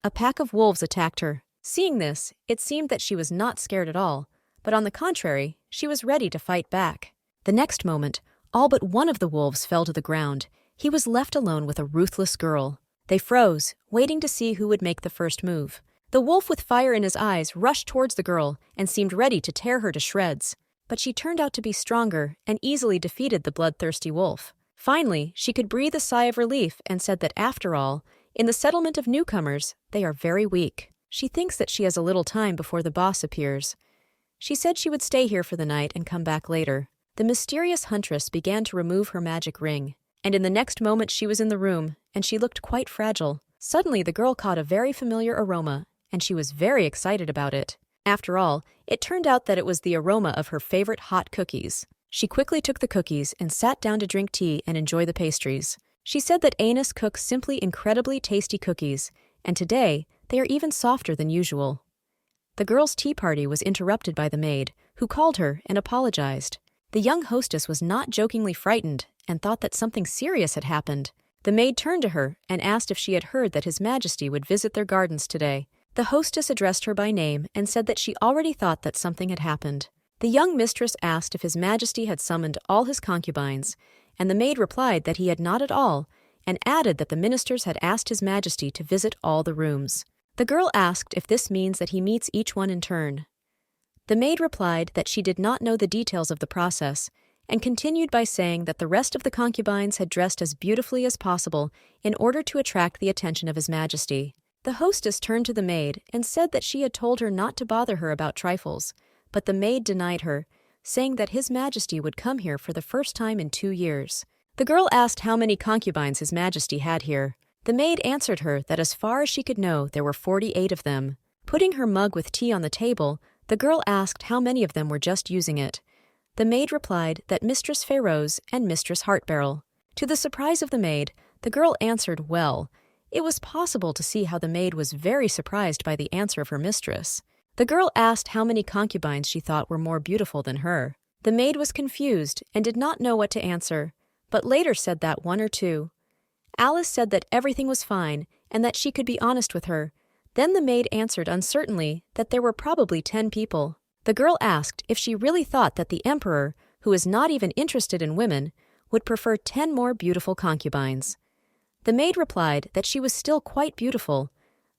A pack of wolves attacked her. Seeing this, it seemed that she was not scared at all, but on the contrary, she was ready to fight back. The next moment, all but one of the wolves fell to the ground. He was left alone with a ruthless girl. They froze, waiting to see who would make the first move. The wolf with fire in his eyes rushed towards the girl and seemed ready to tear her to shreds. But she turned out to be stronger and easily defeated the bloodthirsty wolf. Finally, she could breathe a sigh of relief and said that after all, in the settlement of newcomers, they are very weak. She thinks that she has a little time before the boss appears. She said she would stay here for the night and come back later. The mysterious huntress began to remove her magic ring, and in the next moment she was in the room, and she looked quite fragile. Suddenly the girl caught a very familiar aroma, and she was very excited about it. After all, it turned out that it was the aroma of her favorite hot cookies. She quickly took the cookies and sat down to drink tea and enjoy the pastries. She said that Anus cooks simply incredibly tasty cookies, and today they are even softer than usual. The girls' tea party was interrupted by the maid, who called her and apologized. The young hostess was not jokingly frightened and thought that something serious had happened. The maid turned to her and asked if she had heard that His Majesty would visit their gardens today. The hostess addressed her by name and said that she already thought that something had happened. The young mistress asked if His Majesty had summoned all his concubines, and the maid replied that he had not at all, and added that the ministers had asked His Majesty to visit all the rooms. The girl asked if this means that he meets each one in turn. The maid replied that she did not know the details of the process, and continued by saying that the rest of the concubines had dressed as beautifully as possible in order to attract the attention of His Majesty. The hostess turned to the maid and said that she had told her not to bother her about trifles, but the maid denied her, saying that His Majesty would come here for the first time in 2 years. The girl asked how many concubines His Majesty had here. The maid answered her that as far as she could know, there were 48 of them. Putting her mug with tea on the table, the girl asked how many of them were just using it. The maid replied that Mistress Feroz and Mistress Heartbarrel. To the surprise of the maid, the girl answered well. It was possible to see how the maid was very surprised by the answer of her mistress. The girl asked how many concubines she thought were more beautiful than her. The maid was confused and did not know what to answer, but later said that 1 or 2. Alice said that everything was fine and that she could be honest with her. Then the maid answered uncertainly that there were probably 10 people. The girl asked if she really thought that the emperor, who is not even interested in women, would prefer 10 more beautiful concubines. The maid replied that she was still quite beautiful.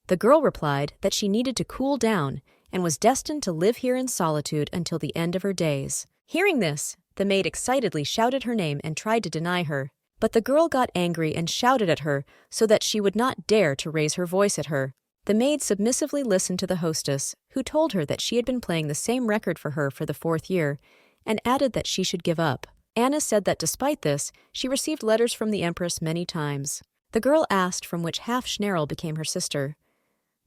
The girl replied that she needed to cool down and was destined to live here in solitude until the end of her days. Hearing this, the maid excitedly shouted her name and tried to deny her, but the girl got angry and shouted at her so that she would not dare to raise her voice at her. The maid submissively listened to the hostess, who told her that she had been playing the same record for her for the 4th year, and added that she should give up. Anna said that despite this, she received letters from the Empress many times. The girl asked from which half Schnerl became her sister.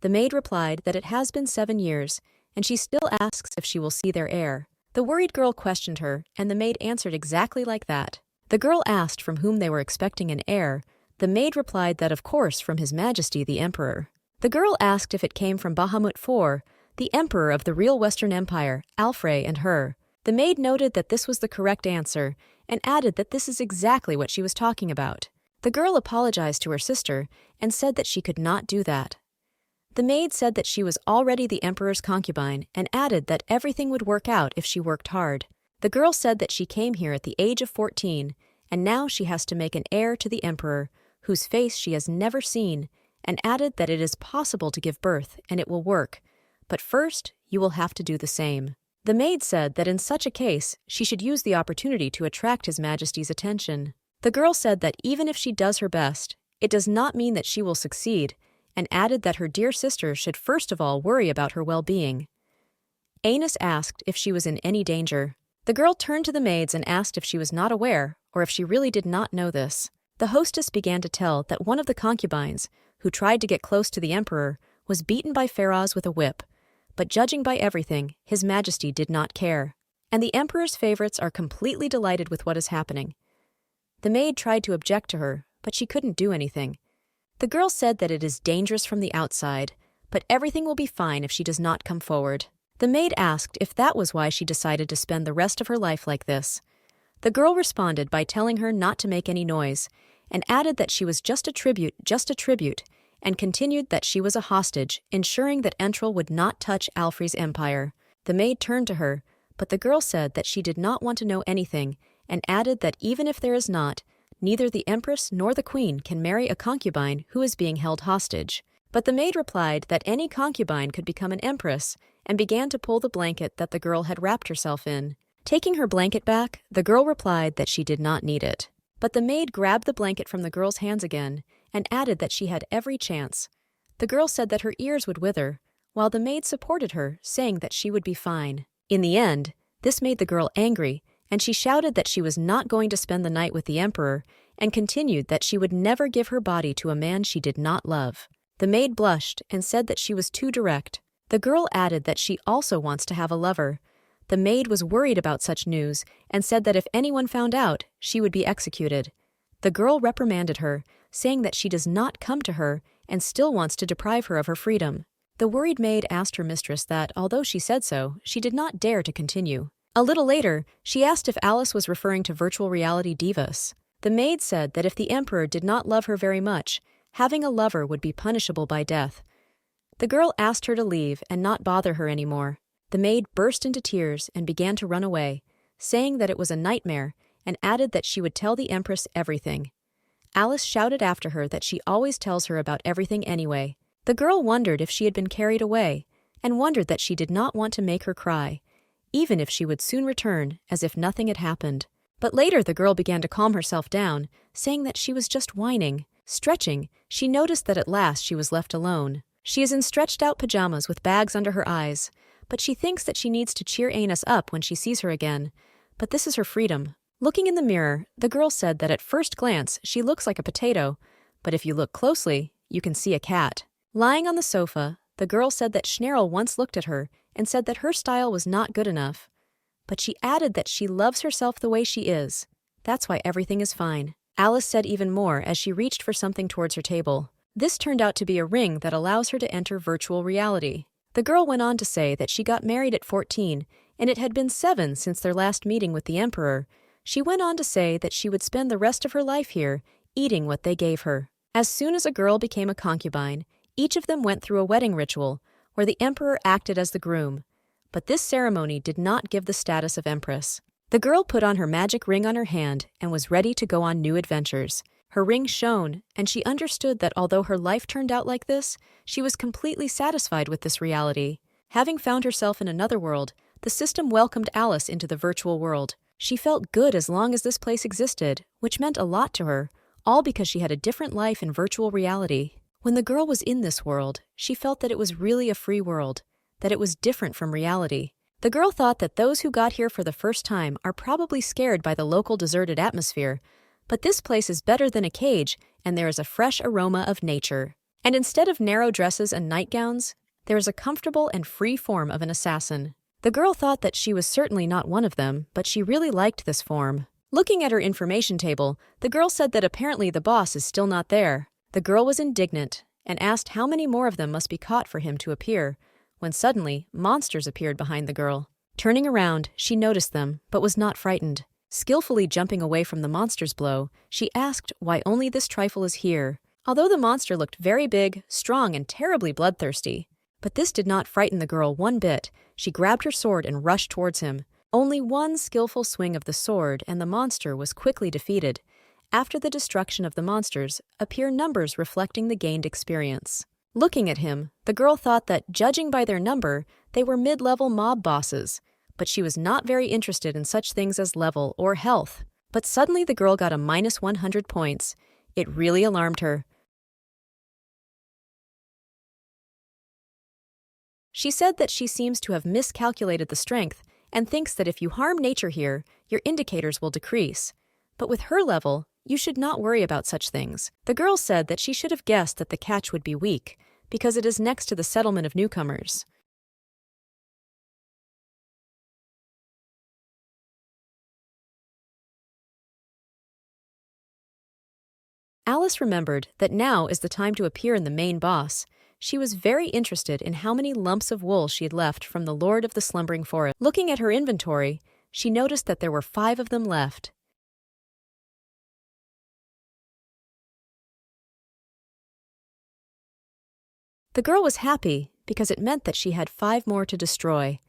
The maid replied that it has been 7 years, and she still asks if she will see their heir. The worried girl questioned her, and the maid answered exactly like that. The girl asked from whom they were expecting an heir. The maid replied that of course from His Majesty the Emperor. The girl asked if it came from Bahamut IV, the Emperor of the real Western Empire, Alfrey and her. The maid noted that this was the correct answer, and added that this is exactly what she was talking about. The girl apologized to her sister and said that she could not do that. The maid said that she was already the emperor's concubine and added that everything would work out if she worked hard. The girl said that she came here at the age of 14, and now she has to make an heir to the emperor, whose face she has never seen, and added that it is possible to give birth and it will work, but first you will have to do the same. The maid said that in such a case, she should use the opportunity to attract His Majesty's attention. The girl said that even if she does her best, it does not mean that she will succeed, and added that her dear sister should first of all worry about her well-being. Anus asked if she was in any danger. The girl turned to the maids and asked if she was not aware, or if she really did not know this. The hostess began to tell that one of the concubines, who tried to get close to the emperor, was beaten by Feroz with a whip, but judging by everything, His Majesty did not care. And the emperor's favorites are completely delighted with what is happening. The maid tried to object to her, but she couldn't do anything. The girl said that it is dangerous from the outside, but everything will be fine if she does not come forward. The maid asked if that was why she decided to spend the rest of her life like this. The girl responded by telling her not to make any noise, and added that she was just a tribute, and continued that she was a hostage, ensuring that Entril would not touch Alfrey's empire. The maid turned to her, but the girl said that she did not want to know anything, and added that even if there is not, neither the empress nor the queen can marry a concubine who is being held hostage. But the maid replied that any concubine could become an empress, and began to pull the blanket that the girl had wrapped herself in. Taking her blanket back, the girl replied that she did not need it. But the maid grabbed the blanket from the girl's hands again, and added that she had every chance. The girl said that her ears would wither, while the maid supported her, saying that she would be fine. In the end, this made the girl angry, and she shouted that she was not going to spend the night with the emperor, and continued that she would never give her body to a man she did not love. The maid blushed and said that she was too direct. The girl added that she also wants to have a lover. The maid was worried about such news and said that if anyone found out, she would be executed. The girl reprimanded her, saying that she does not come to her and still wants to deprive her of her freedom. The worried maid asked her mistress that, although she said so, she did not dare to continue. A little later, she asked if Alice was referring to virtual reality divas. The maid said that if the emperor did not love her very much, having a lover would be punishable by death. The girl asked her to leave and not bother her anymore. The maid burst into tears and began to run away, saying that it was a nightmare, and added that she would tell the empress everything. Alice shouted after her that she always tells her about everything anyway. The girl wondered if she had been carried away, and wondered that she did not want to make her cry, even if she would soon return, as if nothing had happened. But later the girl began to calm herself down, saying that she was just whining. Stretching, she noticed that at last she was left alone. She is in stretched-out pajamas with bags under her eyes, but she thinks that she needs to cheer Anus up when she sees her again. But this is her freedom. Looking in the mirror, the girl said that at first glance she looks like a potato, but if you look closely, you can see a cat. Lying on the sofa, the girl said that Schnerl once looked at her and said that her style was not good enough. But she added that she loves herself the way she is. That's why everything is fine. Alice said even more as she reached for something towards her table. This turned out to be a ring that allows her to enter virtual reality. The girl went on to say that she got married at 14, and it had been 7 since their last meeting with the emperor. She went on to say that she would spend the rest of her life here, eating what they gave her. As soon as a girl became a concubine, each of them went through a wedding ritual, where the emperor acted as the groom. But this ceremony did not give the status of empress. The girl put on her magic ring on her hand and was ready to go on new adventures. Her ring shone, and she understood that although her life turned out like this, she was completely satisfied with this reality. Having found herself in another world, the system welcomed Alice into the virtual world. She felt good as long as this place existed, which meant a lot to her, all because she had a different life in virtual reality. When the girl was in this world, she felt that it was really a free world, that it was different from reality. The girl thought that those who got here for the first time are probably scared by the local deserted atmosphere, but this place is better than a cage, and there is a fresh aroma of nature. And instead of narrow dresses and nightgowns, there is a comfortable and free form of an assassin. The girl thought that she was certainly not one of them, but she really liked this form. Looking at her information table, the girl said that apparently the boss is still not there. The girl was indignant, and asked how many more of them must be caught for him to appear, when suddenly monsters appeared behind the girl. Turning around, she noticed them, but was not frightened. Skillfully jumping away from the monster's blow, she asked why only this trifle is here, although the monster looked very big, strong, and terribly bloodthirsty. But this did not frighten the girl one bit. She grabbed her sword and rushed towards him. Only one skillful swing of the sword and the monster was quickly defeated. After the destruction of the monsters, appear numbers reflecting the gained experience. Looking at him, the girl thought that, judging by their number, they were mid-level mob bosses, but she was not very interested in such things as level or health. But suddenly the girl got a minus 100 points. It really alarmed her. She said that she seems to have miscalculated the strength and thinks that if you harm nature here, your indicators will decrease. But with her level, you should not worry about such things. The girl said that she should have guessed that the catch would be weak, because it is next to the settlement of newcomers. Alice remembered that now is the time to appear in the main boss. She was very interested in how many lumps of wool she had left from the Lord of the Slumbering Forest. Looking at her inventory, she noticed that there were 5 of them left. The girl was happy because it meant that she had 5 more to destroy.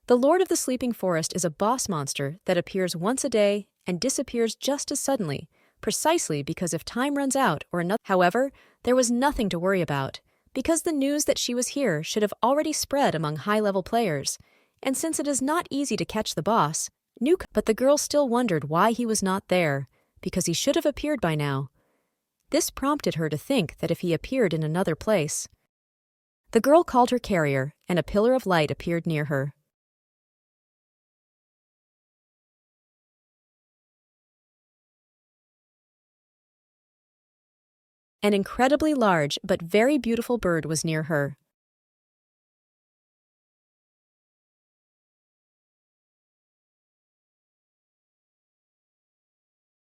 The Lord of the Sleeping Forest is a boss monster that appears once a day and disappears just as suddenly, precisely because if time runs out or another. However, there was nothing to worry about, because the news that she was here should have already spread among high-level players, and since it is not easy to catch the boss, but the girl still wondered why he was not there, because he should have appeared by now. This prompted her to think that if he appeared in another place. The girl called her carrier, and a pillar of light appeared near her. An incredibly large but very beautiful bird was near her.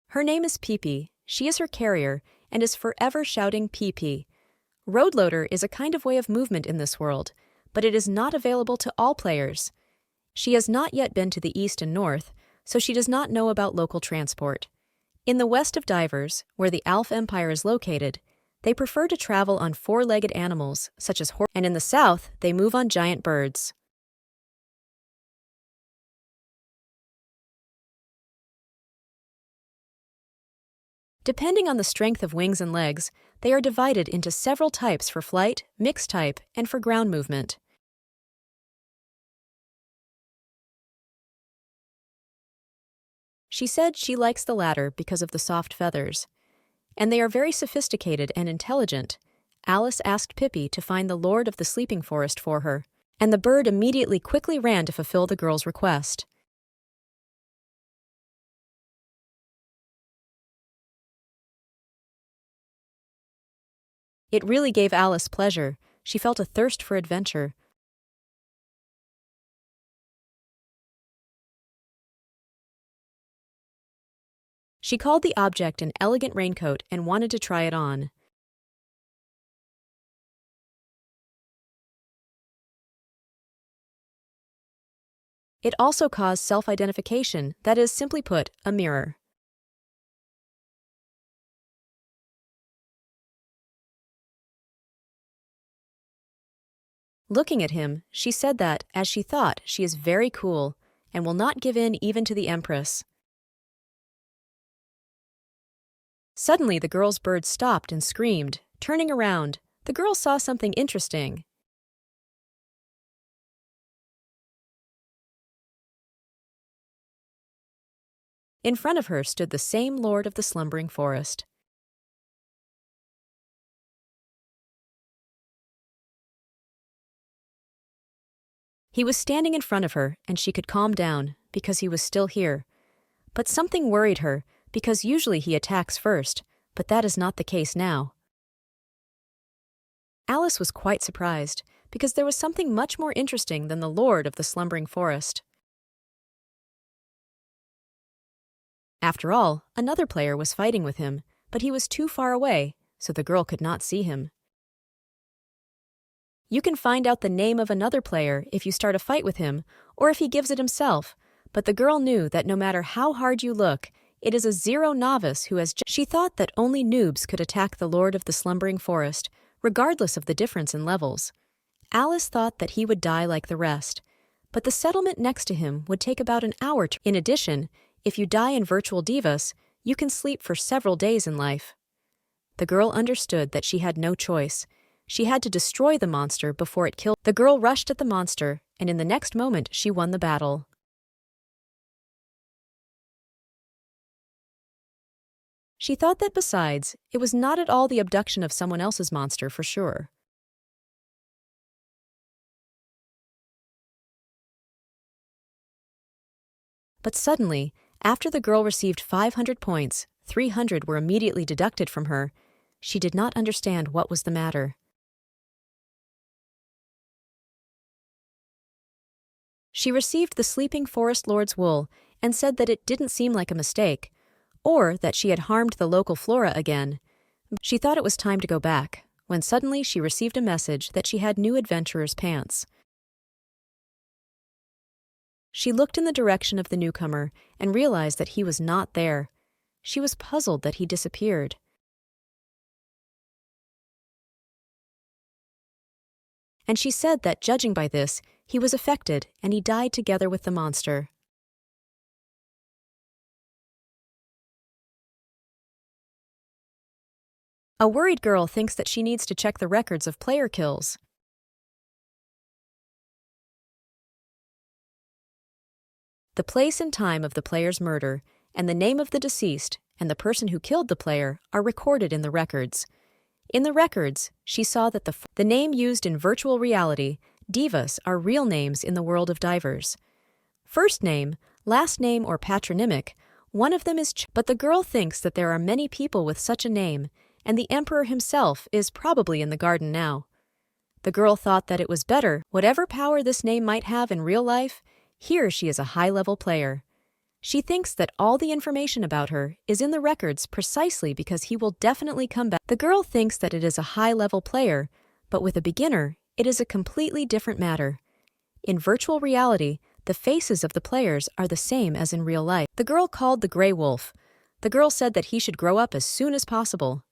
Her name is Pee-Pee. She is her carrier and is forever shouting Pee-Pee. Roadloader is a kind of way of movement in this world, but it is not available to all players. She has not yet been to the east and north, so she does not know about local transport. In the west of Divers, where the Alph Empire is located, they prefer to travel on 4-legged animals, such as horses, and in the south, they move on giant birds. Depending on the strength of wings and legs, they are divided into several types for flight, mixed type, and for ground movement. She said she likes the latter because of the soft feathers. And they are very sophisticated and intelligent. Alice asked Pippi to find the Lord of the Sleeping Forest for her, and the bird immediately quickly ran to fulfill the girl's request. It really gave Alice pleasure. She felt a thirst for adventure. She called the object an elegant raincoat and wanted to try it on. It also caused self-identification, that is, simply put, a mirror. Looking at him, she said that, as she thought, she is very cool and will not give in even to the Empress. Suddenly, the girl's bird stopped and screamed. Turning around, the girl saw something interesting. In front of her stood the same Lord of the Slumbering Forest. He was standing in front of her, and she could calm down, because he was still here. But something worried her, because usually he attacks first, but that is not the case now. Alice was quite surprised, because there was something much more interesting than the Lord of the Slumbering Forest. After all, another player was fighting with him, but he was too far away, so the girl could not see him. You can find out the name of another player if you start a fight with him, or if he gives it himself, but the girl knew that no matter how hard you look, it is a zero novice who has She thought that only noobs could attack the Lord of the Slumbering Forest, regardless of the difference in levels. Alice thought that he would die like the rest, but the settlement next to him would take about an hour. In addition, if you die in Virtual Divas, you can sleep for several days in life. The girl understood that she had no choice. She had to destroy the monster before it killed. The girl rushed at the monster, and in the next moment she won the battle. She thought that besides, it was not at all the abduction of someone else's monster for sure. But suddenly, after the girl received 500 points, 300 were immediately deducted from her. She did not understand what was the matter. She received the Sleeping Forest Lord's wool and said that it didn't seem like a mistake, or that she had harmed the local flora again. She thought it was time to go back, when suddenly she received a message that she had new adventurer's pants. She looked in the direction of the newcomer and realized that he was not there. She was puzzled that he disappeared. and she said that judging by this, he was affected and he died together with the monster. A worried girl thinks that she needs to check the records of player kills. The place and time of the player's murder, and the name of the deceased, and the person who killed the player are recorded in the records. In the records, she saw that the name used in virtual reality, divas, are real names in the world of divers. First name, last name, or patronymic, one of them is but the girl thinks that there are many people with such a name, and the emperor himself is probably in the garden now. The girl thought that it was better, whatever power this name might have in real life, here she is a high-level player. She thinks that all the information about her is in the records precisely because he will definitely come back. The girl thinks that it is a high-level player, but with a beginner, it is a completely different matter. In virtual reality, the faces of the players are the same as in real life. The girl called the Grey Wolf. The girl said that he should grow up as soon as possible.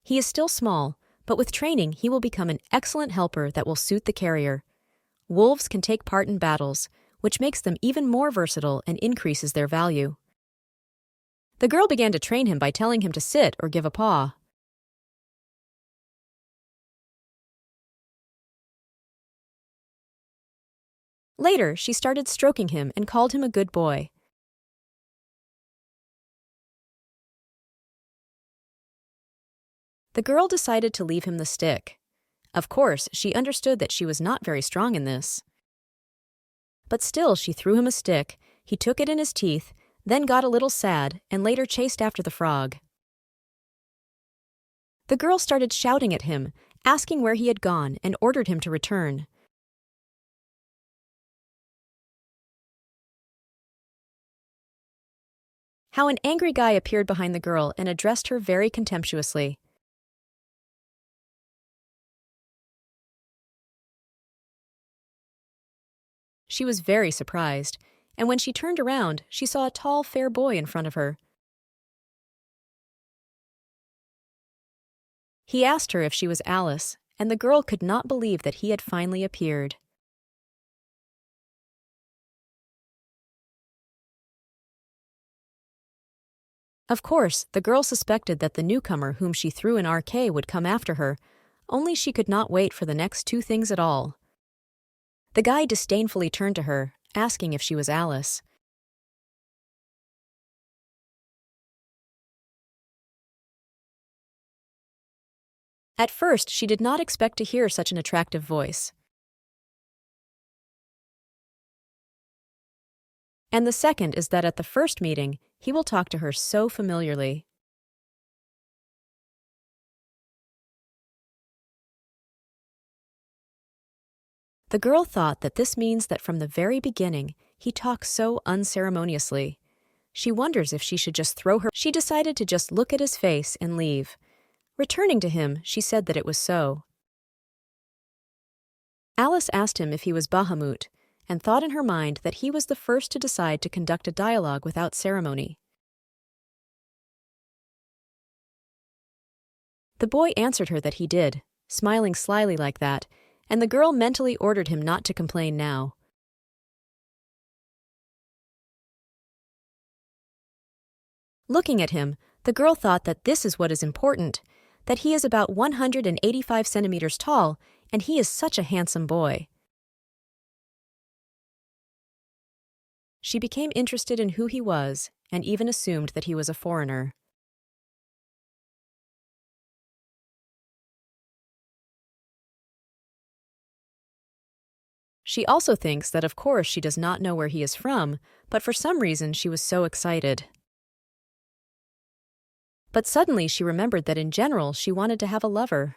He is still small, but with training he will become an excellent helper that will suit the carrier. Wolves can take part in battles, which makes them even more versatile and increases their value. The girl began to train him by telling him to sit or give a paw. Later, she started stroking him and called him a good boy. The girl decided to leave him the stick. Of course, she understood that she was not very strong in this. But still, she threw him a stick, he took it in his teeth, then got a little sad, and later chased after the frog. The girl started shouting at him, asking where he had gone, and ordered him to return. How an angry guy appeared behind the girl and addressed her very contemptuously. She was very surprised, and when she turned around, she saw a tall, fair boy in front of her. He asked her if she was Alice, and the girl could not believe that he had finally appeared. Of course, the girl suspected that the newcomer whom she threw in RK would come after her, only she could not wait for the next two things at all. The guy disdainfully turned to her, asking if she was Alice. At first, she did not expect to hear such an attractive voice. And the second is that at the first meeting, he will talk to her so familiarly. The girl thought that this means that from the very beginning, he talks so unceremoniously. She wonders if she should just throw her. She decided to just look at his face and leave. Returning to him, she said that it was so. Alice asked him if he was Bahamut, and thought in her mind that he was the first to decide to conduct a dialogue without ceremony. The boy answered her that he did, smiling slyly like that, and the girl mentally ordered him not to complain now. Looking at him, the girl thought that this is what is important, that he is about 185 centimeters tall, and he is such a handsome boy. She became interested in who he was, and even assumed that he was a foreigner. She also thinks that of course she does not know where he is from, but for some reason she was so excited. But suddenly she remembered that in general she wanted to have a lover.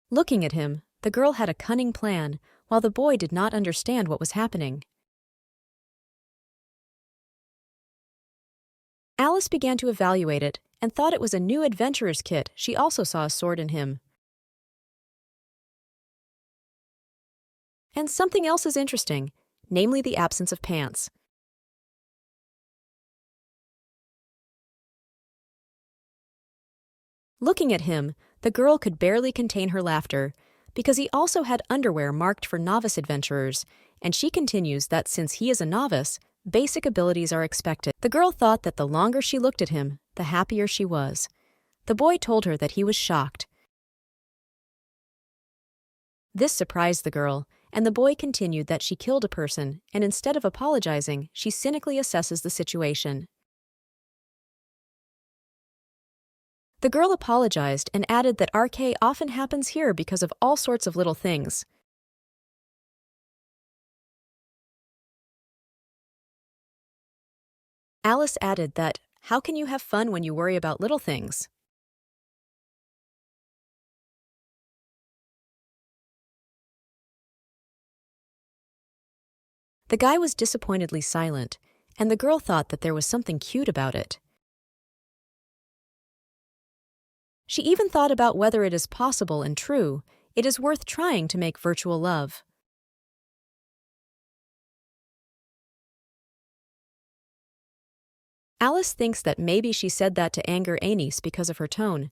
Looking at him, the girl had a cunning plan, while the boy did not understand what was happening. Alice began to evaluate it, and thought it was a new adventurer's kit. She also saw a sword in him. And something else is interesting, namely the absence of pants. Looking at him, the girl could barely contain her laughter, because he also had underwear marked for novice adventurers, and she continues that since he is a novice, basic abilities are expected. The girl thought that the longer she looked at him, the happier she was. The boy told her that he was shocked. This surprised the girl, and the boy continued that she killed a person, and instead of apologizing, she cynically assesses the situation. The girl apologized and added that RK often happens here because of all sorts of little things. Alice added that, how can you have fun when you worry about little things? The guy was disappointedly silent, and the girl thought that there was something cute about it. She even thought about whether it is possible and true, it is worth trying to make virtual love. Alice thinks that maybe she said that to anger Anise because of her tone,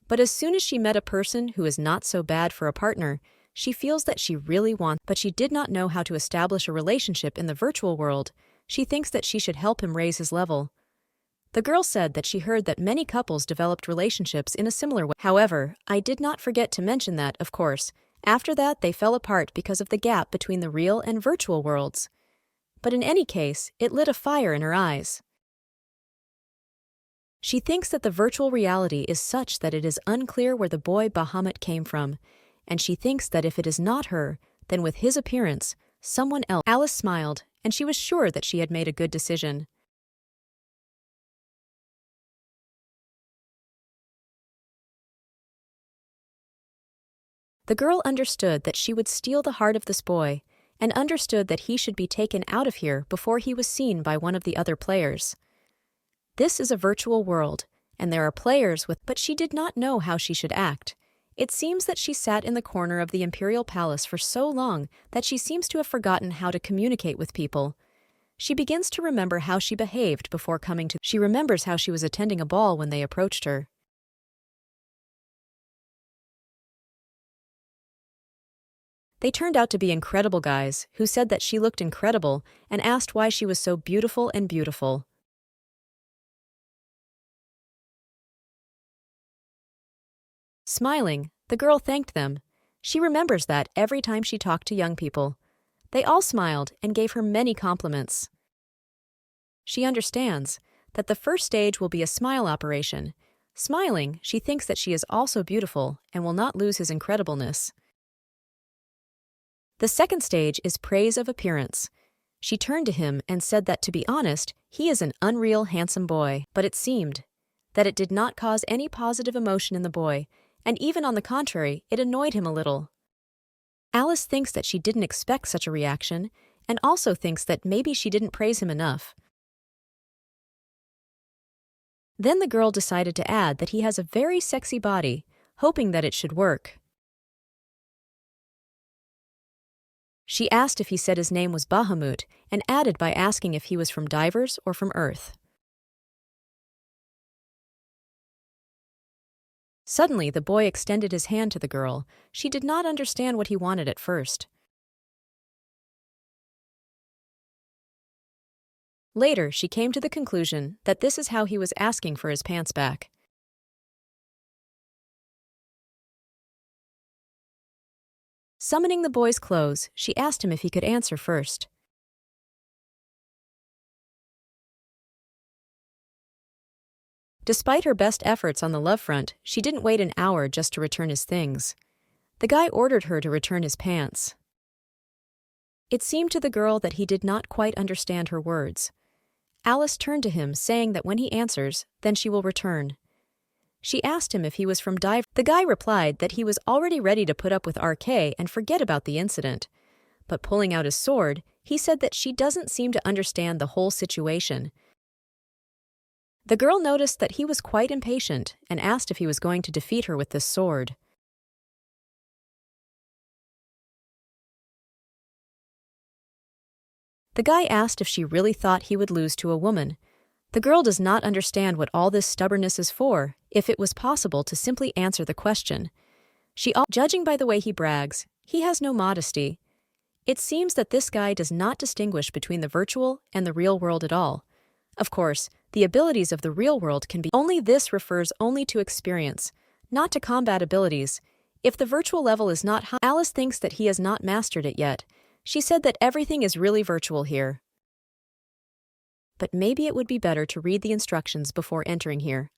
but as soon as she met a person who is not so bad for a partner, she feels that she really wants, but she did not know how to establish a relationship in the virtual world. She thinks that she should help him raise his level. The girl said that she heard that many couples developed relationships in a similar way. However, I did not forget to mention that, of course, after that they fell apart because of the gap between the real and virtual worlds. But in any case, it lit a fire in her eyes. She thinks that the virtual reality is such that it is unclear where the boy Bahamut came from, and she thinks that if it is not her, then with his appearance, someone else. Alice smiled, and she was sure that she had made a good decision. The girl understood that she would steal the heart of this boy, and understood that he should be taken out of here before he was seen by one of the other players. This is a virtual world, and there are players with, but she did not know how she should act. It seems that she sat in the corner of the imperial palace for so long that she seems to have forgotten how to communicate with people. She begins to remember how she behaved before coming to. She remembers how she was attending a ball when they approached her. They turned out to be incredible guys who said that she looked incredible and asked why she was so beautiful and beautiful. Smiling, the girl thanked them. She remembers that every time she talked to young people. They all smiled and gave her many compliments. She understands that the first stage will be a smile operation. Smiling, she thinks that she is also beautiful and will not lose his incredibleness. The second stage is praise of appearance. She turned to him and said that, to be honest, he is an unreal handsome boy, but it seemed that it did not cause any positive emotion in the boy, and even on the contrary, it annoyed him a little. Alice thinks that she didn't expect such a reaction, and also thinks that maybe she didn't praise him enough. Then the girl decided to add that he has a very sexy body, hoping that it should work. She asked if he said his name was Bahamut, and added by asking if he was from Divers or from Earth. Suddenly, the boy extended his hand to the girl. She did not understand what he wanted at first. Later, she came to the conclusion that this is how he was asking for his pants back. Summoning the boy's clothes, she asked him if he could answer first. Despite her best efforts on the love front, she didn't wait an hour just to return his things. The guy ordered her to return his pants. It seemed to the girl that he did not quite understand her words. Alice turned to him, saying that when he answers, then she will return. She asked him if he was from Dive. The guy replied that he was already ready to put up with RK and forget about the incident. But pulling out his sword, he said that she doesn't seem to understand the whole situation. The girl noticed that he was quite impatient and asked if he was going to defeat her with this sword. The guy asked if she really thought he would lose to a woman. The girl does not understand what all this stubbornness is for, if it was possible to simply answer the question. Judging by the way he brags, he has no modesty. It seems that this guy does not distinguish between the virtual and the real world at all. Of course, the abilities of the real world can be only this refers only to experience, not to combat abilities. If the virtual level is not high, Alice thinks that he has not mastered it yet. She said that everything is really virtual here. But maybe it would be better to read the instructions before entering here.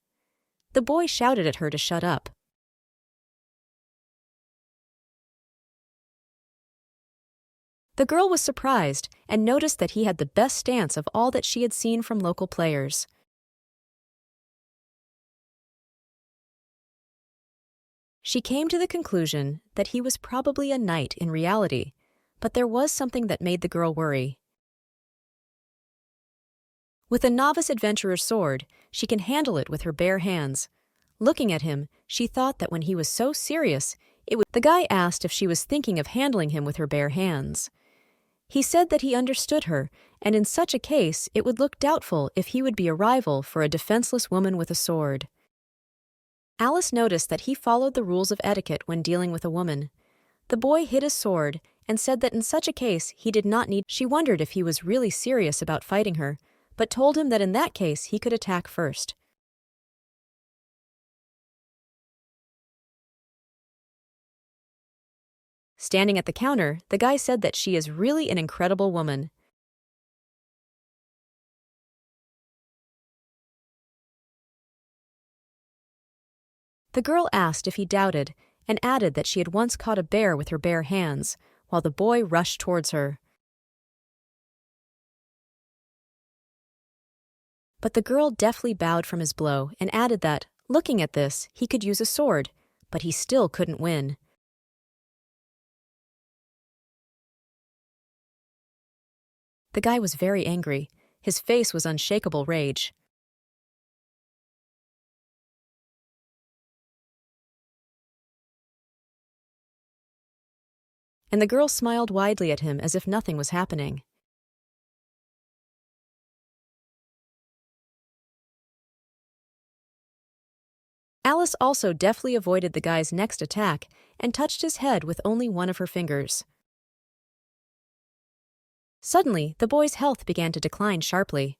The boy shouted at her to shut up. The girl was surprised and noticed that he had the best stance of all that she had seen from local players. She came to the conclusion that he was probably a knight in reality, but there was something that made the girl worry. With a novice adventurer's sword, she can handle it with her bare hands. Looking at him, she thought that when he was so serious, The guy asked if she was thinking of handling him with her bare hands. He said that he understood her, and in such a case it would look doubtful if he would be a rival for a defenseless woman with a sword. Alice noticed that he followed the rules of etiquette when dealing with a woman. The boy hid his sword and said that in such a case he did not need. She wondered if he was really serious about fighting her, but told him that in that case he could attack first. Standing at the counter, the guy said that she is really an incredible woman. The girl asked if he doubted, and added that she had once caught a bear with her bare hands, while the boy rushed towards her. But the girl deftly bowed from his blow and added that, looking at this, he could use a sword, but he still couldn't win. The guy was very angry. His face was unshakable rage. And the girl smiled widely at him as if nothing was happening. Alice also deftly avoided the guy's next attack and touched his head with only one of her fingers. Suddenly, the boy's health began to decline sharply.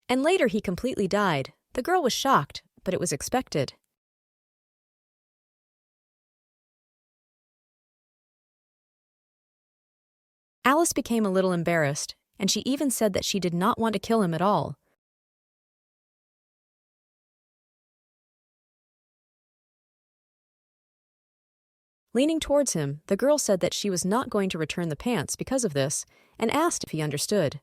And later he completely died. The girl was shocked, but it was expected. Alice became a little embarrassed, and she even said that she did not want to kill him at all. Leaning towards him, the girl said that she was not going to return the pants because of this, and asked if he understood.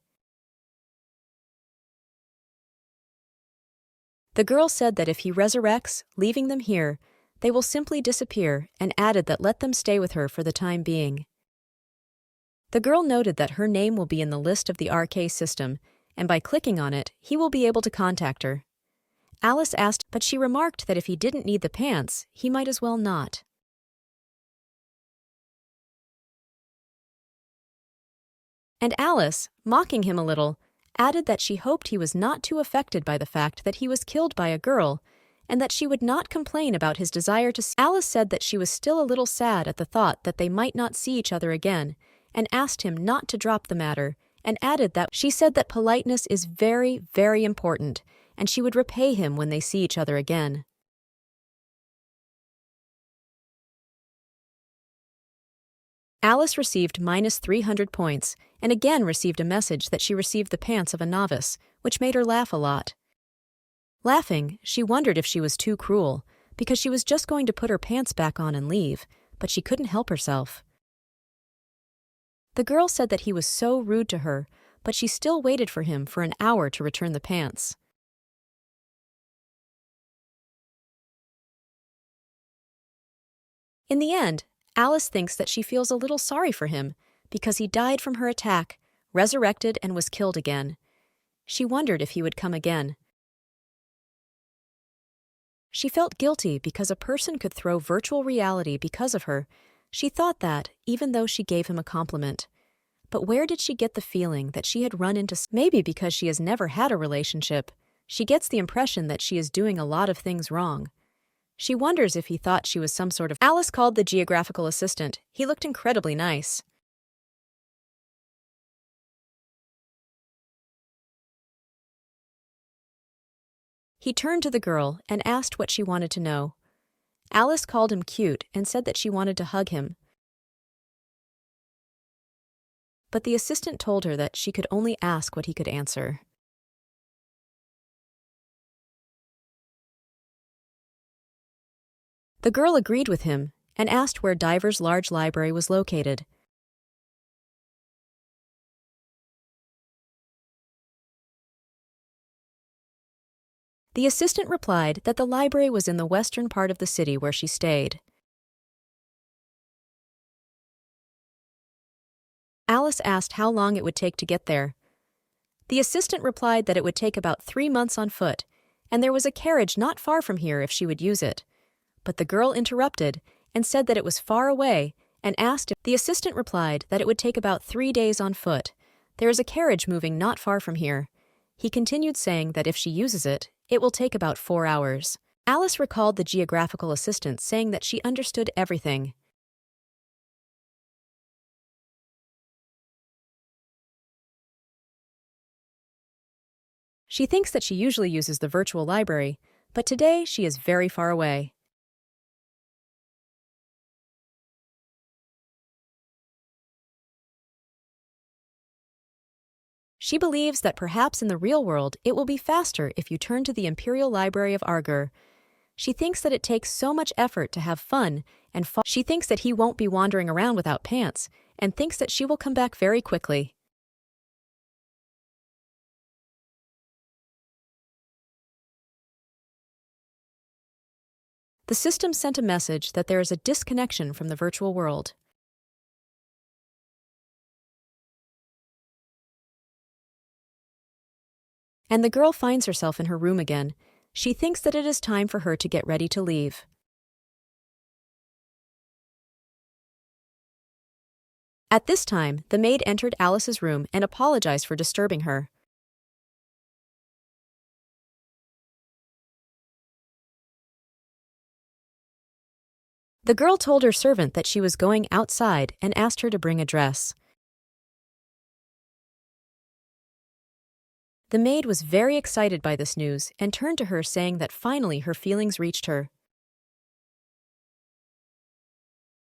The girl said that if he resurrects, leaving them here, they will simply disappear, and added that let them stay with her for the time being. The girl noted that her name will be in the list of the RK system, and by clicking on it, he will be able to contact her. Alice asked, but she remarked that if he didn't need the pants, he might as well not. And Alice, mocking him a little, added that she hoped he was not too affected by the fact that he was killed by a girl, and that she would not complain about his desire to see. Alice said that she was still a little sad at the thought that they might not see each other again, and asked him not to drop the matter, and added that she said that politeness is very, very important, and she would repay him when they see each other again. Alice received -300 points, and again received a message that she received the pants of a novice, which made her laugh a lot. Laughing, she wondered if she was too cruel, because she was just going to put her pants back on and leave, but she couldn't help herself. The girl said that he was so rude to her, but she still waited for him for an hour to return the pants. In the end, Alice thinks that she feels a little sorry for him because he died from her attack, resurrected, and was killed again. She wondered if he would come again. She felt guilty because a person could throw virtual reality because of her. She thought that, even though she gave him a compliment. But where did she get the feeling that she had run into? Maybe because she has never had a relationship. She gets the impression that she is doing a lot of things wrong. She wonders if he thought she was some sort of... Alice called the geographical assistant. He looked incredibly nice. He turned to the girl and asked what she wanted to know. Alice called him cute and said that she wanted to hug him. But the assistant told her that she could only ask what he could answer. The girl agreed with him and asked where Diver's large library was located. The assistant replied that the library was in the western part of the city where she stayed. Alice asked how long it would take to get there. The assistant replied that it would take about 3 months on foot, and there was a carriage not far from here if she would use it. But the girl interrupted and said that it was far away and asked if... The assistant replied that it would take about 3 days on foot. There is a carriage moving not far from here. He continued saying that if she uses it, it will take about 4 hours. Alice recalled the geographical assistant saying that she understood everything. She thinks that she usually uses the virtual library, but today she is very far away. She believes that perhaps in the real world it will be faster if you turn to the Imperial Library of Argur. She thinks that it takes so much effort to have fun and she thinks that he won't be wandering around without pants and thinks that she will come back very quickly. The system sent a message that there is a disconnection from the virtual world. And the girl finds herself in her room again. She thinks that it is time for her to get ready to leave. At this time, the maid entered Alice's room and apologized for disturbing her. The girl told her servant that she was going outside and asked her to bring a dress. The maid was very excited by this news and turned to her saying that finally her feelings reached her.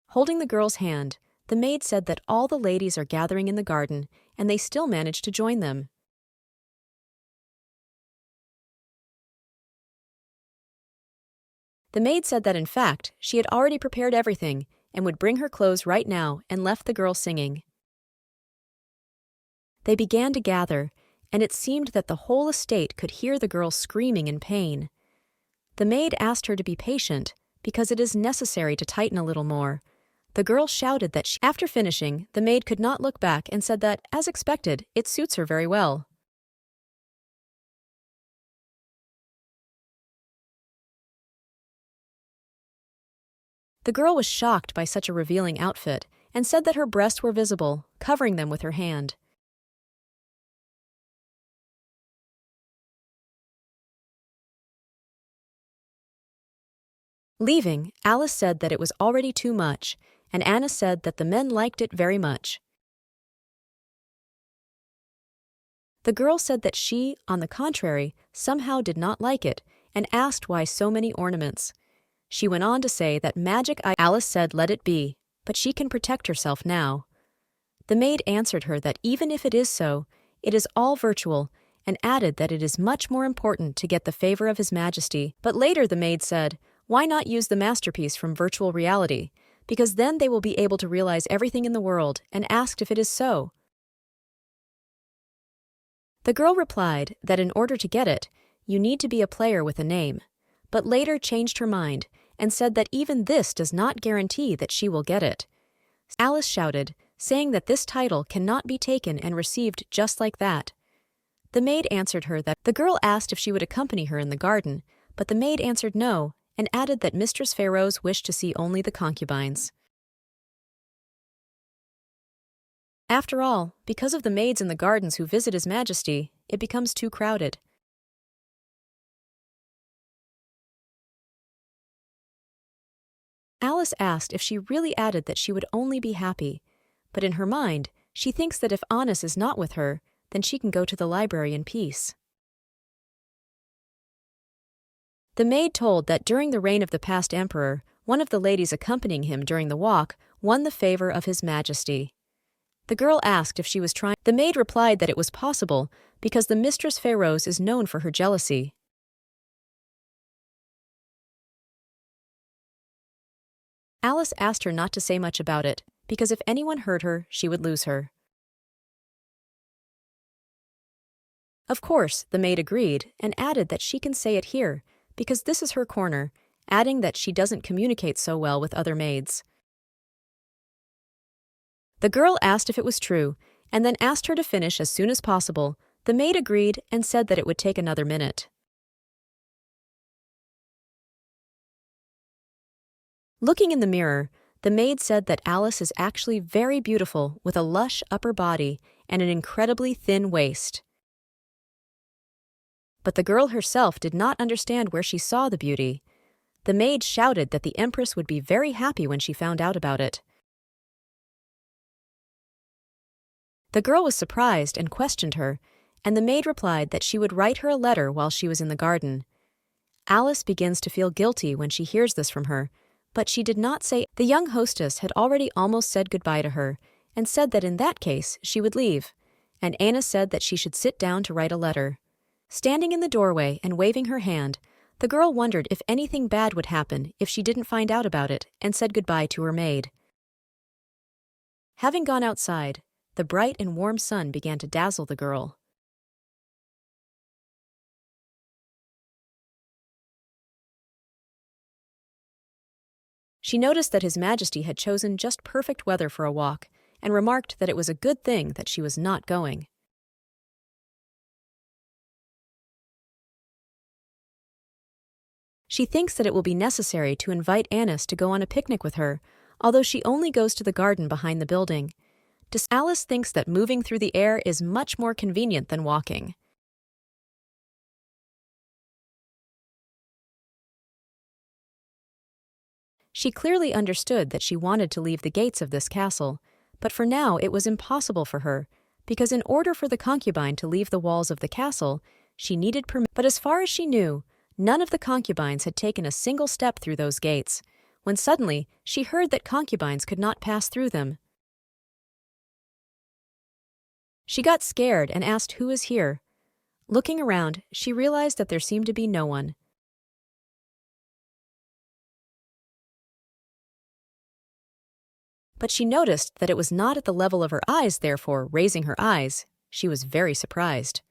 Holding the girl's hand, the maid said that all the ladies are gathering in the garden and they still managed to join them. The maid said that in fact, she had already prepared everything and would bring her clothes right now and left the girl singing. They began to gather, and it seemed that the whole estate could hear the girl screaming in pain. The maid asked her to be patient because it is necessary to tighten a little more. The girl shouted that after finishing, the maid could not look back and said that, as expected, it suits her very well. The girl was shocked by such a revealing outfit and said that her breasts were visible, covering them with her hand. Leaving, Alice said that it was already too much, and Anna said that the men liked it very much. The girl said that she, on the contrary, somehow did not like it and asked why so many ornaments. She went on to say that Alice said let it be, but she can protect herself now. The maid answered her that even if it is so, it is all virtual, and added that it is much more important to get the favor of His Majesty. But later the maid said, why not use the masterpiece from virtual reality? Because then they will be able to realize everything in the world, and asked if it is so. The girl replied that in order to get it, you need to be a player with a name, but later changed her mind and said that even this does not guarantee that she will get it. Alice shouted, saying that this title cannot be taken and received just like that. The maid answered her that the girl asked if she would accompany her in the garden, but the maid answered no, and added that Mistress Pharaohs wished to see only the concubines. After all, because of the maids in the gardens who visit His Majesty, it becomes too crowded. Alice asked if she really added that she would only be happy, but in her mind, she thinks that if Anis is not with her, then she can go to the library in peace. The maid told that during the reign of the past emperor, one of the ladies accompanying him during the walk won the favor of His Majesty. The girl asked if she was trying. The maid replied that it was possible because the Mistress Pharaohs is known for her jealousy. Alice asked her not to say much about it, because if anyone heard her, she would lose her. Of course, the maid agreed and added that she can say it here, because this is her corner, adding that she doesn't communicate so well with other maids. The girl asked if it was true, and then asked her to finish as soon as possible. The maid agreed and said that it would take another minute. Looking in the mirror, the maid said that Alice is actually very beautiful with a lush upper body and an incredibly thin waist. But the girl herself did not understand where she saw the beauty. The maid shouted that the Empress would be very happy when she found out about it. The girl was surprised and questioned her, and the maid replied that she would write her a letter while she was in the garden. Alice begins to feel guilty when she hears this from her, but she did not say. The young hostess had already almost said goodbye to her, and said that in that case she would leave, and Anna said that she should sit down to write a letter. Standing in the doorway and waving her hand, the girl wondered if anything bad would happen if she didn't find out about it, and said goodbye to her maid. Having gone outside, the bright and warm sun began to dazzle the girl. She noticed that His Majesty had chosen just perfect weather for a walk, and remarked that it was a good thing that she was not going. She thinks that it will be necessary to invite Anis to go on a picnic with her, although she only goes to the garden behind the building. Alice thinks that moving through the air is much more convenient than walking. She clearly understood that she wanted to leave the gates of this castle, but for now it was impossible for her, because in order for the concubine to leave the walls of the castle, she needed permission. But as far as she knew, none of the concubines had taken a single step through those gates, when suddenly she heard that concubines could not pass through them. She got scared and asked who is here. Looking around, she realized that there seemed to be no one. But she noticed that it was not at the level of her eyes, therefore, raising her eyes, she was very surprised.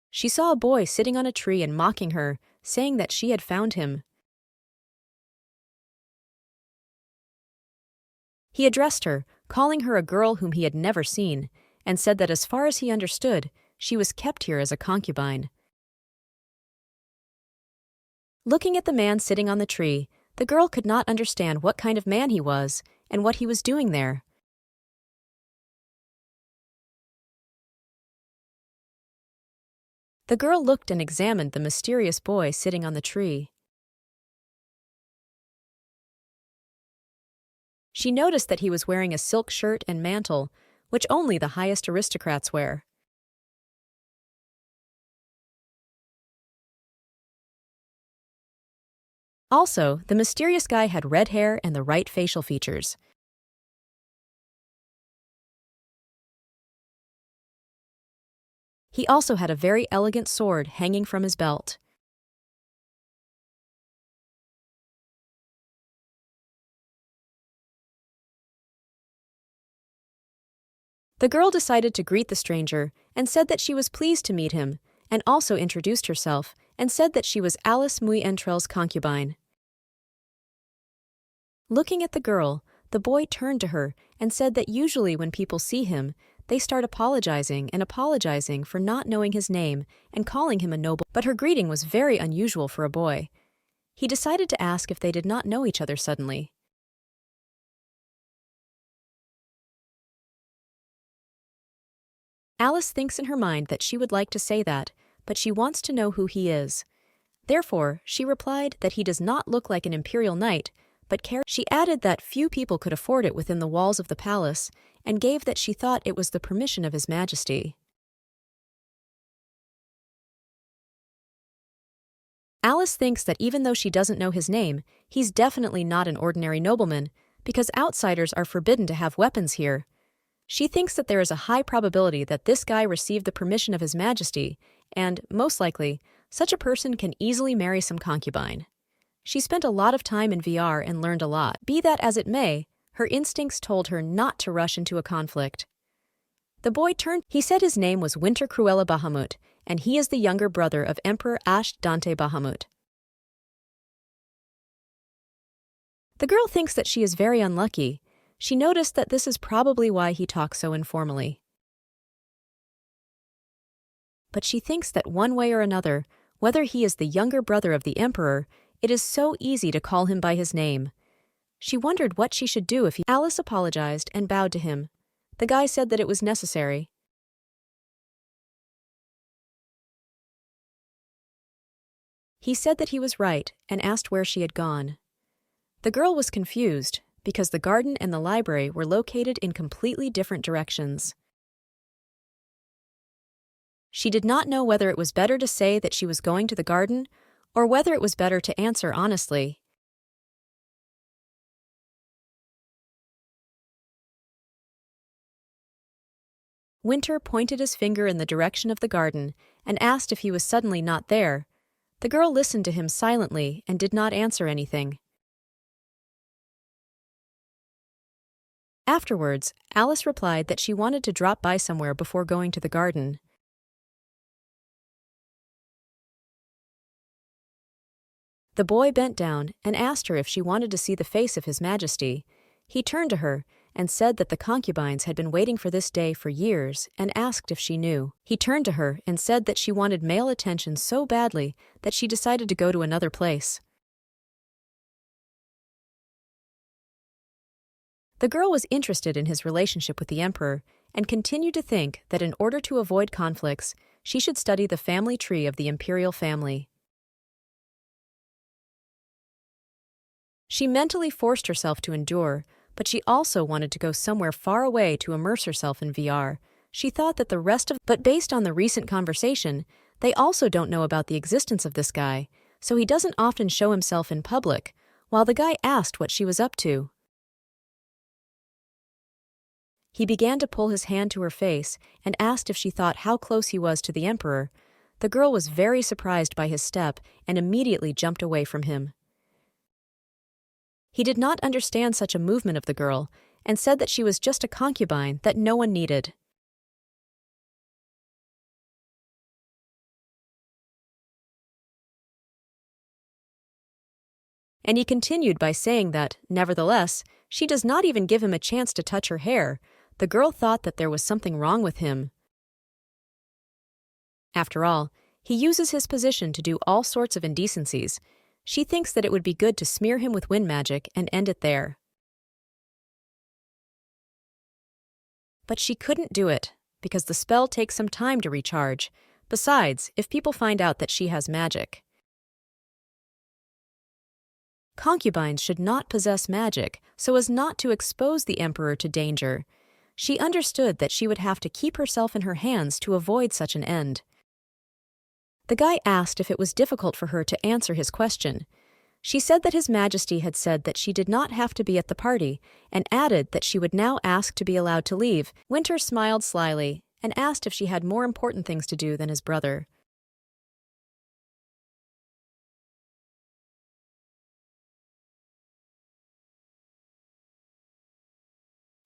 She saw a boy sitting on a tree and mocking her, saying that she had found him. He addressed her, calling her a girl whom he had never seen, and said that as far as he understood, she was kept here as a concubine. Looking at the man sitting on the tree, the girl could not understand what kind of man he was and what he was doing there. The girl looked and examined the mysterious boy sitting on the tree. She noticed that he was wearing a silk shirt and mantle, which only the highest aristocrats wear. Also, the mysterious guy had red hair and the right facial features. He also had a very elegant sword hanging from his belt. The girl decided to greet the stranger and said that she was pleased to meet him, and also introduced herself and said that she was Alice Muy-Entrel's concubine. Looking at the girl, the boy turned to her and said that usually when people see him, they start apologizing and apologizing for not knowing his name and calling him a noble. But her greeting was very unusual for a boy. He decided to ask if they did not know each other suddenly. Alice thinks in her mind that she would like to say that, but she wants to know who he is. Therefore, she replied that he does not look like an imperial knight, but she added that few people could afford it within the walls of the palace, and gave that she thought it was the permission of His Majesty. Alice thinks that even though she doesn't know his name, he's definitely not an ordinary nobleman, because outsiders are forbidden to have weapons here. She thinks that there is a high probability that this guy received the permission of His Majesty, and, most likely, such a person can easily marry some concubine. She spent a lot of time in VR and learned a lot. Be that as it may, her instincts told her not to rush into a conflict. The boy turned. He said his name was Winter Cruella Bahamut, and he is the younger brother of Emperor Dante Bahamut. The girl thinks that she is very unlucky. She noticed that this is probably why he talks so informally. But she thinks that one way or another, whether he is the younger brother of the emperor, it is so easy to call him by his name. She wondered what she should do if he. Alice apologized and bowed to him. The guy said that it was necessary. He said that he was right and asked where she had gone. The girl was confused because the garden and the library were located in completely different directions. She did not know whether it was better to say that she was going to the garden or whether it was better to answer honestly. Winter pointed his finger in the direction of the garden and asked if he was suddenly not there. The girl listened to him silently and did not answer anything. Afterwards, Alice replied that she wanted to drop by somewhere before going to the garden. The boy bent down and asked her if she wanted to see the face of His Majesty. He turned to her and said that the concubines had been waiting for this day for years and asked if she knew. He turned to her and said that she wanted male attention so badly that she decided to go to another place. The girl was interested in his relationship with the emperor and continued to think that in order to avoid conflicts, she should study the family tree of the imperial family. She mentally forced herself to endure, but she also wanted to go somewhere far away to immerse herself in VR. She thought that but based on the recent conversation, they also don't know about the existence of this guy, so he doesn't often show himself in public, while the guy asked what she was up to. He began to pull his hand to her face and asked if she thought how close he was to the emperor. The girl was very surprised by his step and immediately jumped away from him. He did not understand such a movement of the girl and said that she was just a concubine that no one needed. And he continued by saying that, nevertheless, she does not even give him a chance to touch her hair. The girl thought that there was something wrong with him. After all, he uses his position to do all sorts of indecencies. She thinks that it would be good to smear him with wind magic and end it there. But she couldn't do it, because the spell takes some time to recharge. Besides, if people find out that she has magic. Concubines should not possess magic so as not to expose the emperor to danger. She understood that she would have to keep herself in her hands to avoid such an end. The guy asked if it was difficult for her to answer his question. She said that His Majesty had said that she did not have to be at the party, and added that she would now ask to be allowed to leave. Winter smiled slyly and asked if she had more important things to do than his brother.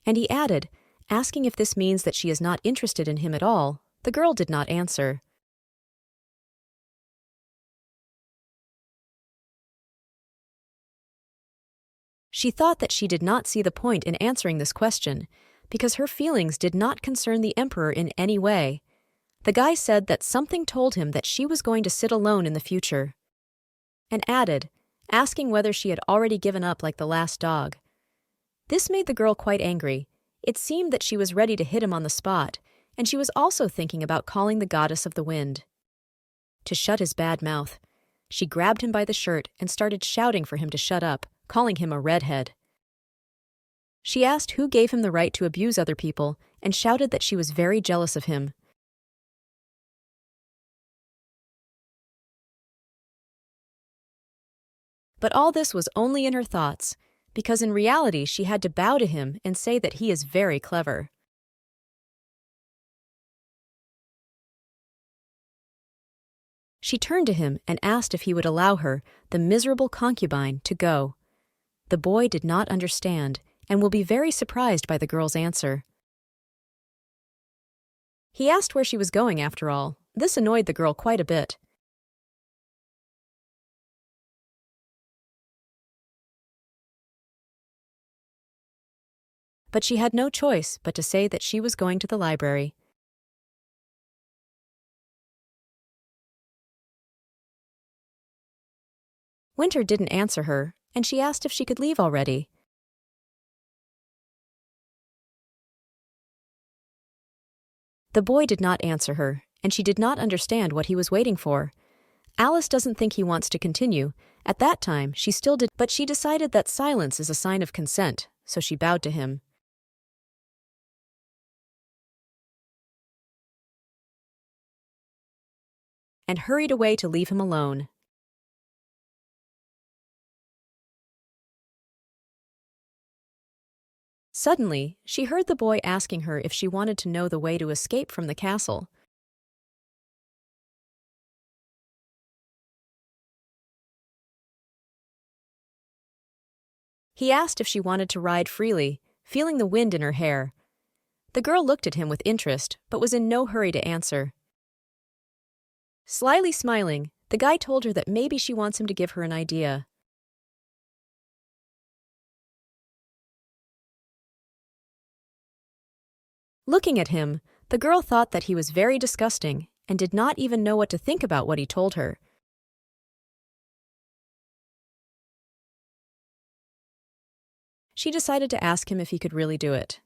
And he added, asking if this means that she is not interested in him at all. The girl did not answer. She thought that she did not see the point in answering this question. because her feelings did not concern the emperor in any way. The guy said that something told him that she was going to sit alone in the future, and added, asking whether she had already given up like the last dog. This made the girl quite angry. It seemed that she was ready to hit him on the spot, and she was also thinking about calling the goddess of the wind. To shut his bad mouth, she grabbed him by the shirt and started shouting for him to shut up, calling him a redhead. She asked who gave him the right to abuse other people and shouted that she was very jealous of him. But all this was only in her thoughts, because in reality she had to bow to him and say that he is very clever. She turned to him and asked if he would allow her, the miserable concubine, to go. The boy did not understand and will be very surprised by the girl's answer. He asked where she was going after all. This annoyed the girl quite a bit. But she had no choice but to say that she was going to the library. Winter didn't answer her, and she asked if she could leave already. The boy did not answer her, and she did not understand what he was waiting for. Alice doesn't think he wants to continue. At that time, she still did, but she decided that silence is a sign of consent, so she bowed to him. And hurried away to leave him alone. Suddenly, she heard the boy asking her if she wanted to know the way to escape from the castle. He asked if she wanted to ride freely, feeling the wind in her hair. The girl looked at him with interest, but was in no hurry to answer. Slyly smiling, the guy told her that maybe she wants him to give her an idea. Looking at him, the girl thought that he was very disgusting and did not even know what to think about what he told her. She decided to ask him if he could really do it.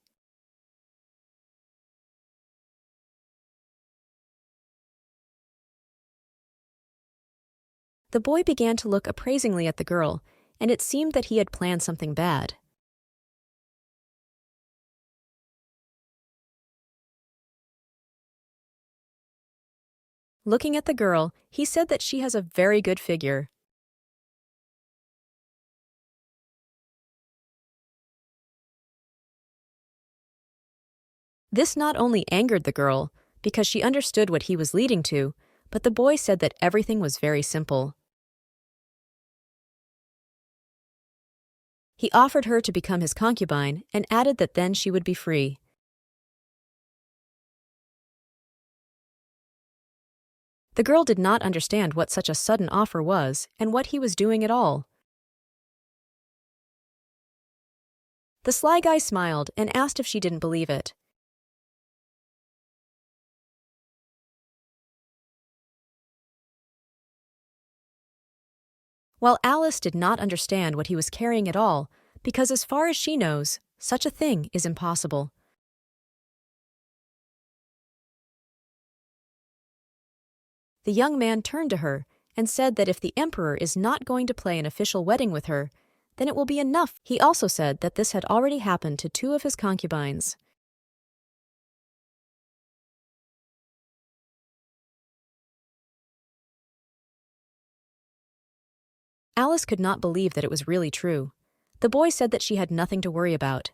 The boy began to look appraisingly at the girl, and it seemed that he had planned something bad. Looking at the girl, he said that she has a very good figure. This not only angered the girl, because she understood what he was leading to, but the boy said that everything was very simple. He offered her to become his concubine and added that then she would be free. The girl did not understand what such a sudden offer was and what he was doing at all. The sly guy smiled and asked if she didn't believe it. While Alice did not understand what he was carrying at all, because as far as she knows, such a thing is impossible. The young man turned to her and said that if the emperor is not going to play an official wedding with her, then it will be enough. He also said that this had already happened to 2 of his concubines. Alice could not believe that it was really true. The boy said that she had nothing to worry about.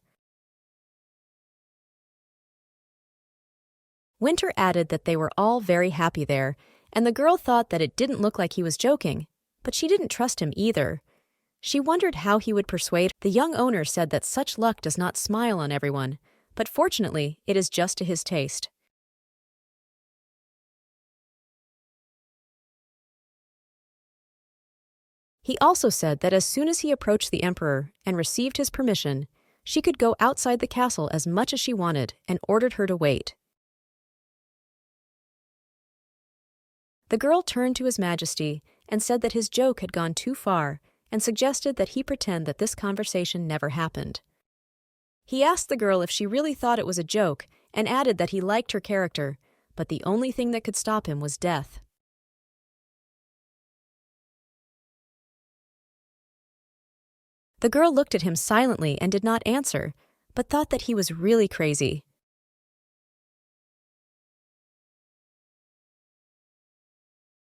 Winter added that they were all very happy there, and the girl thought that it didn't look like he was joking, but she didn't trust him either. She wondered how he would persuade. The young owner said that such luck does not smile on everyone, but fortunately, it is just to his taste. He also said that as soon as he approached the emperor and received his permission, she could go outside the castle as much as she wanted and ordered her to wait. The girl turned to His Majesty and said that his joke had gone too far and suggested that he pretend that this conversation never happened. He asked the girl if she really thought it was a joke and added that he liked her character, but the only thing that could stop him was death. The girl looked at him silently and did not answer, but thought that he was really crazy.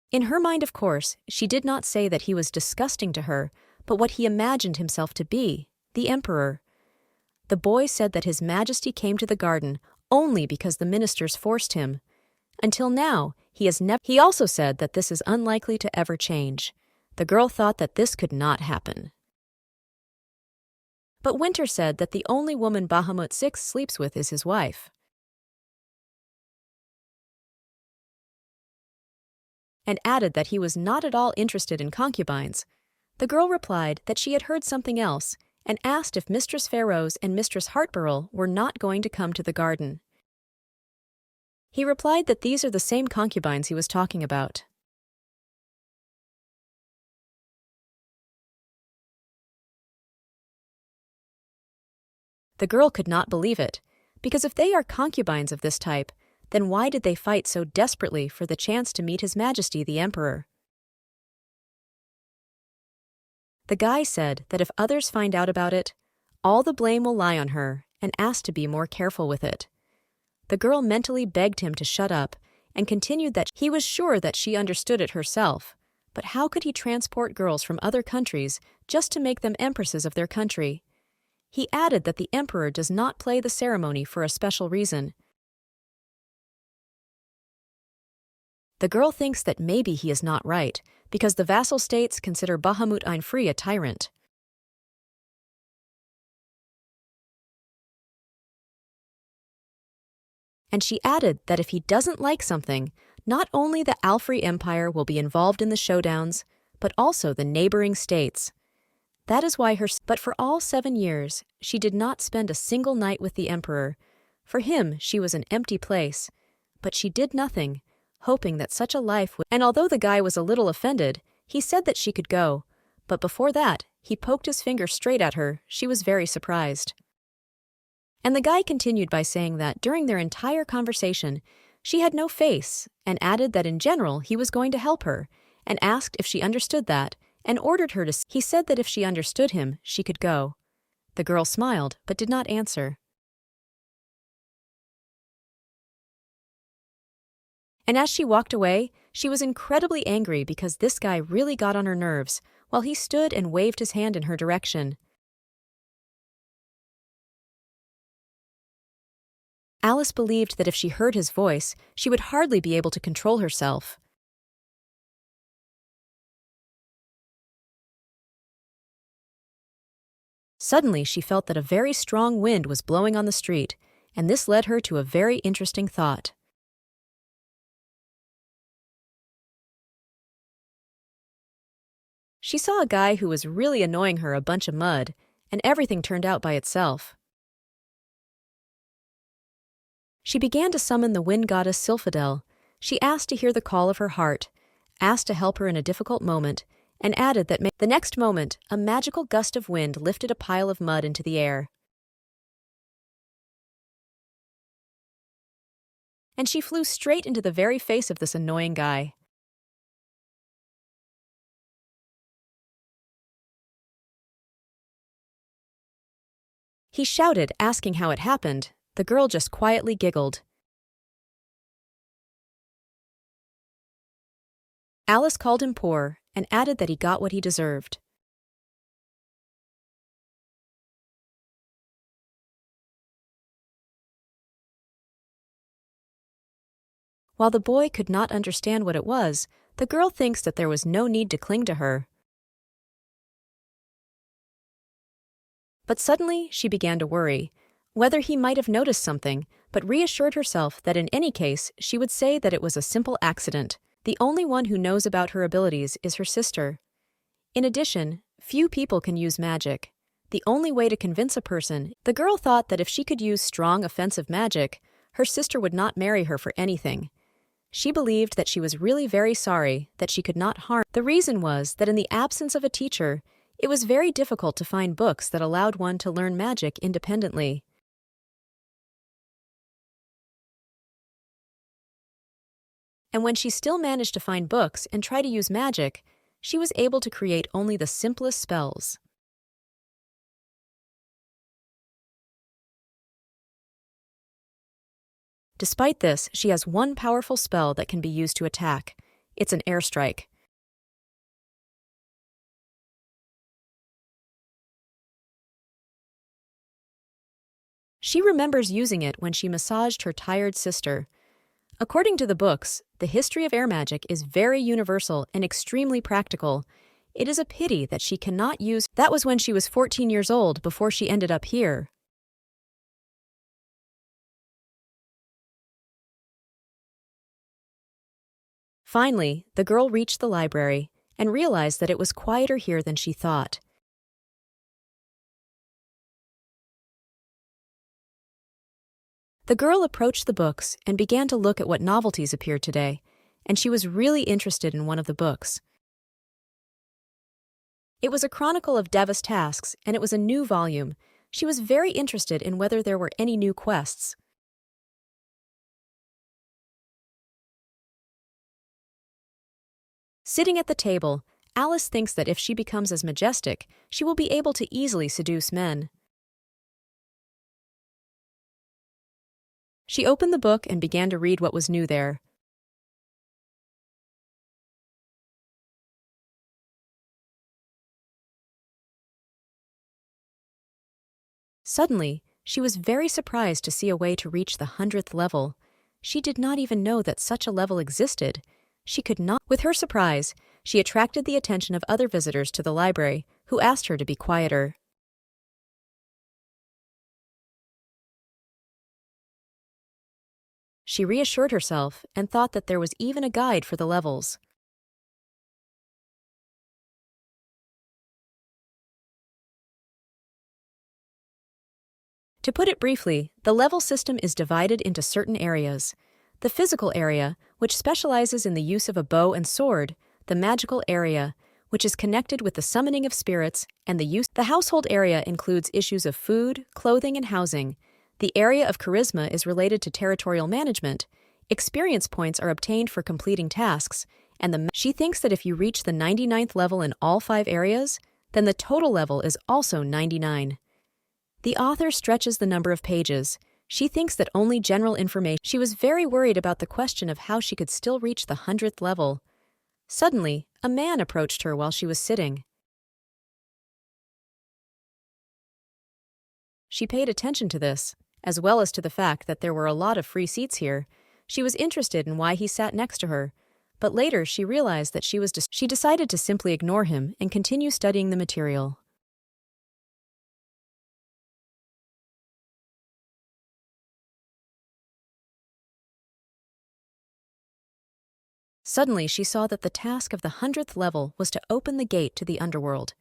In her mind, of course, she did not say that he was disgusting to her, but what he imagined himself to be, the emperor. The boy said that His Majesty came to the garden only because the ministers forced him. Until now, he also said that this is unlikely to ever change. The girl thought that this could not happen. But Winter said that the only woman Bahamut 6 sleeps with is his wife. And added that he was not at all interested in concubines. The girl replied that she had heard something else and asked if Mistress Pharaohs and Mistress Heartburl were not going to come to the garden. He replied that these are the same concubines he was talking about. The girl could not believe it, because if they are concubines of this type, then why did they fight so desperately for the chance to meet His Majesty the Emperor? The guy said that if others find out about it, all the blame will lie on her and asked to be more careful with it. The girl mentally begged him to shut up and continued that he was sure that she understood it herself, but how could he transport girls from other countries just to make them empresses of their country? He added that the emperor does not play the ceremony for a special reason. The girl thinks that maybe he is not right, because the vassal states consider Bahamut Einfree a tyrant. And she added that if he doesn't like something, not only the Alfree Empire will be involved in the showdowns, but also the neighboring states. That is why but for all 7 years, she did not spend a single night with the emperor. For him, she was an empty place. But she did nothing, hoping that such a life would. And although the guy was a little offended, he said that she could go. But before that, he poked his finger straight at her. She was very surprised. And the guy continued by saying that during their entire conversation, she had no face, and added that in general he was going to help her, and asked if she understood that, and ordered her to. He said that if she understood him, she could go. The girl smiled, but did not answer. And as she walked away, she was incredibly angry because this guy really got on her nerves, while he stood and waved his hand in her direction. Alice believed that if she heard his voice, she would hardly be able to control herself. Suddenly, she felt that a very strong wind was blowing on the street, and this led her to a very interesting thought. She saw a guy who was really annoying her a bunch of mud, and everything turned out by itself. She began to summon the wind goddess Sylphidel. She asked to hear the call of her heart, asked to help her in a difficult moment, and added that the next moment, a magical gust of wind lifted a pile of mud into the air. And she flew straight into the very face of this annoying guy. He shouted, asking how it happened. The girl just quietly giggled. Alice called him poor and added that he got what he deserved. While the boy could not understand what it was, the girl thinks that there was no need to cling to her. But suddenly she began to worry, whether he might have noticed something, but reassured herself that in any case she would say that it was a simple accident. The only one who knows about her abilities is her sister. In addition, few people can use magic. the only way to convince a person. The girl thought that if she could use strong offensive magic, her sister would not marry her for anything. She believed that she was really very sorry that she could not harm. The reason was that in the absence of a teacher, it was very difficult to find books that allowed one to learn magic independently. And when she still managed to find books and try to use magic, she was able to create only the simplest spells. Despite this, she has one powerful spell that can be used to attack. It's an airstrike. She remembers using it when she massaged her tired sister. According to the books, the history of air magic is very universal and extremely practical. It is a pity that she cannot use. That was when she was 14 years old before she ended up here. Finally, the girl reached the library and realized that it was quieter here than she thought. The girl approached the books and began to look at what novelties appeared today, and she was really interested in one of the books. It was a chronicle of Deva's tasks, and it was a new volume. She was very interested in whether there were any new quests. Sitting at the table, Alice thinks that if she becomes as majestic, she will be able to easily seduce men. She opened the book and began to read what was new there. Suddenly, she was very surprised to see a way to reach the 100th level. She did not even know that such a level existed. She could not. With her surprise, she attracted the attention of other visitors to the library, who asked her to be quieter. She reassured herself and thought that there was even a guide for the levels. To put it briefly, the level system is divided into certain areas. The physical area, which specializes in the use of a bow and sword, the magical area, which is connected with the summoning of spirits, and the household area includes issues of food, clothing, and housing. The area of charisma is related to territorial management. Experience points are obtained for completing tasks, and she thinks that if you reach the 99th level in all 5 areas, then the total level is also 99. The author stretches the number of pages. She thinks that only general information. She was very worried about the question of how she could still reach the 100th level. Suddenly, a man approached her while she was sitting. She paid attention to this, as well as to the fact that there were a lot of free seats here. She was interested in why he sat next to her, but later she realized that she decided to simply ignore him and continue studying the material. Suddenly, she saw that the task of the 100th level was to open the gate to the underworld.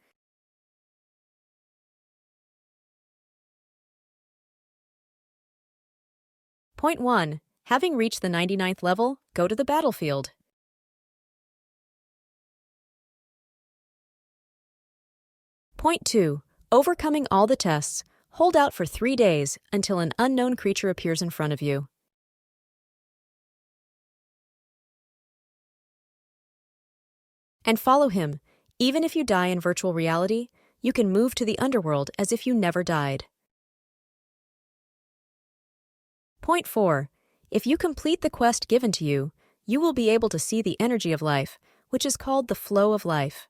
Point 1. Having reached the 99th level, go to the battlefield. Point 2. Overcoming all the tests, hold out for 3 days until an unknown creature appears in front of you. And follow him. Even if you die in virtual reality, you can move to the underworld as if you never died. Point 4. If you complete the quest given to you, you will be able to see the energy of life, which is called the flow of life.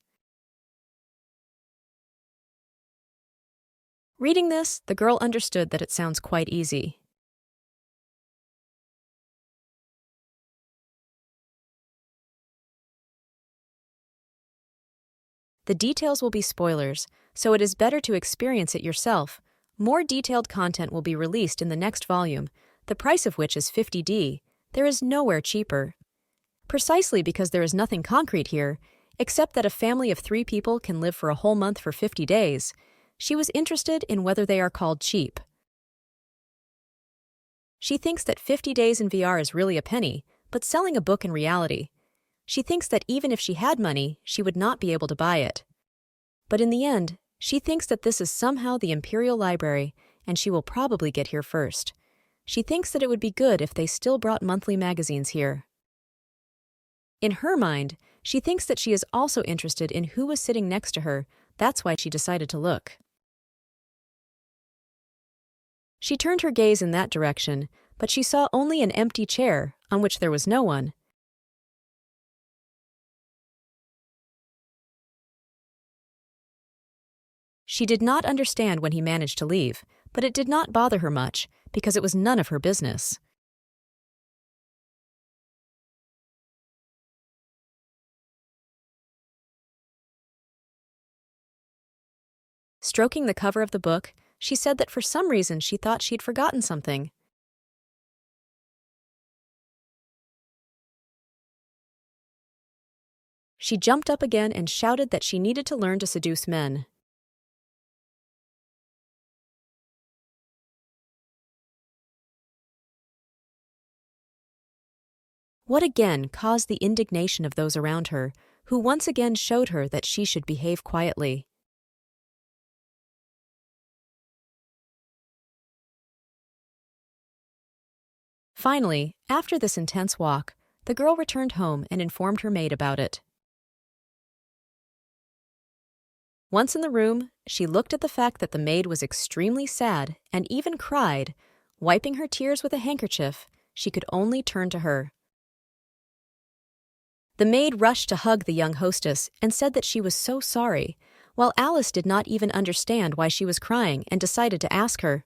Reading this, the girl understood that it sounds quite easy. The details will be spoilers, so it is better to experience it yourself. More detailed content will be released in the next volume, the price of which is 50D. There is nowhere cheaper. Precisely because there is nothing concrete here, except that a family of 3 people can live for a whole month for 50 days. She was interested in whether they are called cheap. She thinks that 50 days in VR is really a penny, but selling a book in reality. She thinks that even if she had money, she would not be able to buy it. But in the end, she thinks that this is somehow the Imperial Library, and she will probably get here first. She thinks that it would be good if they still brought monthly magazines here. In her mind, she thinks that she is also interested in who was sitting next to her. That's why she decided to look. She turned her gaze in that direction, but she saw only an empty chair, on which there was no one. She did not understand when he managed to leave, but it did not bother her much, because it was none of her business. Stroking the cover of the book, she said that for some reason she thought she'd forgotten something. She jumped up again and shouted that she needed to learn to seduce men. What again caused the indignation of those around her, who once again showed her that she should behave quietly. Finally, after this intense walk, the girl returned home and informed her maid about it. Once in the room, she looked at the fact that the maid was extremely sad and even cried. Wiping her tears with a handkerchief, she could only turn to her. The maid rushed to hug the young hostess and said that she was so sorry, while Alice did not even understand why she was crying and decided to ask her.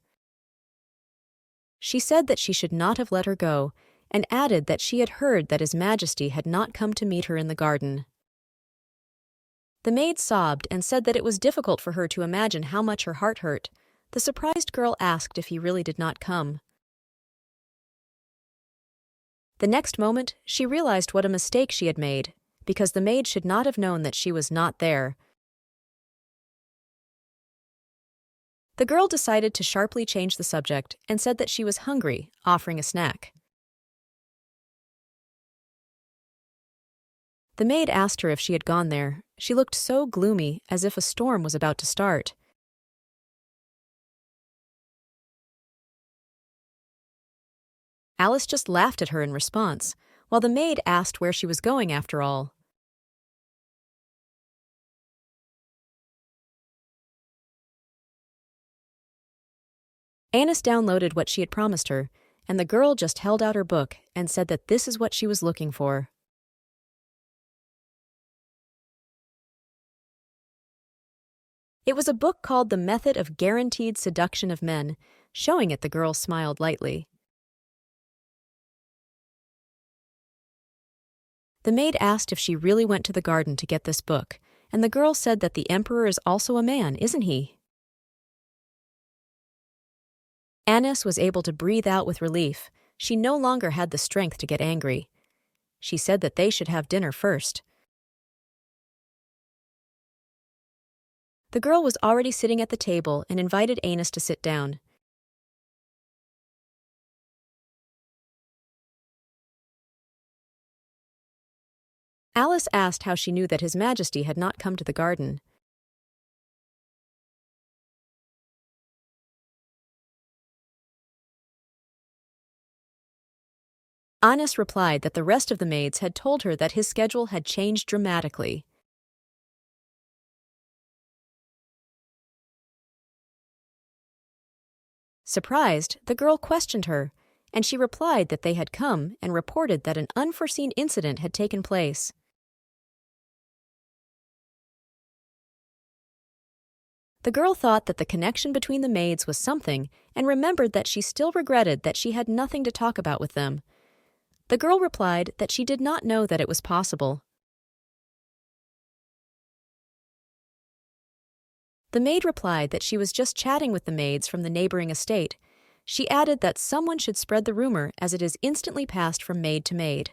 She said that she should not have let her go, and added that she had heard that His Majesty had not come to meet her in the garden. The maid sobbed and said that it was difficult for her to imagine how much her heart hurt. The surprised girl asked if he really did not come. The next moment, she realized what a mistake she had made, because the maid should not have known that she was not there. The girl decided to sharply change the subject and said that she was hungry, offering a snack. The maid asked her if she had gone there. She looked so gloomy, as if a storm was about to start. Alice just laughed at her in response, while the maid asked where she was going after all. Annis downloaded what she had promised her, and the girl just held out her book and said that this is what she was looking for. It was a book called The Method of Guaranteed Seduction of Men. Showing it, the girl smiled lightly. The maid asked if she really went to the garden to get this book, and the girl said that the emperor is also a man, isn't he? Annis was able to breathe out with relief. She no longer had the strength to get angry. She said that they should have dinner first. The girl was already sitting at the table and invited Annis to sit down. Alice asked how she knew that His Majesty had not come to the garden. Annis replied that the rest of the maids had told her that his schedule had changed dramatically. Surprised, the girl questioned her, and she replied that they had come and reported that an unforeseen incident had taken place. The girl thought that the connection between the maids was something and remembered that she still regretted that she had nothing to talk about with them. The girl replied that she did not know that it was possible. The maid replied that she was just chatting with the maids from the neighboring estate. She added that someone should spread the rumor, as it is instantly passed from maid to maid.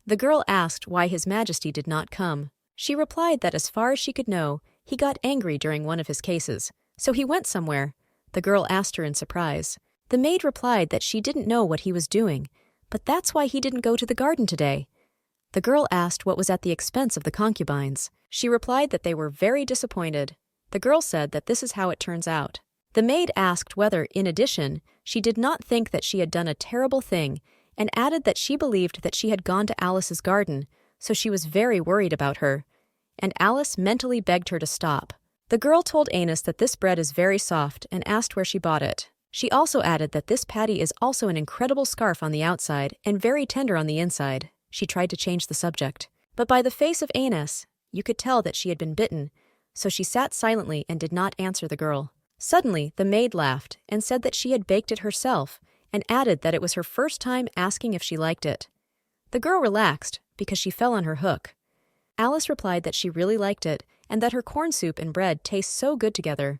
The girl asked why His Majesty did not come. She replied that as far as she could know, he got angry during one of his cases. So he went somewhere, the girl asked her in surprise. The maid replied that she didn't know what he was doing, but that's why he didn't go to the garden today. The girl asked what was at the expense of the concubines. She replied that they were very disappointed. The girl said that this is how it turns out. The maid asked whether, in addition, she did not think that she had done a terrible thing, and added that she believed that she had gone to Alice's garden, so she was very worried about her, and Alice mentally begged her to stop. The girl told Anus that this bread is very soft and asked where she bought it. She also added that this patty is also an incredible scarf on the outside and very tender on the inside. She tried to change the subject, but by the face of Anus, you could tell that she had been bitten, so she sat silently and did not answer the girl. Suddenly, the maid laughed and said that she had baked it herself, and added that it was her first time asking if she liked it. The girl relaxed because she fell on her hook. Alice replied that she really liked it and that her corn soup and bread taste so good together.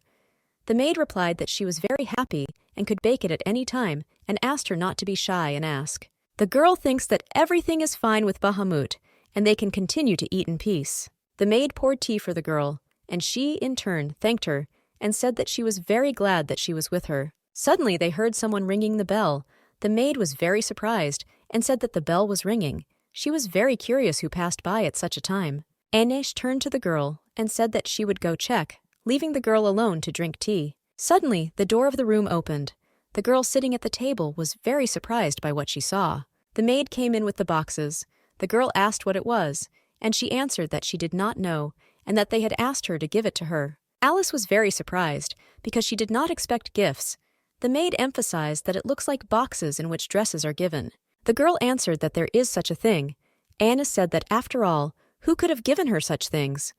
The maid replied that she was very happy and could bake it at any time and asked her not to be shy and ask. The girl thinks that everything is fine with Bahamut and they can continue to eat in peace. The maid poured tea for the girl, and she, in turn, thanked her and said that she was very glad that she was with her. Suddenly they heard someone ringing the bell. The maid was very surprised and said that the bell was ringing. She was very curious who passed by at such a time. Anesh turned to the girl and said that she would go check, leaving the girl alone to drink tea. Suddenly, the door of the room opened. The girl sitting at the table was very surprised by what she saw. The maid came in with the boxes. The girl asked what it was, and she answered that she did not know and that they had asked her to give it to her. Alice was very surprised because she did not expect gifts. The maid emphasized that it looks like boxes in which dresses are given. The girl answered that there is such a thing. Anna said that after all, who could have given her such things?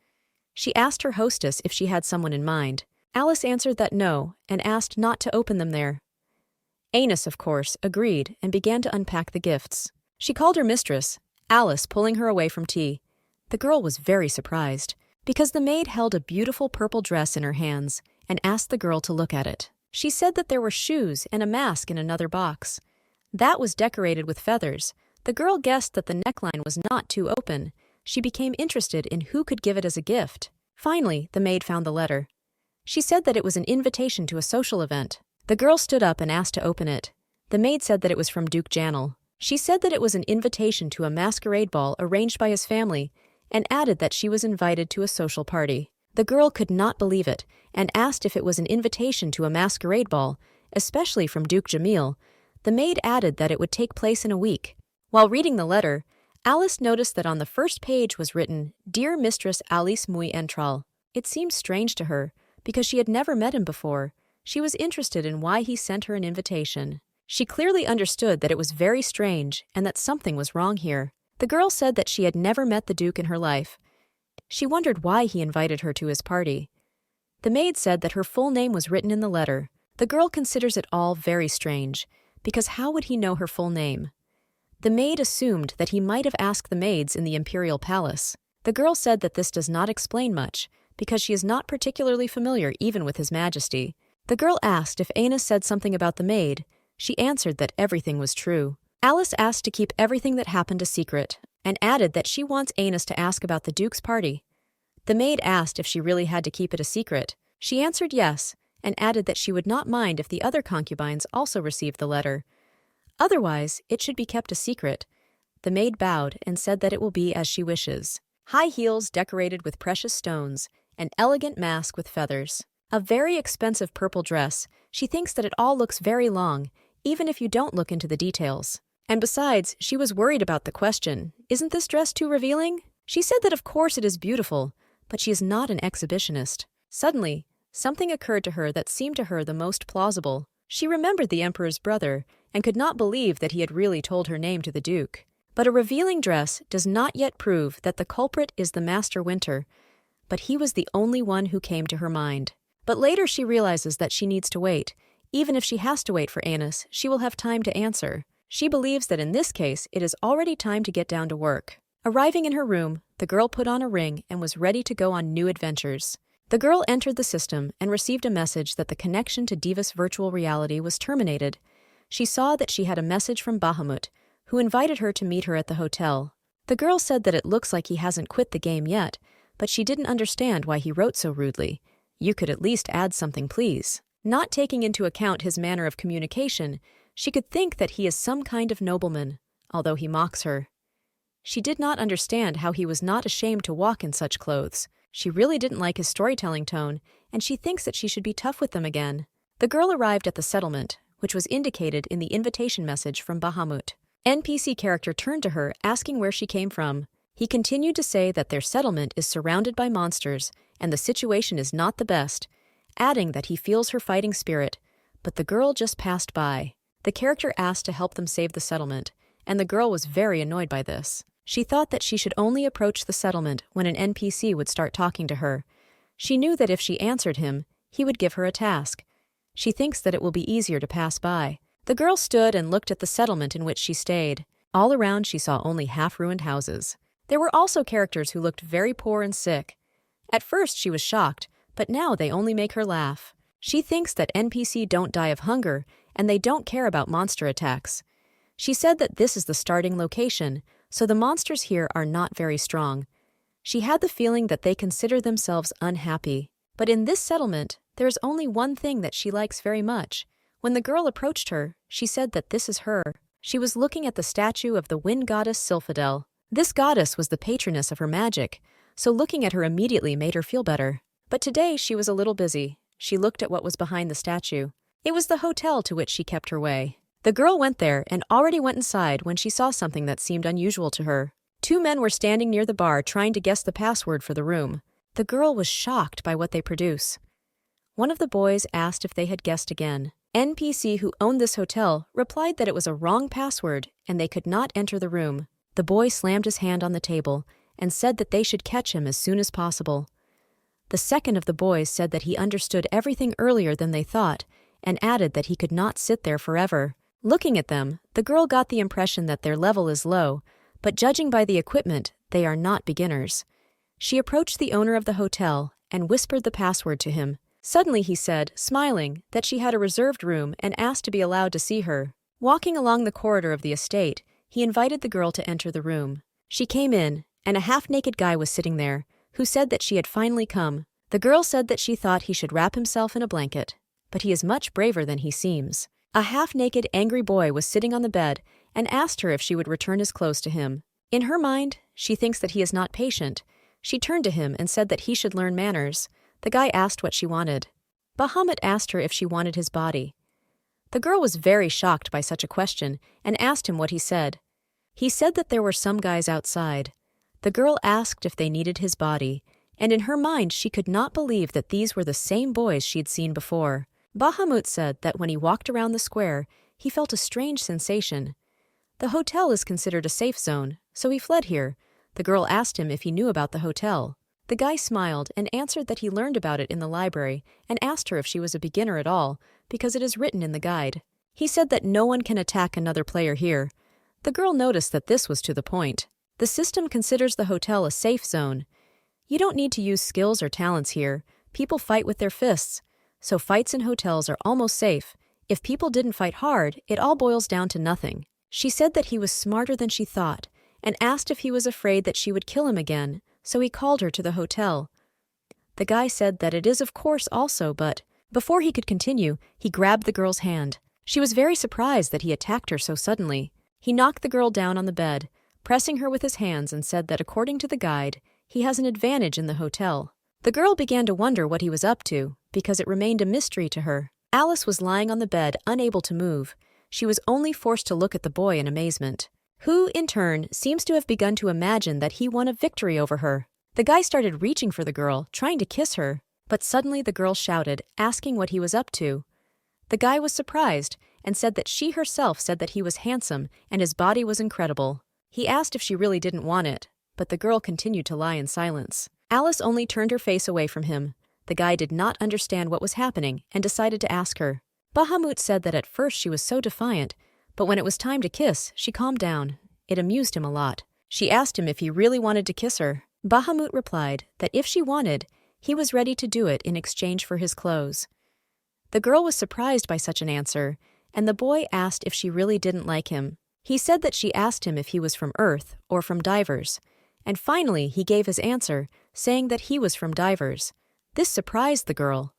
She asked her hostess if she had someone in mind. Alice answered that no, and asked not to open them there. Anus, of course, agreed and began to unpack the gifts. She called her mistress, Alice, pulling her away from tea. The girl was very surprised because the maid held a beautiful purple dress in her hands and asked the girl to look at it. She said that there were shoes and a mask in another box. That was decorated with feathers. The girl guessed that the neckline was not too open. She became interested in who could give it as a gift. Finally, the maid found the letter. She said that it was an invitation to a social event. The girl stood up and asked to open it. The maid said that it was from Duke Janel. She said that it was an invitation to a masquerade ball arranged by his family and added that she was invited to a social party. The girl could not believe it and asked if it was an invitation to a masquerade ball, especially from Duke Jamil. The maid added that it would take place in a week. While reading the letter, Alice noticed that on the first page was written, "Dear Mistress Alice Muy Entral." It seemed strange to her because she had never met him before. She was interested in why he sent her an invitation. She clearly understood that it was very strange and that something was wrong here. The girl said that she had never met the Duke in her life. She wondered why he invited her to his party. The maid said that her full name was written in the letter. The girl considers it all very strange, because how would he know her full name? The maid assumed that he might have asked the maids in the imperial palace. The girl said that this does not explain much, because she is not particularly familiar even with His Majesty. The girl asked if Anus said something about the maid. She answered that everything was true. Alice asked to keep everything that happened a secret, and added that she wants Anus to ask about the Duke's party. The maid asked if she really had to keep it a secret. She answered yes, and added that she would not mind if the other concubines also received the letter. Otherwise, it should be kept a secret. The maid bowed and said that it will be as she wishes. High heels decorated with precious stones, an elegant mask with feathers, a very expensive purple dress. She thinks that it all looks very long, even if you don't look into the details. And besides, she was worried about the question, "Isn't this dress too revealing?" She said that of course it is beautiful, but she is not an exhibitionist. Suddenly, something occurred to her that seemed to her the most plausible. She remembered the emperor's brother and could not believe that he had really told her name to the Duke. But a revealing dress does not yet prove that the culprit is the Master Winter, but he was the only one who came to her mind. But later she realizes that she needs to wait. Even if she has to wait for Anus, she will have time to answer. She believes that in this case, it is already time to get down to work. Arriving in her room, the girl put on a ring and was ready to go on new adventures. The girl entered the system and received a message that the connection to Divas virtual reality was terminated. She saw that she had a message from Bahamut, who invited her to meet her at the hotel. The girl said that it looks like he hasn't quit the game yet, but she didn't understand why he wrote so rudely. You could at least add something, please. Not taking into account his manner of communication, she could think that he is some kind of nobleman, although he mocks her. She did not understand how he was not ashamed to walk in such clothes. She really didn't like his storytelling tone, and she thinks that she should be tough with them again. The girl arrived at the settlement, which was indicated in the invitation message from Bahamut. NPC character turned to her, asking where she came from. He continued to say that their settlement is surrounded by monsters, and the situation is not the best, adding that he feels her fighting spirit, but the girl just passed by. The character asked to help them save the settlement, and the girl was very annoyed by this. She thought that she should only approach the settlement when an NPC would start talking to her. She knew that if she answered him, he would give her a task. She thinks that it will be easier to pass by. The girl stood and looked at the settlement in which she stayed. All around she saw only half-ruined houses. There were also characters who looked very poor and sick. At first she was shocked, but now they only make her laugh. She thinks that NPC don't die of hunger, and they don't care about monster attacks. She said that this is the starting location, so the monsters here are not very strong. She had the feeling that they consider themselves unhappy. But in this settlement, there is only one thing that she likes very much. When the girl approached her, she said that this is her. She was looking at the statue of the wind goddess Sylphidel. This goddess was the patroness of her magic, so looking at her immediately made her feel better. But today she was a little busy. She looked at what was behind the statue. It was the hotel to which she kept her way. The girl went there and already went inside when she saw something that seemed unusual to her. Two men were standing near the bar trying to guess the password for the room. The girl was shocked by what they produce. One of the boys asked if they had guessed again. NPC who owned this hotel replied that it was a wrong password and they could not enter the room. The boy slammed his hand on the table and said that they should catch him as soon as possible. The second of the boys said that he understood everything earlier than they thought and added that he could not sit there forever. Looking at them, the girl got the impression that their level is low, but judging by the equipment, they are not beginners. She approached the owner of the hotel and whispered the password to him. Suddenly he said, smiling, that she had a reserved room and asked to be allowed to see her. Walking along the corridor of the estate, he invited the girl to enter the room. She came in, and a half-naked guy was sitting there, who said that she had finally come. The girl said that she thought he should wrap himself in a blanket, but he is much braver than he seems. A half-naked, angry boy was sitting on the bed and asked her if she would return his clothes to him. In her mind, she thinks that he is not patient. She turned to him and said that he should learn manners. The guy asked what she wanted. Bahamut asked her if she wanted his body. The girl was very shocked by such a question and asked him what he said. He said that there were some guys outside. The girl asked if they needed his body, and in her mind she could not believe that these were the same boys she had seen before. Bahamut said that when he walked around the square, he felt a strange sensation. The hotel is considered a safe zone, so he fled here. The girl asked him if he knew about the hotel. The guy smiled and answered that he learned about it in the library and asked her if she was a beginner at all, because it is written in the guide. He said that no one can attack another player here. The girl noticed that this was to the point. The system considers the hotel a safe zone. You don't need to use skills or talents here. People fight with their fists. So fights in hotels are almost safe. If people didn't fight hard, it all boils down to nothing. She said that he was smarter than she thought, and asked if he was afraid that she would kill him again, so he called her to the hotel. The guy said that it is of course also, but before he could continue, he grabbed the girl's hand. She was very surprised that he attacked her so suddenly. He knocked the girl down on the bed, pressing her with his hands, and said that according to the guide, he has an advantage in the hotel. The girl began to wonder what he was up to, because it remained a mystery to her. Alice was lying on the bed, unable to move. She was only forced to look at the boy in amazement, who, in turn, seems to have begun to imagine that he won a victory over her. The guy started reaching for the girl, trying to kiss her, but suddenly the girl shouted, asking what he was up to. The guy was surprised and said that she herself said that he was handsome and his body was incredible. He asked if she really didn't want it, but the girl continued to lie in silence. Alice only turned her face away from him. The guy did not understand what was happening and decided to ask her. Bahamut said that at first she was so defiant, but when it was time to kiss, she calmed down. It amused him a lot. She asked him if he really wanted to kiss her. Bahamut replied that if she wanted, he was ready to do it in exchange for his clothes. The girl was surprised by such an answer, and the boy asked if she really didn't like him. He said that she asked him if he was from Earth or from Divers, and finally he gave his answer, saying that he was from Divers. This surprised the girl.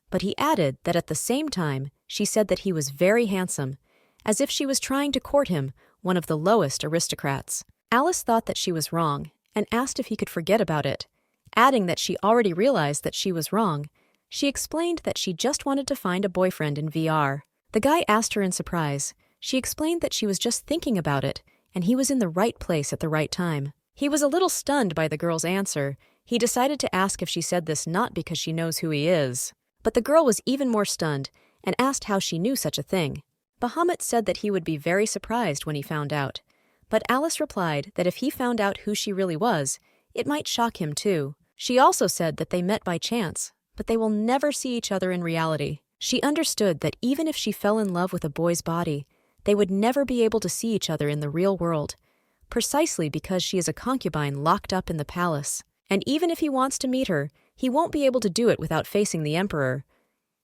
But he added that at the same time, she said that he was very handsome, as if she was trying to court him, one of the lowest aristocrats. Alice thought that she was wrong and asked if he could forget about it. Adding that she already realized that she was wrong, she explained that she just wanted to find a boyfriend in VR. The guy asked her in surprise. She explained that she was just thinking about it, and he was in the right place at the right time. He was a little stunned by the girl's answer. He decided to ask if she said this not because she knows who he is. But the girl was even more stunned and asked how she knew such a thing. Bahamut said that he would be very surprised when he found out. But Alice replied that if he found out who she really was, it might shock him too. She also said that they met by chance, but they will never see each other in reality. She understood that even if she fell in love with a boy's body, they would never be able to see each other in the real world, precisely because she is a concubine locked up in the palace. And even if he wants to meet her, he won't be able to do it without facing the emperor.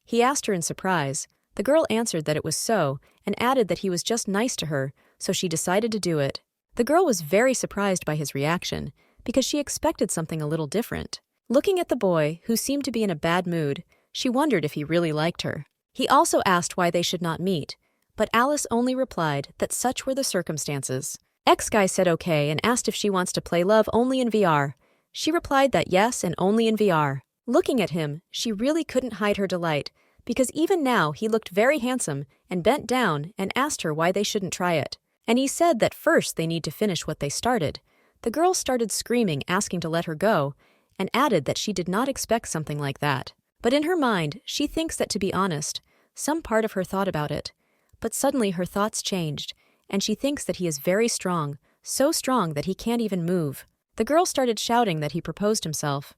He asked her in surprise. The girl answered that it was so, and added that he was just nice to her, so she decided to do it. The girl was very surprised by his reaction, because she expected something a little different. Looking at the boy, who seemed to be in a bad mood, she wondered if he really liked her. He also asked why they should not meet, but Alice only replied that such were the circumstances. Ex-guy said okay and asked if she wants to play love only in VR. She replied that yes and only in VR. Looking at him, she really couldn't hide her delight, because even now he looked very handsome and bent down and asked her why they shouldn't try it. And he said that first they need to finish what they started. The girl started screaming, asking to let her go, and added that she did not expect something like that. But in her mind, she thinks that to be honest, some part of her thought about it. But suddenly her thoughts changed, and she thinks that he is very strong, so strong that he can't even move. The girl started shouting that he proposed himself.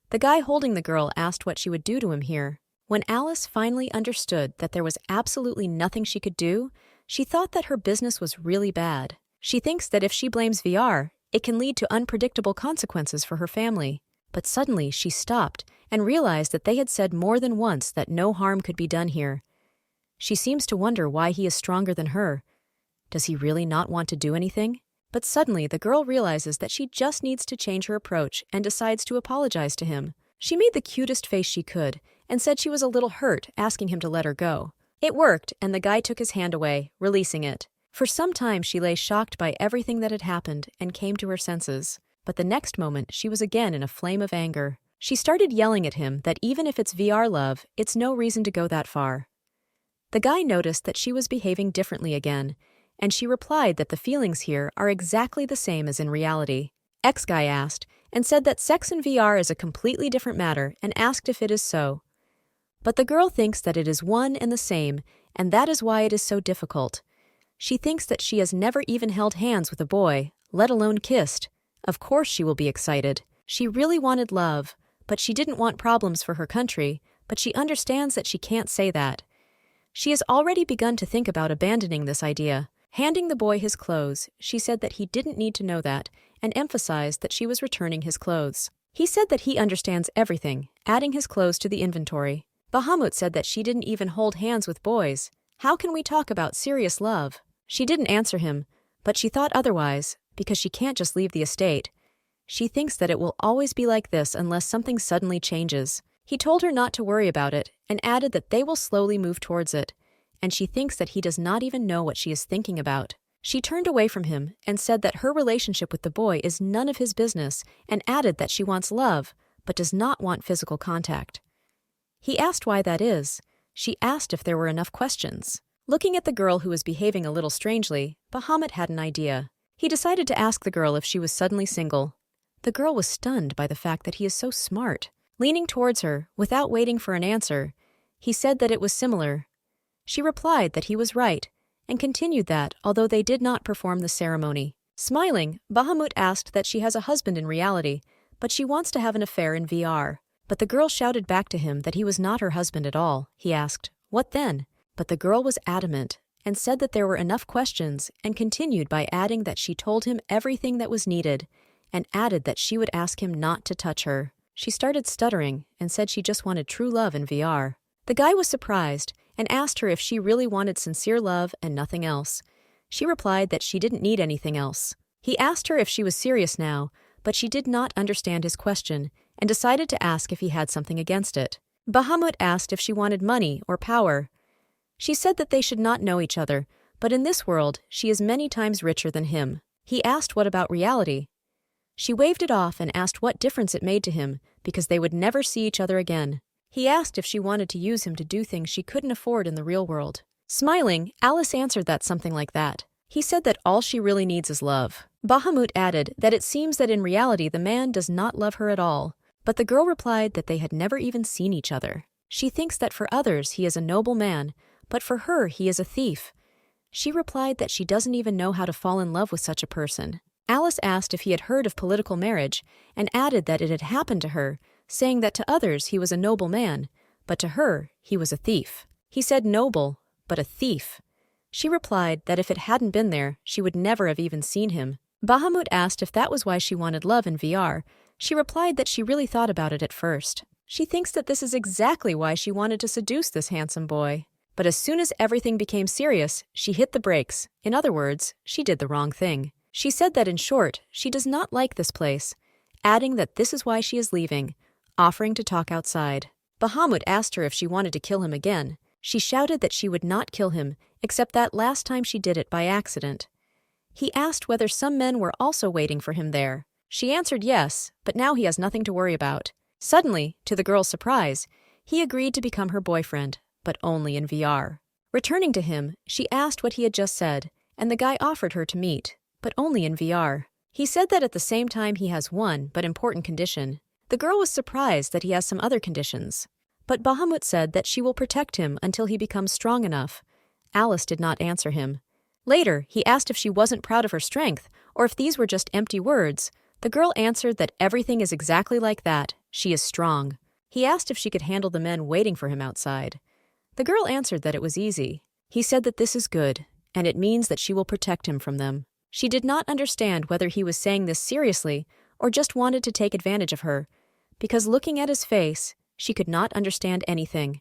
The guy holding the girl asked what she would do to him here. When Alice finally understood that there was absolutely nothing she could do, she thought that her business was really bad. She thinks that if she blames VR, it can lead to unpredictable consequences for her family. But suddenly she stopped and realized that they had said more than once that no harm could be done here. She seems to wonder why he is stronger than her. Does he really not want to do anything? But suddenly the girl realizes that she just needs to change her approach and decides to apologize to him. She made the cutest face she could and said she was a little hurt, asking him to let her go. It worked, and the guy took his hand away, releasing it. For some time she lay shocked by everything that had happened and came to her senses. But the next moment she was again in a flame of anger. She started yelling at him that even if it's VR love, it's no reason to go that far. The guy noticed that she was behaving differently again, and she replied that the feelings here are exactly the same as in reality. Ex-guy asked, and said that sex in VR is a completely different matter and asked if it is so. But the girl thinks that it is one and the same, and that is why it is so difficult. She thinks that she has never even held hands with a boy, let alone kissed. Of course she will be excited. She really wanted love, but she didn't want problems for her country, but she understands that she can't say that. She has already begun to think about abandoning this idea. Handing the boy his clothes, she said that he didn't need to know that, and emphasized that she was returning his clothes. He said that he understands everything, adding his clothes to the inventory. Bahamut said that she didn't even hold hands with boys. How can we talk about serious love? She didn't answer him, but she thought otherwise, because she can't just leave the estate. She thinks that it will always be like this unless something suddenly changes. He told her not to worry about it, and added that they will slowly move towards it, and she thinks that he does not even know what she is thinking about. She turned away from him and said that her relationship with the boy is none of his business, and added that she wants love, but does not want physical contact. He asked why that is. She asked if there were enough questions. Looking at the girl who was behaving a little strangely, Bahamut had an idea. He decided to ask the girl if she was suddenly single. The girl was stunned by the fact that he is so smart. Leaning towards her, without waiting for an answer, he said that it was similar. She replied that he was right, and continued that, although they did not perform the ceremony. Smiling, Bahamut asked that she has a husband in reality, but she wants to have an affair in VR. But the girl shouted back to him that he was not her husband at all. He asked, "What then?" But the girl was adamant, and said that there were enough questions, and continued by adding that she told him everything that was needed, and added that she would ask him not to touch her. She started stuttering, and said she just wanted true love in VR. The guy was surprised, and asked her if she really wanted sincere love and nothing else. She replied that she didn't need anything else. He asked her if she was serious now, but she did not understand his question and decided to ask if he had something against it. Bahamut asked if she wanted money or power. She said that they should not know each other, but in this world she is many times richer than him. He asked what about reality. She waved it off and asked what difference it made to him, because they would never see each other again. He asked if she wanted to use him to do things she couldn't afford in the real world. Smiling, Alice answered that something like that. He said that all she really needs is love. Bahamut added that it seems that in reality the man does not love her at all, but the girl replied that they had never even seen each other. She thinks that for others he is a noble man, but for her he is a thief. She replied that she doesn't even know how to fall in love with such a person. Alice asked if he had heard of political marriage and added that it had happened to her, saying that to others he was a noble man, but to her he was a thief. He said noble, but a thief. She replied that if it hadn't been there, she would never have even seen him. Bahamut asked if that was why she wanted love in VR. She replied that she really thought about it at first. She thinks that this is exactly why she wanted to seduce this handsome boy. But as soon as everything became serious, she hit the brakes. In other words, she did the wrong thing. She said that in short, she does not like this place, adding that this is why she is leaving, offering to talk outside. Bahamut asked her if she wanted to kill him again. She shouted that she would not kill him, except that last time she did it by accident. He asked whether some men were also waiting for him there. She answered yes, but now he has nothing to worry about. Suddenly, to the girl's surprise, he agreed to become her boyfriend, but only in VR. Returning to him, she asked what he had just said, and the guy offered her to meet, but only in VR. He said that at the same time he has one but important condition. The girl was surprised that he has some other conditions, but Bahamut said that she will protect him until he becomes strong enough. Alice did not answer him. Later, he asked if she wasn't proud of her strength, or if these were just empty words. The girl answered that everything is exactly like that. She is strong. He asked if she could handle the men waiting for him outside. The girl answered that it was easy. He said that this is good, and it means that she will protect him from them. She did not understand whether he was saying this seriously or just wanted to take advantage of her, because looking at his face, she could not understand anything.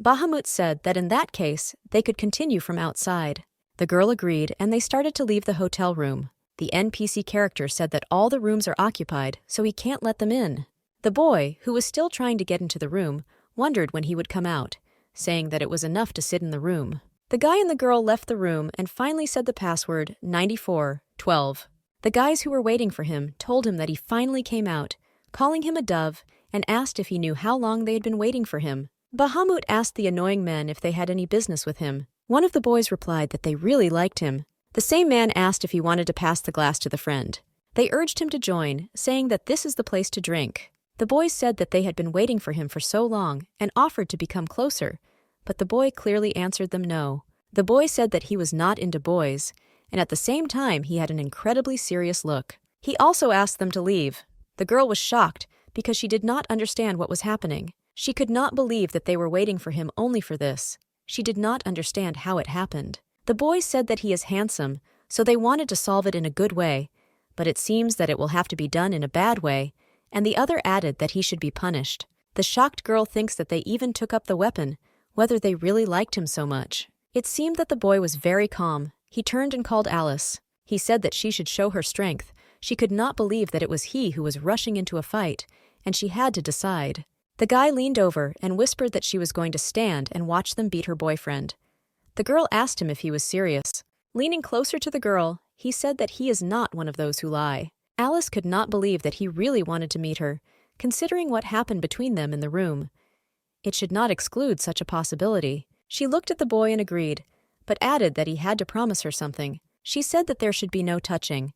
Bahamut said that in that case, they could continue from outside. The girl agreed, and they started to leave the hotel room. The NPC character said that all the rooms are occupied, so he can't let them in. The boy, who was still trying to get into the room, wondered when he would come out, saying that it was enough to sit in the room. The guy and the girl left the room and finally said the password 9412. The guys who were waiting for him told him that he finally came out, calling him a dove, and asked if he knew how long they had been waiting for him. Bahamut asked the annoying men if they had any business with him. One of the boys replied that they really liked him. The same man asked if he wanted to pass the glass to the friend. They urged him to join, saying that this is the place to drink. The boys said that they had been waiting for him for so long and offered to become closer, but the boy clearly answered them no. The boy said that he was not into boys, and at the same time he had an incredibly serious look. He also asked them to leave. The girl was shocked because she did not understand what was happening. She could not believe that they were waiting for him only for this. She did not understand how it happened. The boys said that he is handsome, so they wanted to solve it in a good way, but it seems that it will have to be done in a bad way, and the other added that he should be punished. The shocked girl thinks that they even took up the weapon, whether they really liked him so much. It seemed that the boy was very calm. He turned and called Alice. He said that she should show her strength. She could not believe that it was he who was rushing into a fight, and she had to decide. The guy leaned over and whispered that she was going to stand and watch them beat her boyfriend. The girl asked him if he was serious. Leaning closer to the girl, he said that he is not one of those who lie. Alice could not believe that he really wanted to meet her, considering what happened between them in the room. It should not exclude such a possibility. She looked at the boy and agreed, but added that he had to promise her something. She said that there should be no touching.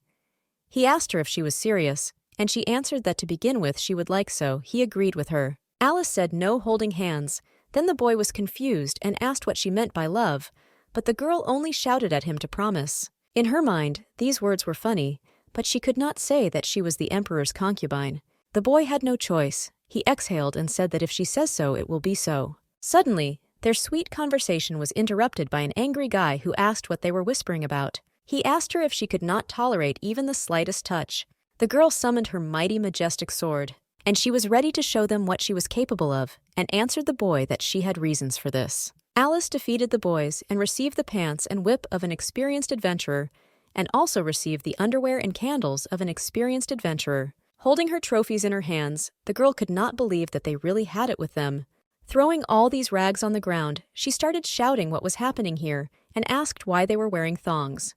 He asked her if she was serious, and she answered that to begin with she would like so. He agreed with her. Alice said no holding hands. Then the boy was confused and asked what she meant by love, but the girl only shouted at him to promise. In her mind, these words were funny, but she could not say that she was the emperor's concubine. The boy had no choice. He exhaled and said that if she says so, it will be so. Suddenly, their sweet conversation was interrupted by an angry guy who asked what they were whispering about. He asked her if she could not tolerate even the slightest touch. The girl summoned her mighty, majestic sword, and she was ready to show them what she was capable of, and answered the boy that she had reasons for this. Alice defeated the boys and received the pants and whip of an experienced adventurer, and also received the underwear and candles of an experienced adventurer. Holding her trophies in her hands, the girl could not believe that they really had it with them. Throwing all these rags on the ground, she started shouting what was happening here and asked why they were wearing thongs.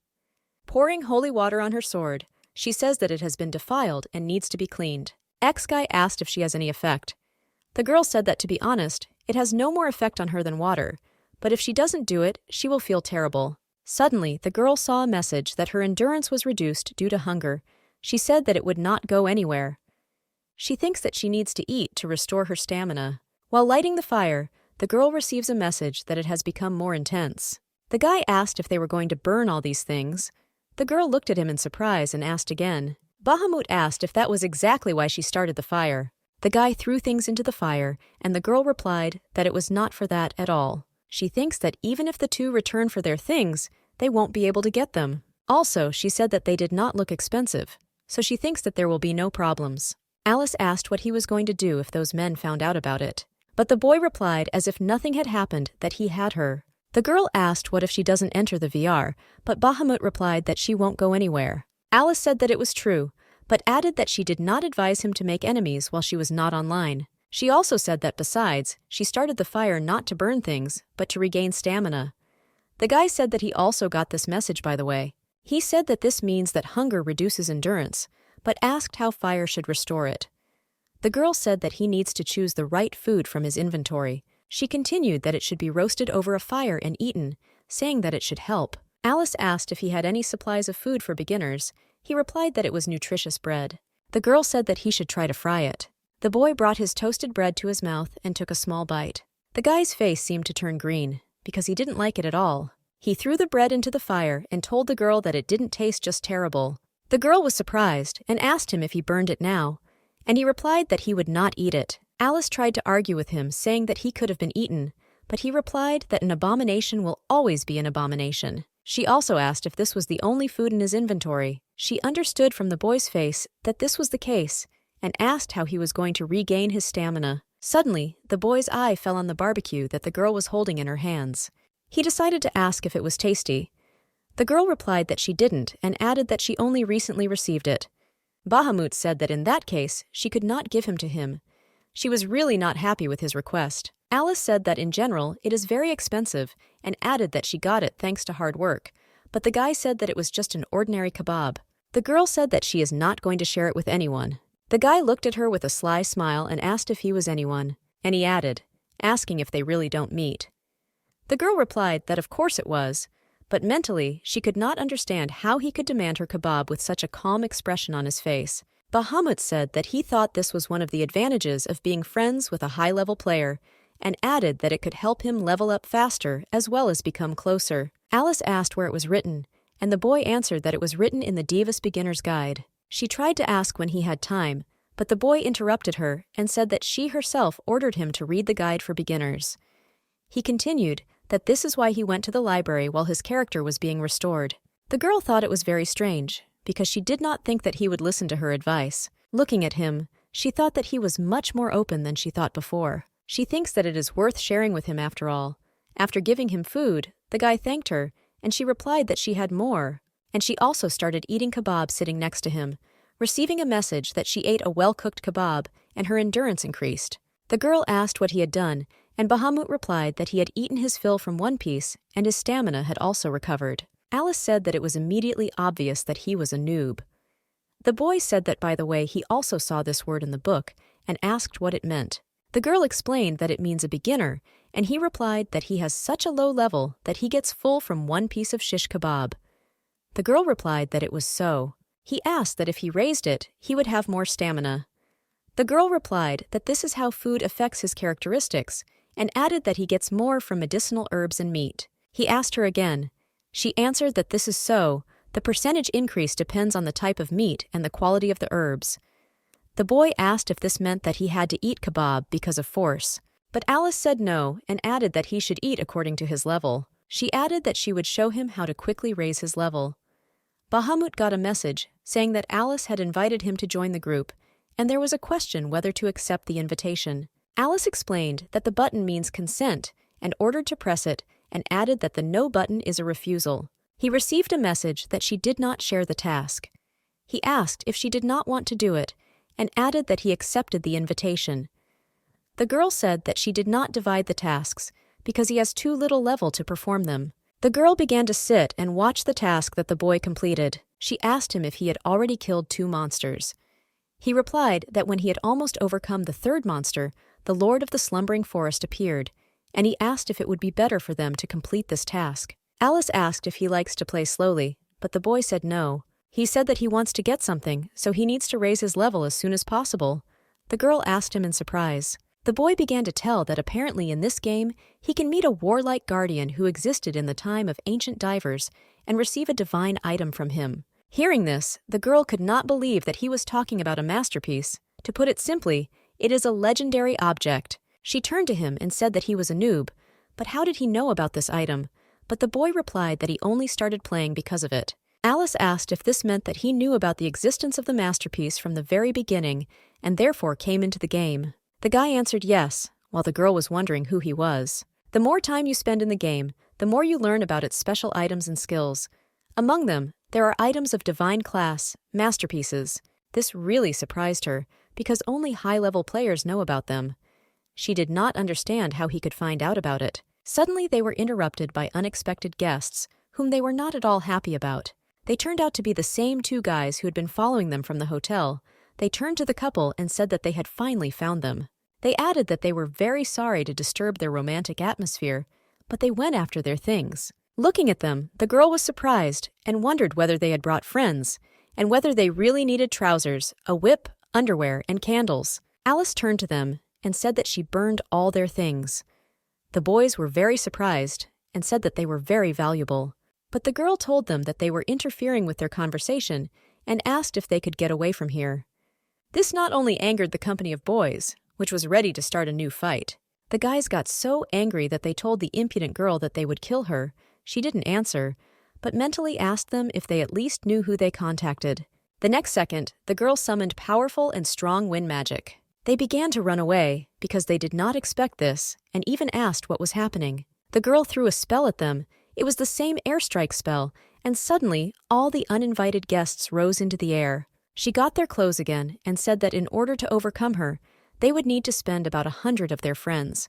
Pouring holy water on her sword, she says that it has been defiled and needs to be cleaned. X-Guy asked if she has any effect. The girl said that, to be honest, it has no more effect on her than water, but if she doesn't do it, she will feel terrible. Suddenly, the girl saw a message that her endurance was reduced due to hunger. She said that it would not go anywhere. She thinks that she needs to eat to restore her stamina. While lighting the fire, the girl receives a message that it has become more intense. The guy asked if they were going to burn all these things. The girl looked at him in surprise and asked again. Bahamut asked if that was exactly why she started the fire. The guy threw things into the fire, and the girl replied that it was not for that at all. She thinks that even if the two return for their things, they won't be able to get them. Also, she said that they did not look expensive, so she thinks that there will be no problems. Alice asked what he was going to do if those men found out about it. But the boy replied as if nothing had happened, that he had her. The girl asked what if she doesn't enter the VR, but Bahamut replied that she won't go anywhere. Alice said that it was true, but added that she did not advise him to make enemies while she was not online. She also said that besides, she started the fire not to burn things, but to regain stamina. The guy said that he also got this message, by the way. He said that this means that hunger reduces endurance, but asked how fire should restore it. The girl said that he needs to choose the right food from his inventory. She continued that it should be roasted over a fire and eaten, saying that it should help. Alice asked if he had any supplies of food for beginners. He replied that it was nutritious bread. The girl said that he should try to fry it. The boy brought his toasted bread to his mouth and took a small bite. The guy's face seemed to turn green, because he didn't like it at all. He threw the bread into the fire and told the girl that it didn't taste just terrible. The girl was surprised and asked him if he burned it now, and he replied that he would not eat it. Alice tried to argue with him, saying that he could have been eaten, but he replied that an abomination will always be an abomination. She also asked if this was the only food in his inventory. She understood from the boy's face that this was the case, and asked how he was going to regain his stamina. Suddenly, the boy's eye fell on the barbecue that the girl was holding in her hands. He decided to ask if it was tasty. The girl replied that she didn't and added that she only recently received it. Bahamut said that in that case, she could not give him to him. She was really not happy with his request. Alice said that in general, it is very expensive and added that she got it thanks to hard work, but the guy said that it was just an ordinary kebab. The girl said that she is not going to share it with anyone. The guy looked at her with a sly smile and asked if he was anyone, and he added, asking if they really don't meet. The girl replied that of course it was, but mentally she could not understand how he could demand her kebab with such a calm expression on his face. Bahamut said that he thought this was one of the advantages of being friends with a high-level player, and added that it could help him level up faster as well as become closer. Alice asked where it was written, and the boy answered that it was written in the Diva's Beginner's Guide. She tried to ask when he had time, but the boy interrupted her and said that she herself ordered him to read the guide for beginners. He continued that this is why he went to the library while his character was being restored. The girl thought it was very strange, because she did not think that he would listen to her advice. Looking at him, she thought that he was much more open than she thought before. She thinks that it is worth sharing with him after all. After giving him food, the guy thanked her, and she replied that she had more, and she also started eating kebab sitting next to him, receiving a message that she ate a well-cooked kebab and her endurance increased. The girl asked what he had done, and Bahamut replied that he had eaten his fill from one piece and his stamina had also recovered. Alice said that it was immediately obvious that he was a noob. The boy said that, by the way, he also saw this word in the book and asked what it meant. The girl explained that it means a beginner, and he replied that he has such a low level that he gets full from one piece of shish kebab. The girl replied that it was so. He asked that if he raised it, he would have more stamina. The girl replied that this is how food affects his characteristics, and added that he gets more from medicinal herbs and meat. He asked her again. She answered that this is so. The percentage increase depends on the type of meat and the quality of the herbs. The boy asked if this meant that he had to eat kebab because of force, but Alice said no and added that he should eat according to his level. She added that she would show him how to quickly raise his level. Bahamut got a message saying that Alice had invited him to join the group, and there was a question whether to accept the invitation. Alice explained that the button means consent and ordered to press it, and added that the no button is a refusal. He received a message that she did not share the task. He asked if she did not want to do it, and added that he accepted the invitation. The girl said that she did not divide the tasks because he has too little level to perform them. The girl began to sit and watch the task that the boy completed. She asked him if he had already killed 2 monsters. He replied that when he had almost overcome the 3rd monster, the Lord of the Slumbering Forest appeared, and he asked if it would be better for them to complete this task. Alice asked if he likes to play slowly, but the boy said no. He said that he wants to get something, so he needs to raise his level as soon as possible. The girl asked him in surprise. The boy began to tell that apparently in this game, he can meet a warlike guardian who existed in the time of ancient divers and receive a divine item from him. Hearing this, the girl could not believe that he was talking about a masterpiece. To put it simply, it is a legendary object. She turned to him and said that he was a noob. But how did he know about this item? But the boy replied that he only started playing because of it. Alice asked if this meant that he knew about the existence of the masterpiece from the very beginning and therefore came into the game. The guy answered yes, while the girl was wondering who he was. The more time you spend in the game, the more you learn about its special items and skills. Among them, there are items of divine class, masterpieces. This really surprised her, because only high-level players know about them. She did not understand how he could find out about it. Suddenly they were interrupted by unexpected guests, whom they were not at all happy about. They turned out to be the same 2 guys who had been following them from the hotel. They turned to the couple and said that they had finally found them. They added that they were very sorry to disturb their romantic atmosphere, but they went after their things. Looking at them, the girl was surprised and wondered whether they had brought friends, and whether they really needed trousers, a whip, underwear, and candles. Alice turned to them and said that she burned all their things. The boys were very surprised and said that they were very valuable. But the girl told them that they were interfering with their conversation and asked if they could get away from here. This not only angered the company of boys, which was ready to start a new fight. The guys got so angry that they told the impudent girl that they would kill her. She didn't answer, but mentally asked them if they at least knew who they contacted. The next second, the girl summoned powerful and strong wind magic. They began to run away because they did not expect this and even asked what was happening. The girl threw a spell at them. It was the same airstrike spell, and suddenly all the uninvited guests rose into the air. She got their clothes again and said that in order to overcome her, they would need to spend about 100 of their friends.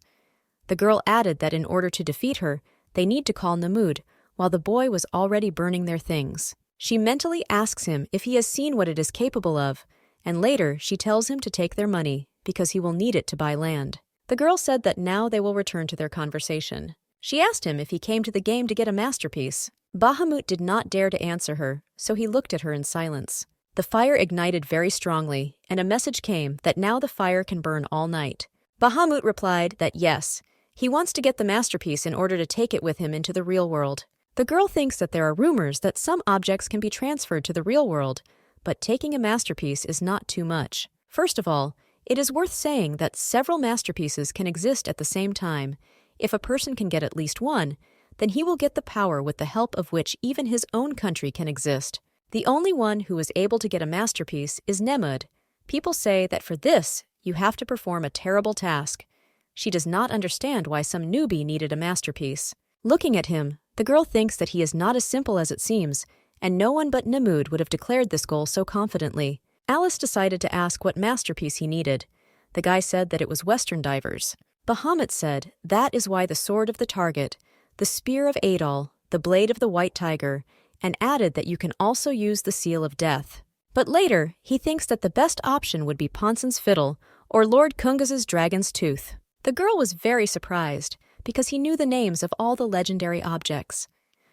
The girl added that in order to defeat her, they need to call Namud, while the boy was already burning their things. She mentally asks him if he has seen what it is capable of, and later she tells him to take their money because he will need it to buy land. The girl said that now they will return to their conversation. She asked him if he came to the game to get a masterpiece. Bahamut did not dare to answer her, so he looked at her in silence. The fire ignited very strongly, and a message came that now the fire can burn all night. Bahamut replied that yes, he wants to get the masterpiece in order to take it with him into the real world. The girl thinks that there are rumors that some objects can be transferred to the real world, but taking a masterpiece is not too much. First of all, it is worth saying that several masterpieces can exist at the same time. If a person can get at least one, then he will get the power with the help of which even his own country can exist. The only one who is able to get a masterpiece is Nemud. People say that for this, you have to perform a terrible task. She does not understand why some newbie needed a masterpiece. Looking at him, the girl thinks that he is not as simple as it seems, and no one but Nemud would have declared this goal so confidently. Alice decided to ask what masterpiece he needed. The guy said that it was Western divers. Bahamut said that is why the sword of the target, the spear of Adol, the blade of the white tiger, and added that you can also use the seal of death. But later, he thinks that the best option would be Ponson's fiddle or Lord Kungaz's dragon's tooth. The girl was very surprised because he knew the names of all the legendary objects.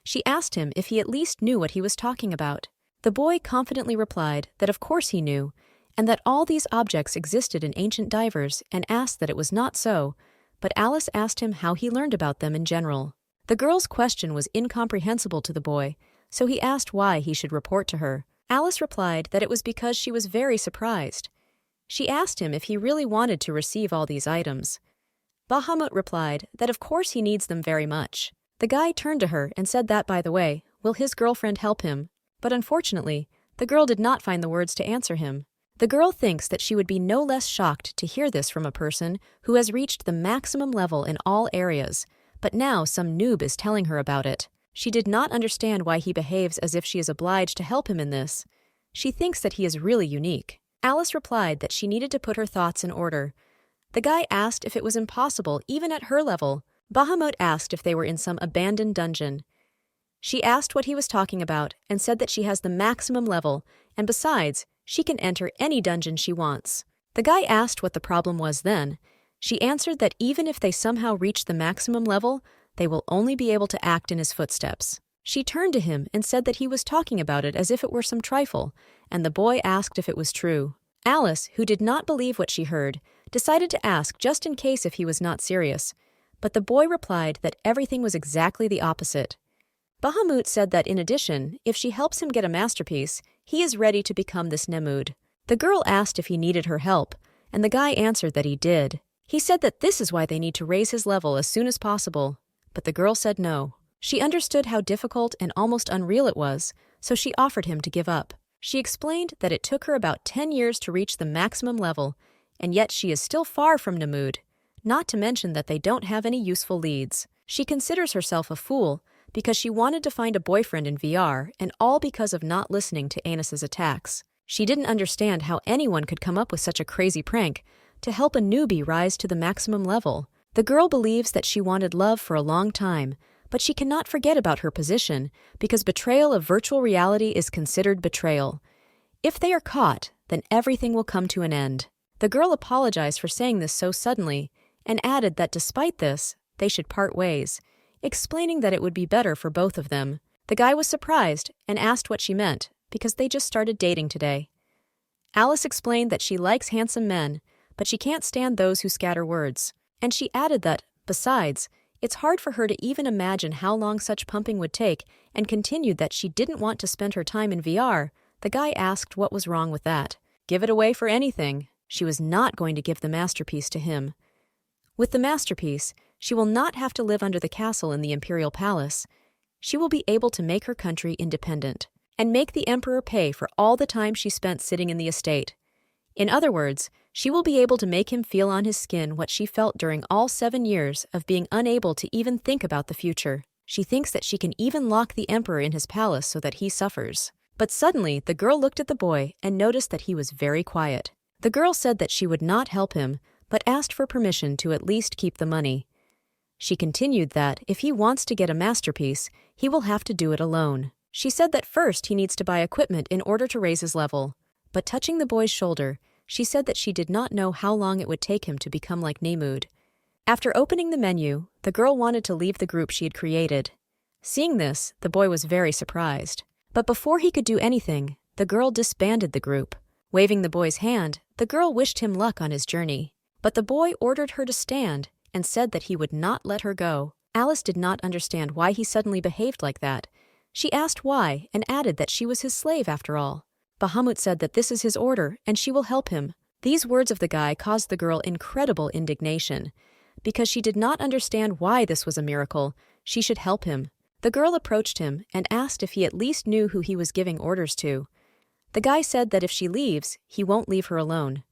She asked him if he at least knew what he was talking about. The boy confidently replied that of course he knew, and that all these objects existed in ancient divers and asked that it was not so, but Alice asked him how he learned about them in general. The girl's question was incomprehensible to the boy, so he asked why he should report to her. Alice replied that it was because she was very surprised. She asked him if he really wanted to receive all these items. Bahamut replied that of course he needs them very much. The guy turned to her and said that, by the way, will his girlfriend help him? But unfortunately, the girl did not find the words to answer him. The girl thinks that she would be no less shocked to hear this from a person who has reached the maximum level in all areas, but now some noob is telling her about it. She did not understand why he behaves as if she is obliged to help him in this. She thinks that he is really unique. Alice replied that she needed to put her thoughts in order. The guy asked if it was impossible even at her level. Bahamut asked if they were in some abandoned dungeon. She asked what he was talking about and said that she has the maximum level, and besides, she can enter any dungeon she wants. The guy asked what the problem was then. She answered that even if they somehow reach the maximum level, they will only be able to act in his footsteps. She turned to him and said that he was talking about it as if it were some trifle, and the boy asked if it was true. Alice, who did not believe what she heard, decided to ask just in case if he was not serious, but the boy replied that everything was exactly the opposite. Bahamut said that in addition, if she helps him get a masterpiece, he is ready to become this Nemud. The girl asked if he needed her help, and the guy answered that he did. He said that this is why they need to raise his level as soon as possible, but the girl said no. She understood how difficult and almost unreal it was, so she offered him to give up. She explained that it took her about 10 years to reach the maximum level, and yet she is still far from Nemud, not to mention that they don't have any useful leads. She considers herself a fool because she wanted to find a boyfriend in VR, and all because of not listening to Anus's attacks. She didn't understand how anyone could come up with such a crazy prank to help a newbie rise to the maximum level. The girl believes that she wanted love for a long time, but she cannot forget about her position because betrayal of virtual reality is considered betrayal. If they are caught, then everything will come to an end. The girl apologized for saying this so suddenly and added that despite this, they should part ways, explaining that it would be better for both of them. The guy was surprised and asked what she meant because they just started dating today. Alice explained that she likes handsome men, but she can't stand those who scatter words. And she added that, besides, it's hard for her to even imagine how long such pumping would take, and continued that she didn't want to spend her time in VR. The guy asked what was wrong with that. Give it away for anything. She was not going to give the masterpiece to him. With the masterpiece, she will not have to live under the castle in the imperial palace. She will be able to make her country independent, and make the emperor pay for all the time she spent sitting in the estate. In other words, she will be able to make him feel on his skin what she felt during all 7 years of being unable to even think about the future. She thinks that she can even lock the emperor in his palace so that he suffers. But suddenly, the girl looked at the boy and noticed that he was very quiet. The girl said that she would not help him, but asked for permission to at least keep the money. She continued that if he wants to get a masterpiece, he will have to do it alone. She said that first he needs to buy equipment in order to raise his level. But touching the boy's shoulder, she said that she did not know how long it would take him to become like Nemud. After opening the menu, the girl wanted to leave the group she had created. Seeing this, the boy was very surprised. But before he could do anything, the girl disbanded the group. Waving the boy's hand, the girl wished him luck on his journey. But the boy ordered her to stand and said that he would not let her go. Alice did not understand why he suddenly behaved like that. She asked why and added that she was his slave after all. Bahamut said that this is his order and she will help him. These words of the guy caused the girl incredible indignation. Because she did not understand why this was a miracle, she should help him. The girl approached him and asked if he at least knew who he was giving orders to. The guy said that if she leaves, he won't leave her alone.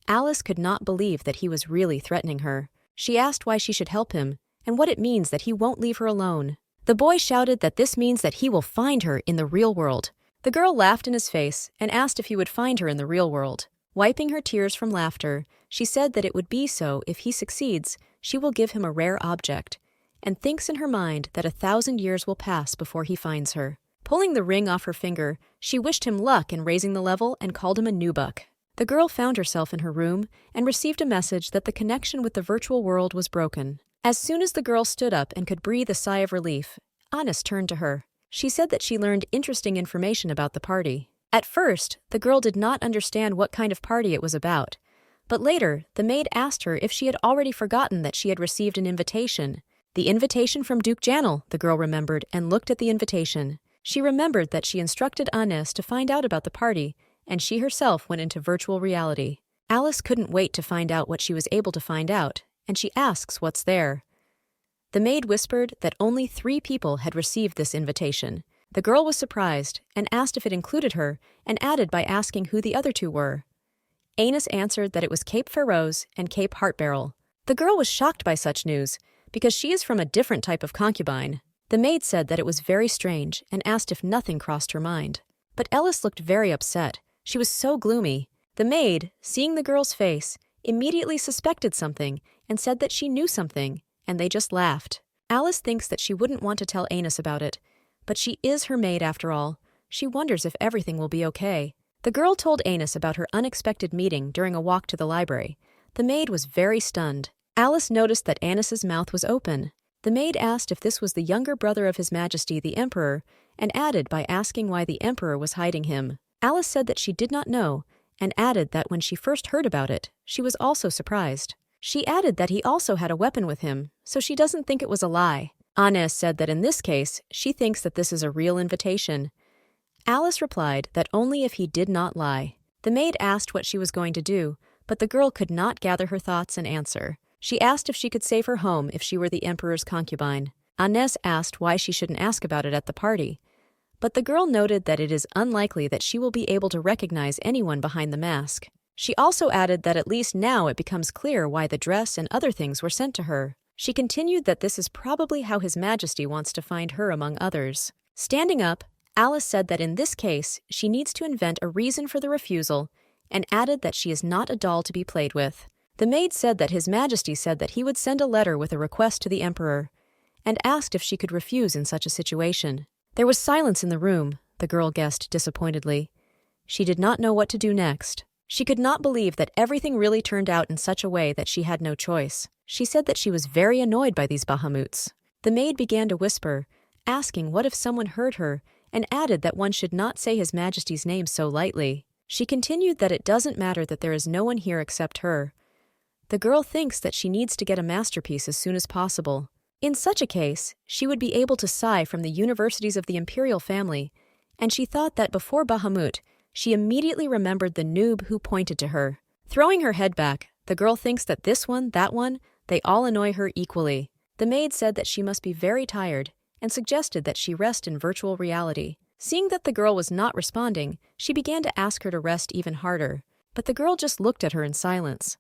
Alice could not believe that he was really threatening her. She asked why she should help him and what it means that he won't leave her alone. The boy shouted that this means that he will find her in the real world. The girl laughed in his face and asked if he would find her in the real world. Wiping her tears from laughter, she said that it would be so if he succeeds, she will give him a rare object, and thinks in her mind that 1,000 years will pass before he finds her. Pulling the ring off her finger, she wished him luck in raising the level and called him a Nubuk. The girl found herself in her room and received a message that the connection with the virtual world was broken. As soon as the girl stood up and could breathe a sigh of relief, Anus turned to her. She said that she learned interesting information about the party. At first, the girl did not understand what kind of party it was about, but later, the maid asked her if she had already forgotten that she had received an invitation. The invitation from Duke Janel, the girl remembered, and looked at the invitation. She remembered that she instructed Anus to find out about the party, and she herself went into virtual reality. Alice couldn't wait to find out what she was able to find out, and she asks what's there. The maid whispered that only 3 people had received this invitation. The girl was surprised and asked if it included her, and added by asking who the other 2 were. Anus answered that it was Cape Feroz and Cape Heartbarrel. The girl was shocked by such news, because she is from a different type of concubine. The maid said that it was very strange and asked if nothing crossed her mind. But Alice looked very upset. She was so gloomy. The maid, seeing the girl's face, immediately suspected something and said that she knew something, and they just laughed. Alice thinks that she wouldn't want to tell Anus about it, but she is her maid after all. She wonders if everything will be okay. The girl told Anus about her unexpected meeting during a walk to the library. The maid was very stunned. Alice noticed that Anus's mouth was open. The maid asked if this was the younger brother of His Majesty the Emperor, and added by asking why the Emperor was hiding him. Alice said that she did not know, and added that when she first heard about it, she was also surprised. She added that he also had a weapon with him, so she doesn't think it was a lie. Anus said that in this case, she thinks that this is a real invitation. Alice replied that only if he did not lie. The maid asked what she was going to do, but the girl could not gather her thoughts and answer. She asked if she could save her home if she were the Emperor's concubine. Anus asked why she shouldn't ask about it at the party. But the girl noted that it is unlikely that she will be able to recognize anyone behind the mask. She also added that at least now it becomes clear why the dress and other things were sent to her. She continued that this is probably how His Majesty wants to find her among others. Standing up, Alice said that in this case, she needs to invent a reason for the refusal, and added that she is not a doll to be played with. The maid said that His Majesty said that he would send a letter with a request to the Emperor, and asked if she could refuse in such a situation. There was silence in the room, the girl guessed disappointedly. She did not know what to do next. She could not believe that everything really turned out in such a way that she had no choice. She said that she was very annoyed by these Bahamuts. The maid began to whisper, asking what if someone heard her, and added that one should not say His Majesty's name so lightly. She continued that it doesn't matter that there is no one here except her. The girl thinks that she needs to get a masterpiece as soon as possible. In such a case, she would be able to sigh from the universities of the imperial family, and she thought that before Bahamut, she immediately remembered the noob who pointed to her. Throwing her head back, the girl thinks that this one, that one, they all annoy her equally. The maid said that she must be very tired, and suggested that she rest in virtual reality. Seeing that the girl was not responding, she began to ask her to rest even harder, but the girl just looked at her in silence.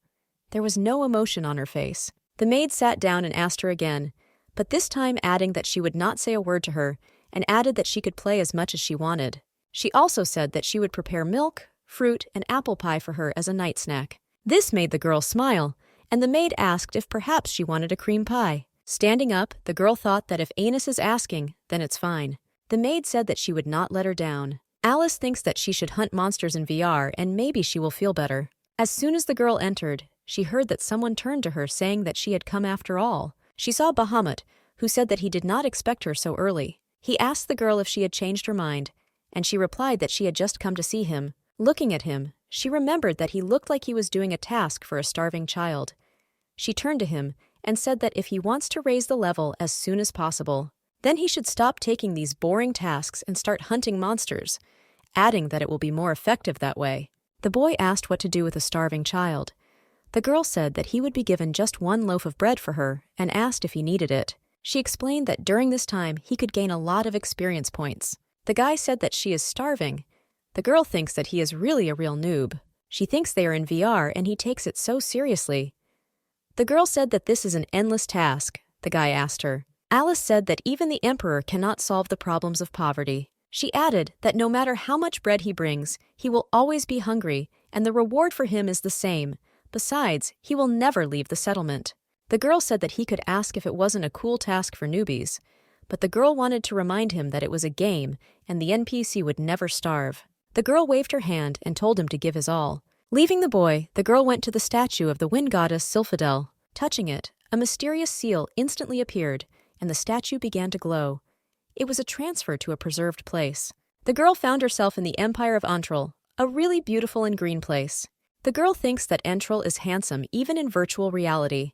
There was no emotion on her face. The maid sat down and asked her again, but this time adding that she would not say a word to her, and added that she could play as much as she wanted. She also said that she would prepare milk, fruit, and apple pie for her as a night snack. This made the girl smile, and the maid asked if perhaps she wanted a cream pie. Standing up, the girl thought that if Anus is asking, then it's fine. The maid said that she would not let her down. Alice thinks that she should hunt monsters in VR and maybe she will feel better. As soon as the girl entered, she heard that someone turned to her saying that she had come after all. She saw Bahamut, who said that he did not expect her so early. He asked the girl if she had changed her mind, and she replied that she had just come to see him. Looking at him, she remembered that he looked like he was doing a task for a starving child. She turned to him and said that if he wants to raise the level as soon as possible, then he should stop taking these boring tasks and start hunting monsters, adding that it will be more effective that way. The boy asked what to do with a starving child. The girl said that he would be given just one loaf of bread for her and asked if he needed it. She explained that during this time he could gain a lot of experience points. The guy said that she is starving. The girl thinks that he is really a real noob. She thinks they are in VR and he takes it so seriously. The girl said that this is an endless task, the guy asked her. Alice said that even the Emperor cannot solve the problems of poverty. She added that no matter how much bread he brings, he will always be hungry, and the reward for him is the same. Besides, he will never leave the settlement. The girl said that he could ask if it wasn't a cool task for newbies, but the girl wanted to remind him that it was a game and the NPC would never starve. The girl waved her hand and told him to give his all. Leaving the boy, the girl went to the statue of the wind goddess Sylphidel. Touching it, a mysterious seal instantly appeared, and the statue began to glow. It was a transfer to a preserved place. The girl found herself in the Empire of Antral, a really beautiful and green place. The girl thinks that Antral is handsome even in virtual reality.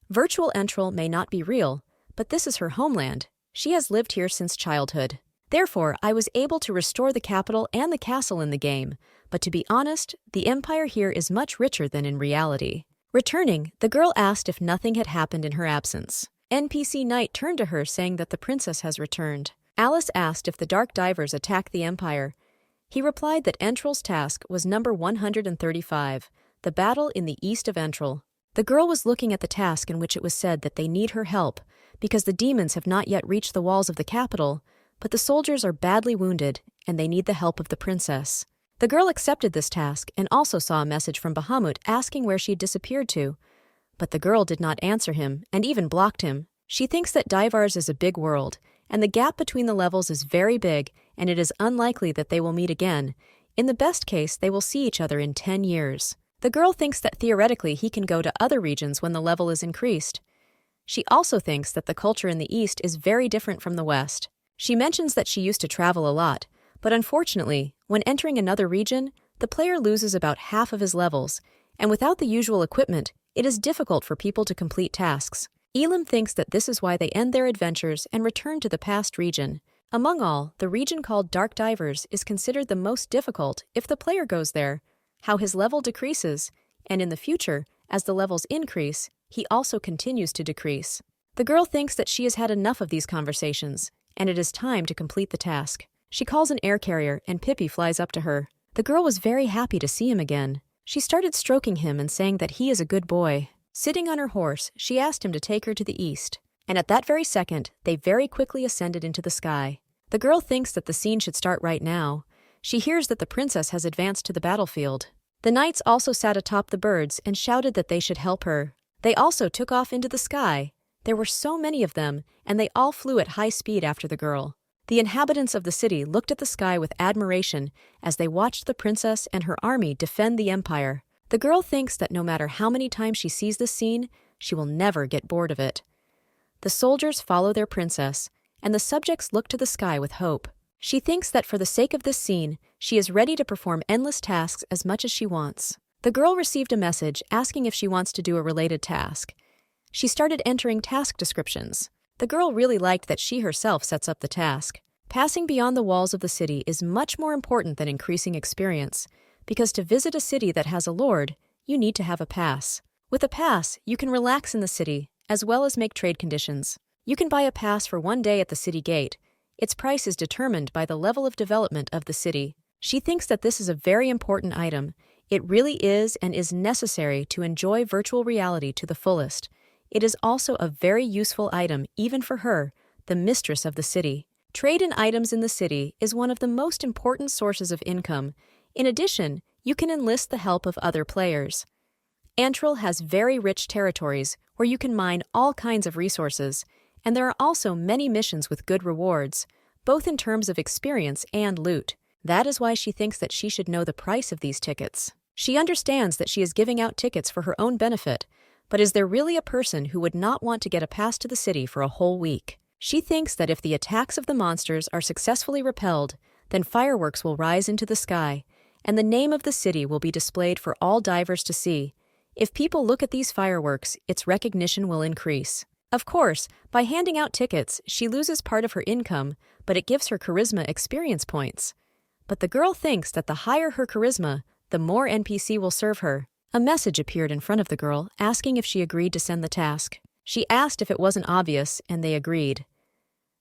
Virtual Antral may not be real, but this is her homeland. She has lived here since childhood. Therefore, I was able to restore the capital and the castle in the game, but to be honest, the empire here is much richer than in reality. Returning, the girl asked if nothing had happened in her absence. NPC Knight turned to her saying that the princess has returned. Alice asked if the Dark Divers attacked the empire. He replied that Entral's task was number 135, the battle in the east of Entral. The girl was looking at the task in which it was said that they need her help, because the demons have not yet reached the walls of the capital, but the soldiers are badly wounded and they need the help of the princess. The girl accepted this task and also saw a message from Bahamut asking where she'd disappeared to. But the girl did not answer him and even blocked him. She thinks that Divars is a big world, and the gap between the levels is very big, and it is unlikely that they will meet again. In the best case, they will see each other in 10 years. The girl thinks that theoretically he can go to other regions when the level is increased. She also thinks that the culture in the East is very different from the West. She mentions that she used to travel a lot, but unfortunately, when entering another region, the player loses about half of his levels, and without the usual equipment, it is difficult for people to complete tasks. Elam thinks that this is why they end their adventures and return to the past region. Among all, the region called Dark Divers is considered the most difficult if the player goes there, how his level decreases, and in the future, as the levels increase, he also continues to decrease. The girl thinks that she has had enough of these conversations, and it is time to complete the task. She calls an air carrier and Pippi flies up to her. The girl was very happy to see him again. She started stroking him and saying that he is a good boy. Sitting on her horse, she asked him to take her to the east, and at that very second, they very quickly ascended into the sky. The girl thinks that the scene should start right now. She hears that the princess has advanced to the battlefield. The knights also sat atop the birds and shouted that they should help her. They also took off into the sky. There were so many of them, and they all flew at high speed after the girl. The inhabitants of the city looked at the sky with admiration as they watched the princess and her army defend the empire. The girl thinks that no matter how many times she sees this scene, she will never get bored of it. The soldiers follow their princess, and the subjects look to the sky with hope. She thinks that for the sake of this scene, she is ready to perform endless tasks as much as she wants. The girl received a message asking if she wants to do a related task. She started entering task descriptions. The girl really liked that she herself sets up the task. Passing beyond the walls of the city is much more important than increasing experience, because to visit a city that has a lord, you need to have a pass. With a pass, you can relax in the city, as well as make trade conditions. You can buy a pass for 1 day at the city gate. Its price is determined by the level of development of the city. She thinks that this is a very important item. It really is and is necessary to enjoy virtual reality to the fullest. It is also a very useful item even for her, the mistress of the city. Trade in items in the city is one of the most important sources of income. In addition, you can enlist the help of other players. Antral has very rich territories where you can mine all kinds of resources, and there are also many missions with good rewards, both in terms of experience and loot. That is why she thinks that she should know the price of these tickets. She understands that she is giving out tickets for her own benefit, but is there really a person who would not want to get a pass to the city for a whole week? She thinks that if the attacks of the monsters are successfully repelled, then fireworks will rise into the sky, and the name of the city will be displayed for all divers to see. If people look at these fireworks, its recognition will increase. Of course, by handing out tickets, she loses part of her income, but it gives her charisma experience points. But the girl thinks that the higher her charisma, the more NPC will serve her. A message appeared in front of the girl, asking if she agreed to send the task. She asked if it wasn't obvious, and they agreed.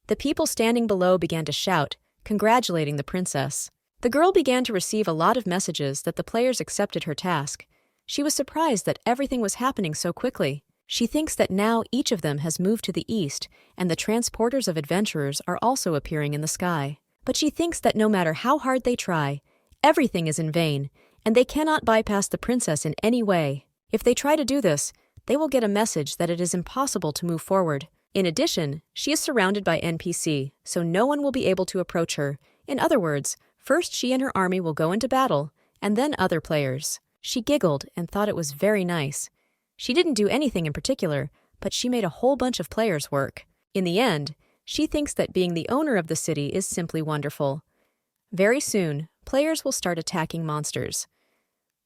The people standing below began to shout, congratulating the princess. The girl began to receive a lot of messages that the players accepted her task. She was surprised that everything was happening so quickly. She thinks that now each of them has moved to the east, and the transporters of adventurers are also appearing in the sky. But she thinks that no matter how hard they try, everything is in vain, and they cannot bypass the princess in any way. If they try to do this, they will get a message that it is impossible to move forward. In addition, she is surrounded by NPC, so no one will be able to approach her. In other words, first she and her army will go into battle, and then other players. She giggled and thought it was very nice. She didn't do anything in particular, but she made a whole bunch of players work. In the end, she thinks that being the owner of the city is simply wonderful. Very soon, players will start attacking monsters.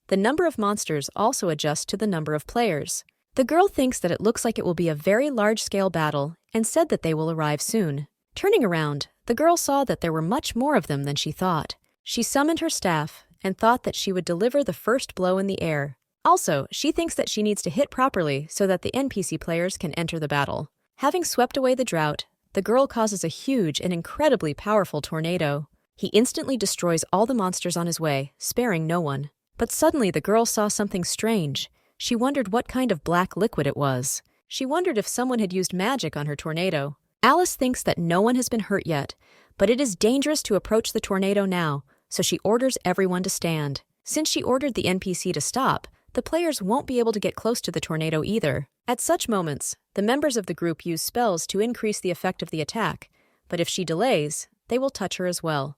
The number of monsters also adjusts to the number of players. The girl thinks that it looks like it will be a very large-scale battle and said that they will arrive soon. Turning around, the girl saw that there were much more of them than she thought. She summoned her staff and thought that she would deliver the first blow in the air. Also, she thinks that she needs to hit properly so that the NPC players can enter the battle. Having swept away the drought, the girl causes a huge and incredibly powerful tornado. He instantly destroys all the monsters on his way, sparing no one. But suddenly the girl saw something strange. She wondered what kind of black liquid it was. She wondered if someone had used magic on her tornado. Alice thinks that no one has been hurt yet, but it is dangerous to approach the tornado now, so she orders everyone to stand. Since she ordered the NPC to stop, the players won't be able to get close to the tornado either. At such moments, the members of the group use spells to increase the effect of the attack, but if she delays, they will touch her as well.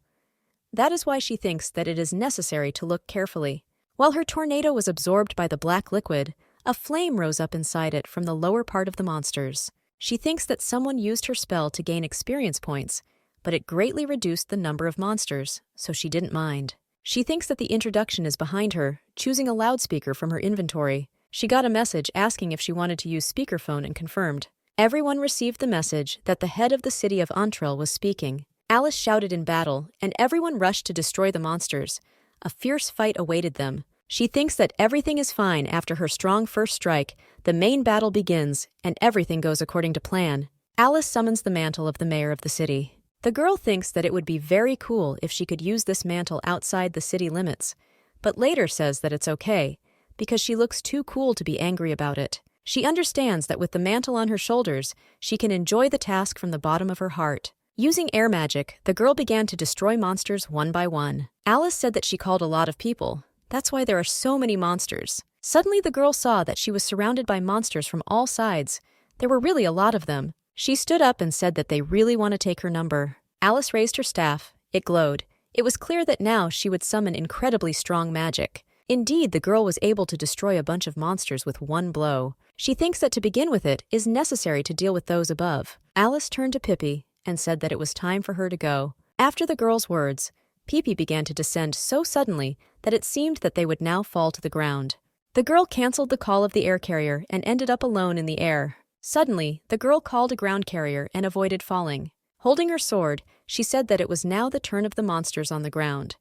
That is why she thinks that it is necessary to look carefully. While her tornado was absorbed by the black liquid, a flame rose up inside it from the lower part of the monsters. She thinks that someone used her spell to gain experience points, but it greatly reduced the number of monsters, so she didn't mind. She thinks that the introduction is behind her, choosing a loudspeaker from her inventory. She got a message asking if she wanted to use speakerphone and confirmed. Everyone received the message that the head of the city of Antrel was speaking. Alice shouted in battle, and everyone rushed to destroy the monsters. A fierce fight awaited them. She thinks that everything is fine after her strong first strike. The main battle begins, and everything goes according to plan. Alice summons the mantle of the mayor of the city. The girl thinks that it would be very cool if she could use this mantle outside the city limits, but later says that it's okay, because she looks too cool to be angry about it. She understands that with the mantle on her shoulders, she can enjoy the task from the bottom of her heart. Using air magic, the girl began to destroy monsters one by one. Alice said that she called a lot of people. That's why there are so many monsters. Suddenly the girl saw that she was surrounded by monsters from all sides. There were really a lot of them. She stood up and said that they really want to take her number. Alice raised her staff. It glowed. It was clear that now she would summon incredibly strong magic. Indeed, the girl was able to destroy a bunch of monsters with one blow. She thinks that to begin with it is necessary to deal with those above. Alice turned to Pippi and said that it was time for her to go. After the girl's words, Pippi began to descend so suddenly that it seemed that they would now fall to the ground. The girl canceled the call of the air carrier and ended up alone in the air. Suddenly, the girl called a ground carrier and avoided falling. Holding her sword, she said that it was now the turn of the monsters on the ground.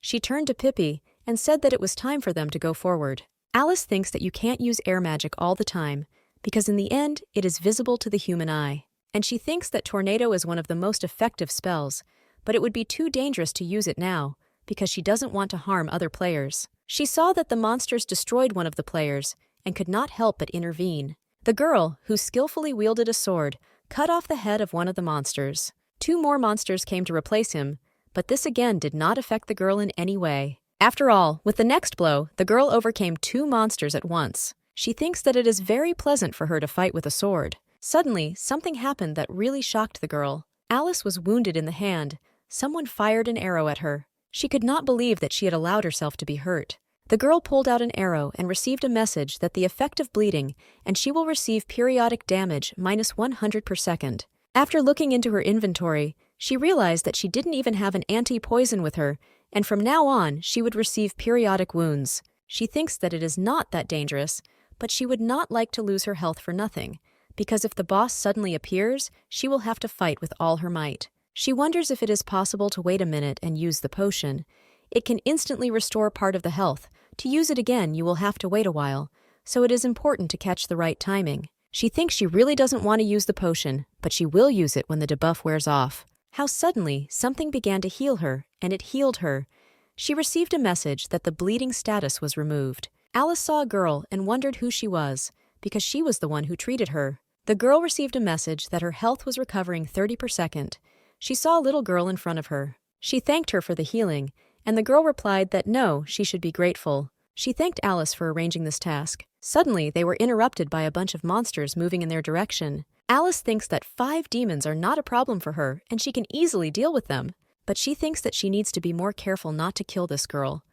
She turned to Pippi and said that it was time for them to go forward. Alice thinks that you can't use air magic all the time, because in the end, it is visible to the human eye. And she thinks that Tornado is one of the most effective spells, but it would be too dangerous to use it now, because she doesn't want to harm other players. She saw that the monsters destroyed one of the players, and could not help but intervene. The girl, who skillfully wielded a sword, cut off the head of one of the monsters. 2 more monsters came to replace him, but this again did not affect the girl in any way. After all, with the next blow, the girl overcame 2 monsters at once. She thinks that it is very pleasant for her to fight with a sword. Suddenly, something happened that really shocked the girl. Alice was wounded in the hand. Someone fired an arrow at her. She could not believe that she had allowed herself to be hurt. The girl pulled out an arrow and received a message that the effect of bleeding, and she will receive periodic damage -100 per second. After looking into her inventory, she realized that she didn't even have an anti-poison with her, and from now on, she would receive periodic wounds. She thinks that it is not that dangerous, but she would not like to lose her health for nothing, because if the boss suddenly appears, she will have to fight with all her might. She wonders if it is possible to wait a minute and use the potion. It can instantly restore part of the health. To use it again, you will have to wait a while, so it is important to catch the right timing. She thinks she really doesn't want to use the potion, but she will use it when the debuff wears off. How suddenly, something began to heal her, and it healed her. She received a message that the bleeding status was removed. Alice saw a girl and wondered who she was, because she was the one who treated her. The girl received a message that her health was recovering 30 per second. She saw a little girl in front of her. She thanked her for the healing, and the girl replied that no, she should be grateful. She thanked Alice for arranging this task. Suddenly, they were interrupted by a bunch of monsters moving in their direction. Alice thinks that 5 demons are not a problem for her, and she can easily deal with them, but she thinks that she needs to be more careful not to kill this girl.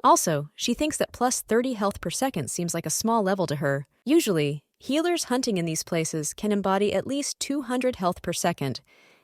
Also, she thinks that plus 30 health per second seems like a small level to her. Usually, healers hunting in these places can embody at least 200 health per second,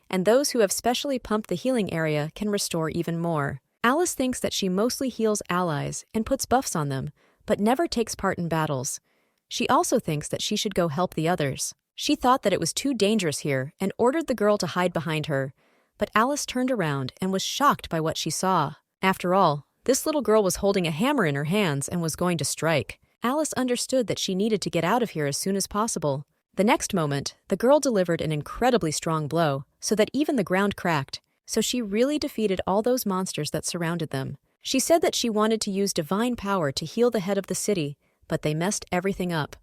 and those who have specially pumped the healing area can restore even more. Alice thinks that she mostly heals allies and puts buffs on them, but never takes part in battles. She also thinks that she should go help the others. She thought that it was too dangerous here and ordered the girl to hide behind her, but Alice turned around and was shocked by what she saw. After all, this little girl was holding a hammer in her hands and was going to strike. Alice understood that she needed to get out of here as soon as possible. The next moment, the girl delivered an incredibly strong blow, so that even the ground cracked. So she really defeated all those monsters that surrounded them. She said that she wanted to use divine power to heal the head of the city, but they messed everything up.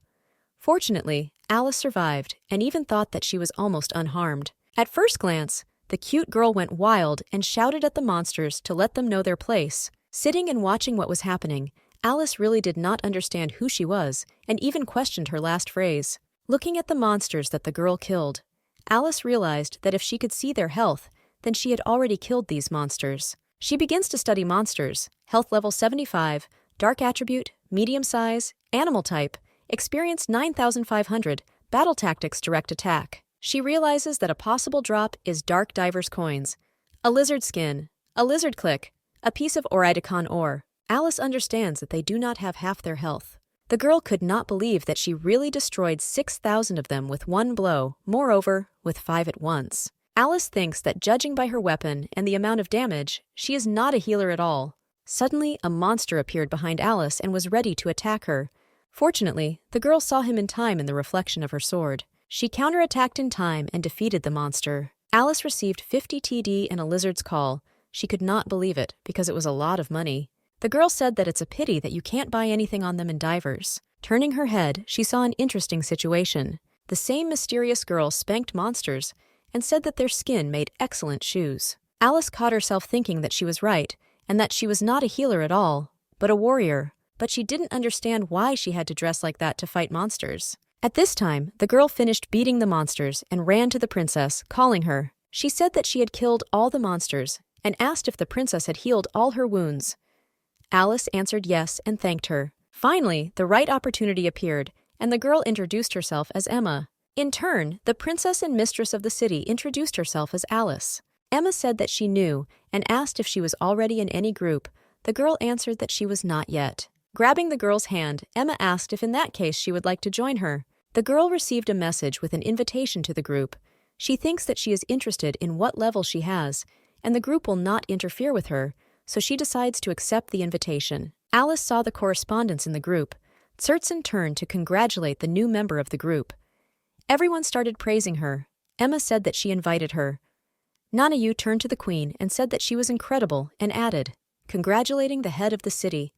Fortunately, Alice survived and even thought that she was almost unharmed. At first glance, the cute girl went wild and shouted at the monsters to let them know their place. Sitting and watching what was happening, Alice really did not understand who she was and even questioned her last phrase. Looking at the monsters that the girl killed, Alice realized that if she could see their health, then she had already killed these monsters. She begins to study monsters: health level 75, dark attribute, medium size, animal type, experience 9,500, battle tactics direct attack. She realizes that a possible drop is dark diver's coins, a lizard skin, a lizard click, a piece of Oridicon ore. Alice understands that they do not have half their health. The girl could not believe that she really destroyed 6,000 of them with one blow, moreover, with 5 at once. Alice thinks that judging by her weapon and the amount of damage, she is not a healer at all. Suddenly, a monster appeared behind Alice and was ready to attack her. Fortunately, the girl saw him in time in the reflection of her sword. She counterattacked in time and defeated the monster. Alice received 50 TD and a lizard's call. She could not believe it because it was a lot of money. The girl said that it's a pity that you can't buy anything on them in divers. Turning her head, she saw an interesting situation. The same mysterious girl spanked monsters and said that their skin made excellent shoes. Alice caught herself thinking that she was right and that she was not a healer at all, but a warrior. But she didn't understand why she had to dress like that to fight monsters. At this time, the girl finished beating the monsters and ran to the princess, calling her. She said that she had killed all the monsters and asked if the princess had healed all her wounds. Alice answered yes and thanked her. Finally, the right opportunity appeared, and the girl introduced herself as Emma. In turn, the princess and mistress of the city introduced herself as Alice. Emma said that she knew and asked if she was already in any group. The girl answered that she was not yet. Grabbing the girl's hand, Emma asked if in that case she would like to join her. The girl received a message with an invitation to the group. She thinks that she is interested in what level she has, and the group will not interfere with her, so she decides to accept the invitation. Alice saw the correspondence in the group. Tsertsin turned to congratulate the new member of the group. Everyone started praising her. Emma said that she invited her. Nanayu turned to the queen and said that she was incredible and added, congratulating the head of the city.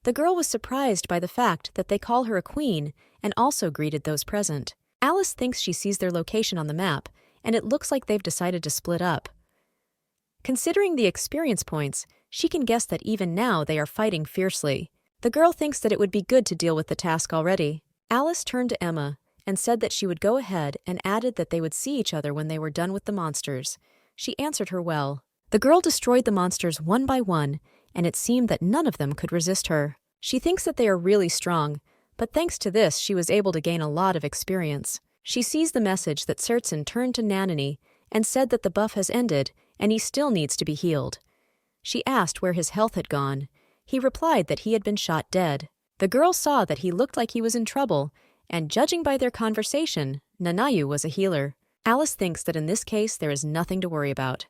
The girl was surprised by the fact that they call her a queen and also greeted those present. Alice thinks she sees their location on the map, and it looks like they've decided to split up. Considering the experience points, she can guess that even now they are fighting fiercely. The girl thinks that it would be good to deal with the task already. Alice turned to Emma and said that she would go ahead and added that they would see each other when they were done with the monsters. She answered her well. The girl destroyed the monsters one by one, and it seemed that none of them could resist her. She thinks that they are really strong, but thanks to this she was able to gain a lot of experience. She sees the message that Tsertsin turned to Nanani and said that the buff has ended and he still needs to be healed. She asked where his health had gone. He replied that he had been shot dead. The girl saw that he looked like he was in trouble, and judging by their conversation, Nanayu was a healer. Alice thinks that in this case there is nothing to worry about.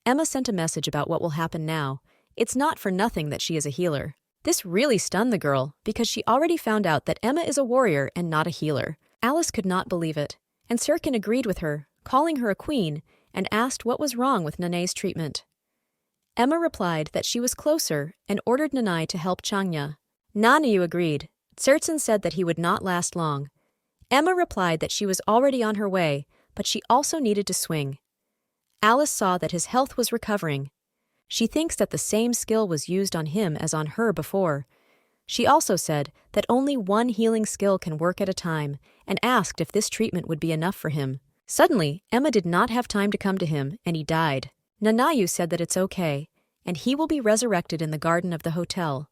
Emma sent a message about what will happen now. It's not for nothing that she is a healer. This really stunned the girl because she already found out that Emma is a warrior and not a healer. Alice could not believe it, and Sirkin agreed with her, calling her a queen, and asked what was wrong with Nanae's treatment. Emma replied that she was closer and ordered Nanae to help Changnya. Nanayu agreed. Tsertsin said that he would not last long. Emma replied that she was already on her way, but she also needed to swing. Alice saw that his health was recovering. She thinks that the same skill was used on him as on her before. She also said that only one healing skill can work at a time and asked if this treatment would be enough for him. Suddenly, Emma did not have time to come to him, and he died. Nanayu said that it's okay, and he will be resurrected in the garden of the hotel.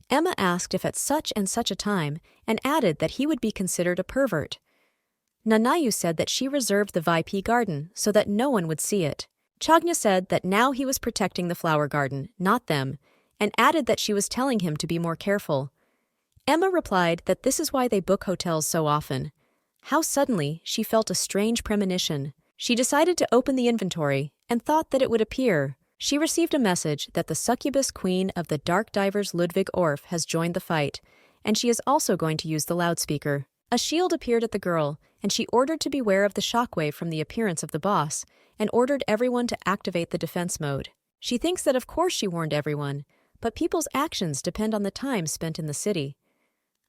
Emma asked if at such and such a time, and added that he would be considered a pervert. Nanayu said that she reserved the VIP garden so that no one would see it. Chagnya said that now he was protecting the flower garden, not them, and added that she was telling him to be more careful. Emma replied that this is why they book hotels so often. How suddenly she felt a strange premonition. She decided to open the inventory and thought that it would appear. She received a message that the succubus queen of the Dark Divers Ludwig Orff has joined the fight, and she is also going to use the loudspeaker. A shield appeared at the girl, and she ordered to beware of the shockwave from the appearance of the boss, and ordered everyone to activate the defense mode. She thinks that of course she warned everyone, but people's actions depend on the time spent in the city.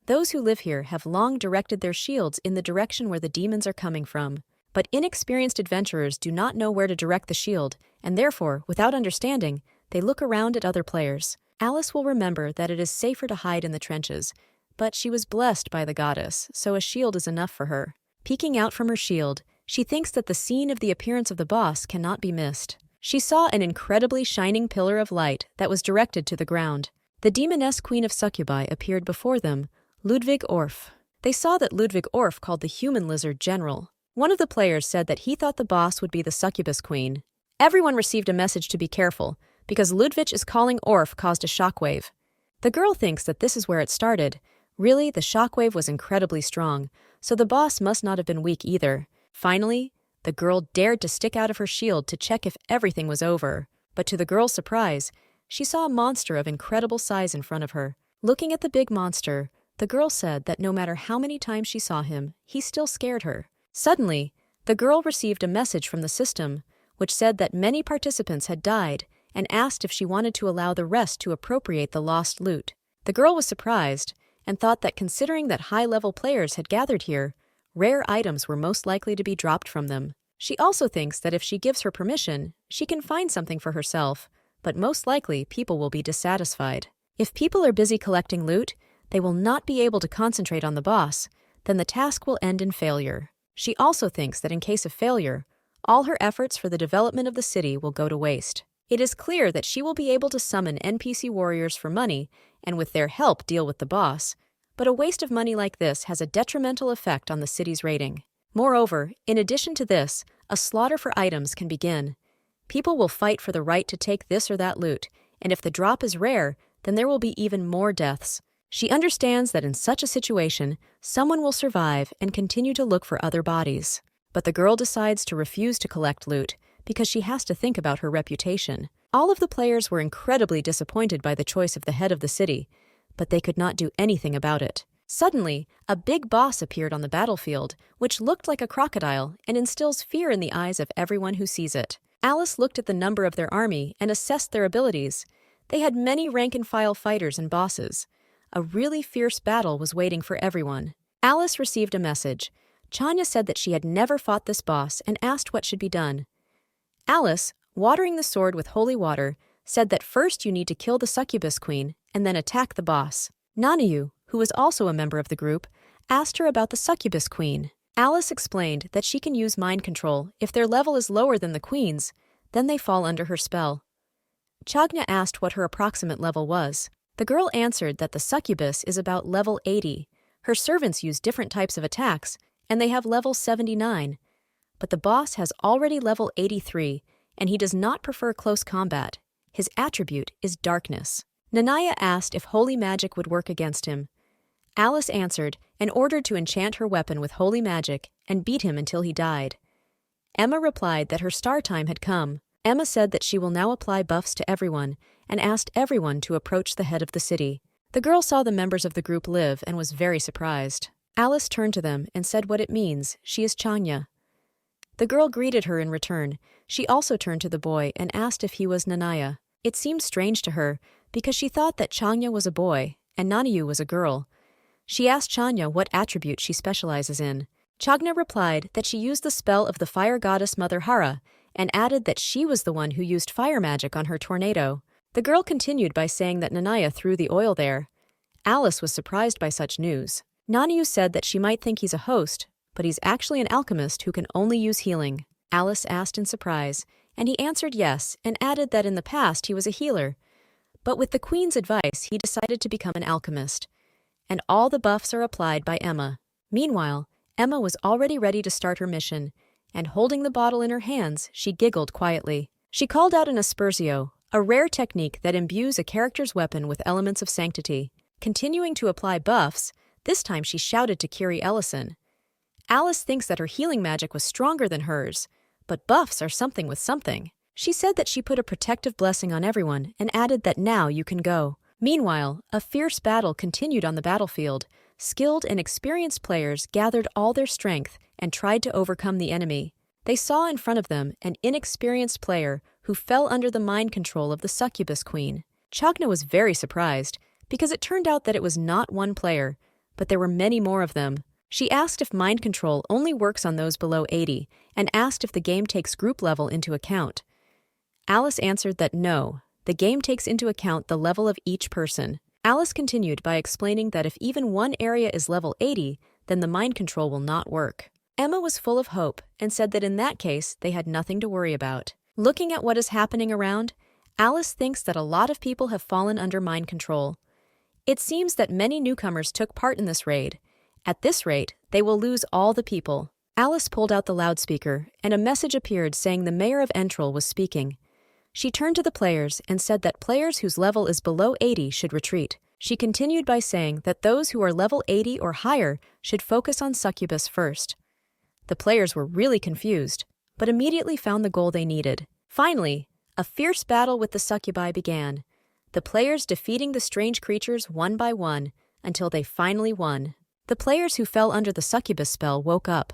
Those who live here have long directed their shields in the direction where the demons are coming from. But inexperienced adventurers do not know where to direct the shield, and therefore, without understanding, they look around at other players. Alice will remember that it is safer to hide in the trenches, but she was blessed by the goddess, so a shield is enough for her. Peeking out from her shield, she thinks that the scene of the appearance of the boss cannot be missed. She saw an incredibly shining pillar of light that was directed to the ground. The demoness queen of succubi appeared before them, Ludwig Orff. They saw that Ludwig Orff called the human lizard General. One of the players said that he thought the boss would be the succubus queen. Everyone received a message to be careful, because Ludwig is calling Orff caused a shockwave. The girl thinks that this is where it started. Really, the shockwave was incredibly strong, so the boss must not have been weak either. Finally, the girl dared to stick out of her shield to check if everything was over. But to the girl's surprise, she saw a monster of incredible size in front of her. Looking at the big monster, the girl said that no matter how many times she saw him, he still scared her. Suddenly, the girl received a message from the system, which said that many participants had died and asked if she wanted to allow the rest to appropriate the lost loot. The girl was surprised and thought that considering that high-level players had gathered here, rare items were most likely to be dropped from them. She also thinks that if she gives her permission, she can find something for herself, but most likely people will be dissatisfied. If people are busy collecting loot, they will not be able to concentrate on the boss, then the task will end in failure. She also thinks that in case of failure, all her efforts for the development of the city will go to waste. It is clear that she will be able to summon NPC warriors for money and with their help deal with the boss, but a waste of money like this has a detrimental effect on the city's rating. Moreover, in addition to this, a slaughter for items can begin. People will fight for the right to take this or that loot, and if the drop is rare, then there will be even more deaths. She understands that in such a situation, someone will survive and continue to look for other bodies. But the girl decides to refuse to collect loot because she has to think about her reputation. All of the players were incredibly disappointed by the choice of the head of the city, but they could not do anything about it. Suddenly, a big boss appeared on the battlefield, which looked like a crocodile and instills fear in the eyes of everyone who sees it. Alice looked at the number of their army and assessed their abilities. They had many rank-and-file fighters and bosses. A really fierce battle was waiting for everyone. Alice received a message. Chanya said that she had never fought this boss and asked what should be done. Alice, watering the sword with holy water, said that first you need to kill the succubus queen and then attack the boss. Nanayu, who was also a member of the group, asked her about the succubus queen. Alice explained that she can use mind control if their level is lower than the queen's, then they fall under her spell. Chagna asked what her approximate level was. The girl answered that the succubus is about level 80. Her servants use different types of attacks, and they have level 79. But the boss has already level 83, and he does not prefer close combat. His attribute is darkness. Nanaya asked if holy magic would work against him. Alice answered and ordered to enchant her weapon with holy magic and beat him until he died. Emma replied that her star time had come. Emma said that she will now apply buffs to everyone and asked everyone to approach the head of the city. The girl saw the members of the group live and was very surprised. Alice turned to them and said what it means. She is Chanya. The girl greeted her in return. She also turned to the boy and asked if he was Nanaya. It seemed strange to her because she thought that Chanya was a boy and Nanayu was a girl. She asked Chanya what attribute she specializes in. Chagna replied that she used the spell of the fire goddess Mother Hara and added that she was the one who used fire magic on her tornado. The girl continued by saying that Nanaya threw the oil there. Alice was surprised by such news. Nanayu said that she might think he's a host, but he's actually an alchemist who can only use healing. Alice asked in surprise, and he answered yes and added that in the past he was a healer. But with the queen's advice, he decided to become an alchemist. And all the buffs are applied by Emma. Meanwhile, Emma was already ready to start her mission, and holding the bottle in her hands, she giggled quietly. She called out an aspersio, a rare technique that imbues a character's weapon with elements of sanctity. Continuing to apply buffs, this time she shouted to Kiri Ellison. Alice thinks that her healing magic was stronger than hers, but buffs are something with something. She said that she put a protective blessing on everyone and added that now you can go. Meanwhile, a fierce battle continued on the battlefield. Skilled and experienced players gathered all their strength and tried to overcome the enemy. They saw in front of them an inexperienced player who fell under the mind control of the succubus queen. Chagna was very surprised because it turned out that it was not one player, but there were many more of them. She asked if mind control only works on those below 80 and asked if the game takes group level into account. Alice answered that no, the game takes into account the level of each person. Alice continued by explaining that if even one area is level 80, then the mind control will not work. Emma was full of hope and said that in that case, they had nothing to worry about. Looking at what is happening around, Alice thinks that a lot of people have fallen under mind control. It seems that many newcomers took part in this raid. At this rate, they will lose all the people. Alice pulled out the loudspeaker, and a message appeared saying the mayor of Entril was speaking. She turned to the players and said that players whose level is below 80 should retreat. She continued by saying that those who are level 80 or higher should focus on Succubus first. The players were really confused, but immediately found the goal they needed. Finally, a fierce battle with the succubi began, the players defeating the strange creatures one by one until they finally won. The players who fell under the succubus spell woke up.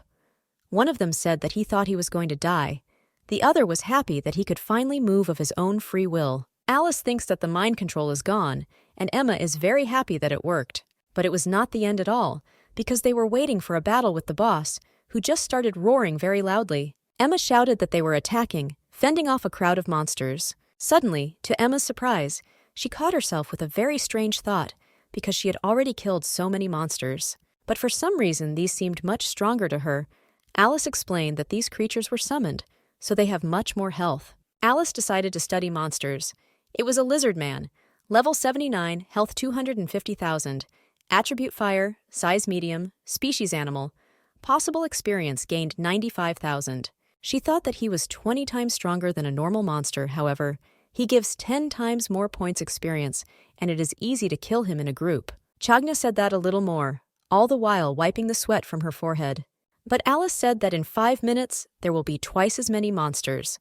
One of them said that he thought he was going to die. The other was happy that he could finally move of his own free will. Alice thinks that the mind control is gone, and Emma is very happy that it worked. But it was not the end at all, because they were waiting for a battle with the boss, who just started roaring very loudly. Emma shouted that they were attacking, fending off a crowd of monsters. Suddenly, to Emma's surprise, she caught herself with a very strange thought, because she had already killed so many monsters. But for some reason these seemed much stronger to her. Alice explained that these creatures were summoned, so they have much more health. Alice decided to study monsters. It was a lizard man, level 79, health 250,000, attribute fire, size medium, species animal, possible experience gained 95,000. She thought that he was 20 times stronger than a normal monster, however. He gives 10 times more points experience, and it is easy to kill him in a group. Chagna said that a little more, all the while wiping the sweat from her forehead. But Alice said that in 5 minutes, there will be twice as many monsters.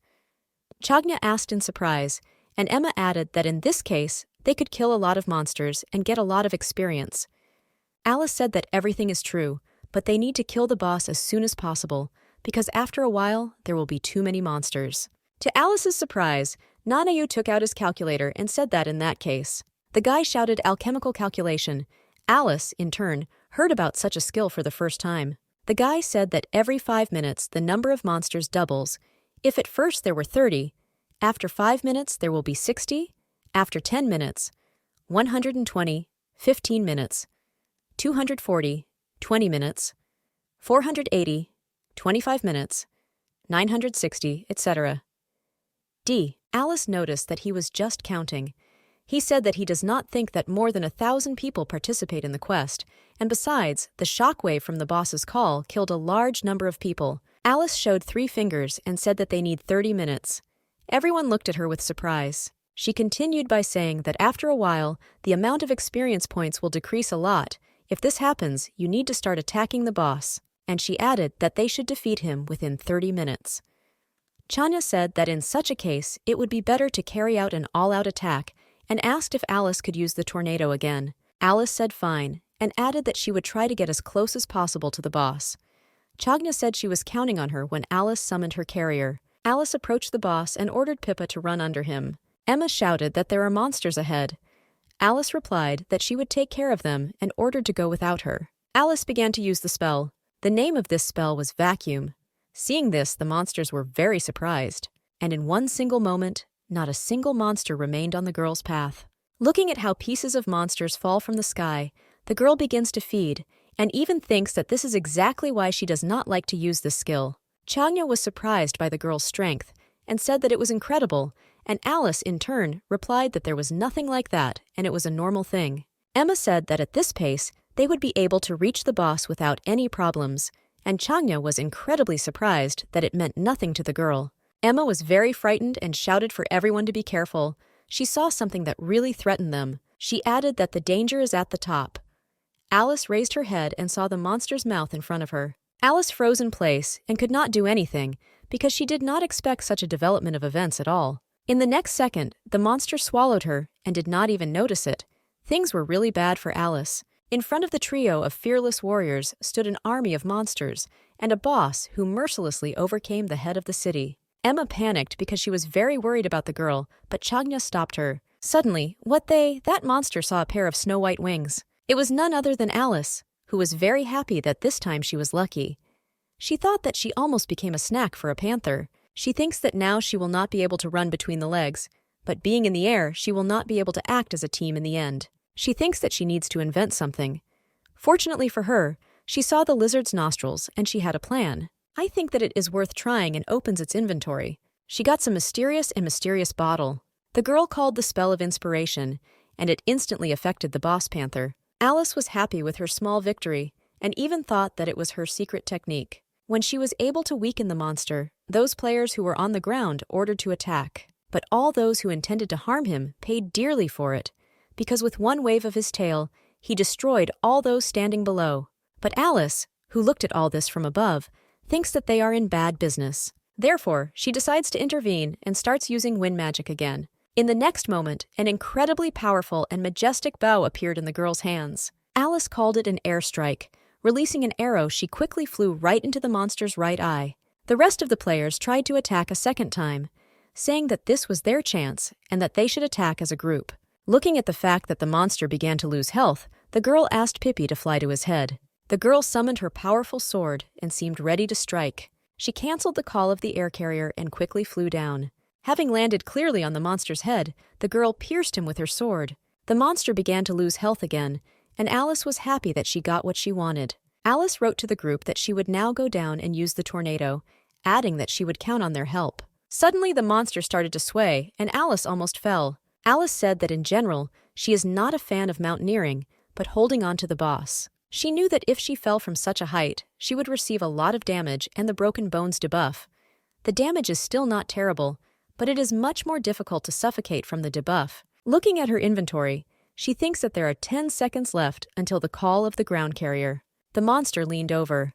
Chagna asked in surprise, and Emma added that in this case, they could kill a lot of monsters and get a lot of experience. Alice said that everything is true, but they need to kill the boss as soon as possible, because after a while, there will be too many monsters. To Alice's surprise, Nanayu took out his calculator and said that in that case. The guy shouted alchemical calculation. Alice, in turn, heard about such a skill for the first time. The guy said that every 5 minutes the number of monsters doubles. If at first there were 30, after 5 minutes there will be 60, after 10 minutes, 120, 15 minutes, 240, 20 minutes, 480, 25 minutes, 960, etc. D. Alice noticed that he was just counting. He said that he does not think that more than 1,000 people participate in the quest, and besides, the shockwave from the boss's call killed a large number of people. Alice showed 3 fingers and said that they need 30 minutes. Everyone looked at her with surprise. She continued by saying that after a while, the amount of experience points will decrease a lot. If this happens, you need to start attacking the boss. And she added that they should defeat him within 30 minutes. Chanya said that in such a case, it would be better to carry out an all-out attack and asked if Alice could use the tornado again. Alice said fine, and added that she would try to get as close as possible to the boss. Chagna said she was counting on her when Alice summoned her carrier. Alice approached the boss and ordered Pippa to run under him. Emma shouted that there are monsters ahead. Alice replied that she would take care of them and ordered to go without her. Alice began to use the spell. The name of this spell was Vacuum. Seeing this, the monsters were very surprised, and in one single moment, not a single monster remained on the girl's path. Looking at how pieces of monsters fall from the sky, the girl begins to feed, and even thinks that this is exactly why she does not like to use this skill. Chanya was surprised by the girl's strength, and said that it was incredible, and Alice, in turn, replied that there was nothing like that, and it was a normal thing. Emma said that at this pace, they would be able to reach the boss without any problems, and Chanya was incredibly surprised that it meant nothing to the girl. Emma was very frightened and shouted for everyone to be careful. She saw something that really threatened them. She added that the danger is at the top. Alice raised her head and saw the monster's mouth in front of her. Alice froze in place and could not do anything because she did not expect such a development of events at all. In the next second, the monster swallowed her and did not even notice it. Things were really bad for Alice. In front of the trio of fearless warriors stood an army of monsters and a boss who mercilessly overcame the head of the city. Emma panicked because she was very worried about the girl, but Chagna stopped her. Suddenly, that monster saw a pair of snow-white wings. It was none other than Alice. who was very happy that this time she was lucky. She thought that she almost became a snack for a panther. She thinks that now she will not be able to run between the legs, but being in the air, she will not be able to act as a team in the end. She thinks that she needs to invent something. Fortunately for her, she saw the lizard's nostrils and she had a plan. I think that it is worth trying and opens its inventory. She got some mysterious bottle. The girl called the spell of inspiration, and it instantly affected the boss panther. Alice was happy with her small victory and even thought that it was her secret technique. When she was able to weaken the monster, those players who were on the ground ordered to attack. But all those who intended to harm him paid dearly for it, because with one wave of his tail, he destroyed all those standing below. But Alice, who looked at all this from above, thinks that they are in bad business. Therefore, she decides to intervene and starts using wind magic again. In the next moment, an incredibly powerful and majestic bow appeared in the girl's hands. Alice called it an airstrike. Releasing an arrow, she quickly flew right into the monster's right eye. The rest of the players tried to attack a second time, saying that this was their chance and that they should attack as a group. Looking at the fact that the monster began to lose health, the girl asked Pippi to fly to his head. The girl summoned her powerful sword and seemed ready to strike. She canceled the call of the air carrier and quickly flew down. Having landed clearly on the monster's head, the girl pierced him with her sword. The monster began to lose health again, and Alice was happy that she got what she wanted. Alice wrote to the group that she would now go down and use the tornado, adding that she would count on their help. Suddenly, the monster started to sway, and Alice almost fell. Alice said that in general, she is not a fan of mountaineering, but holding on to the boss. She knew that if she fell from such a height, she would receive a lot of damage and the broken bones debuff. The damage is still not terrible, but it is much more difficult to suffocate from the debuff. Looking at her inventory, she thinks that there are 10 seconds left until the call of the ground carrier. The monster leaned over.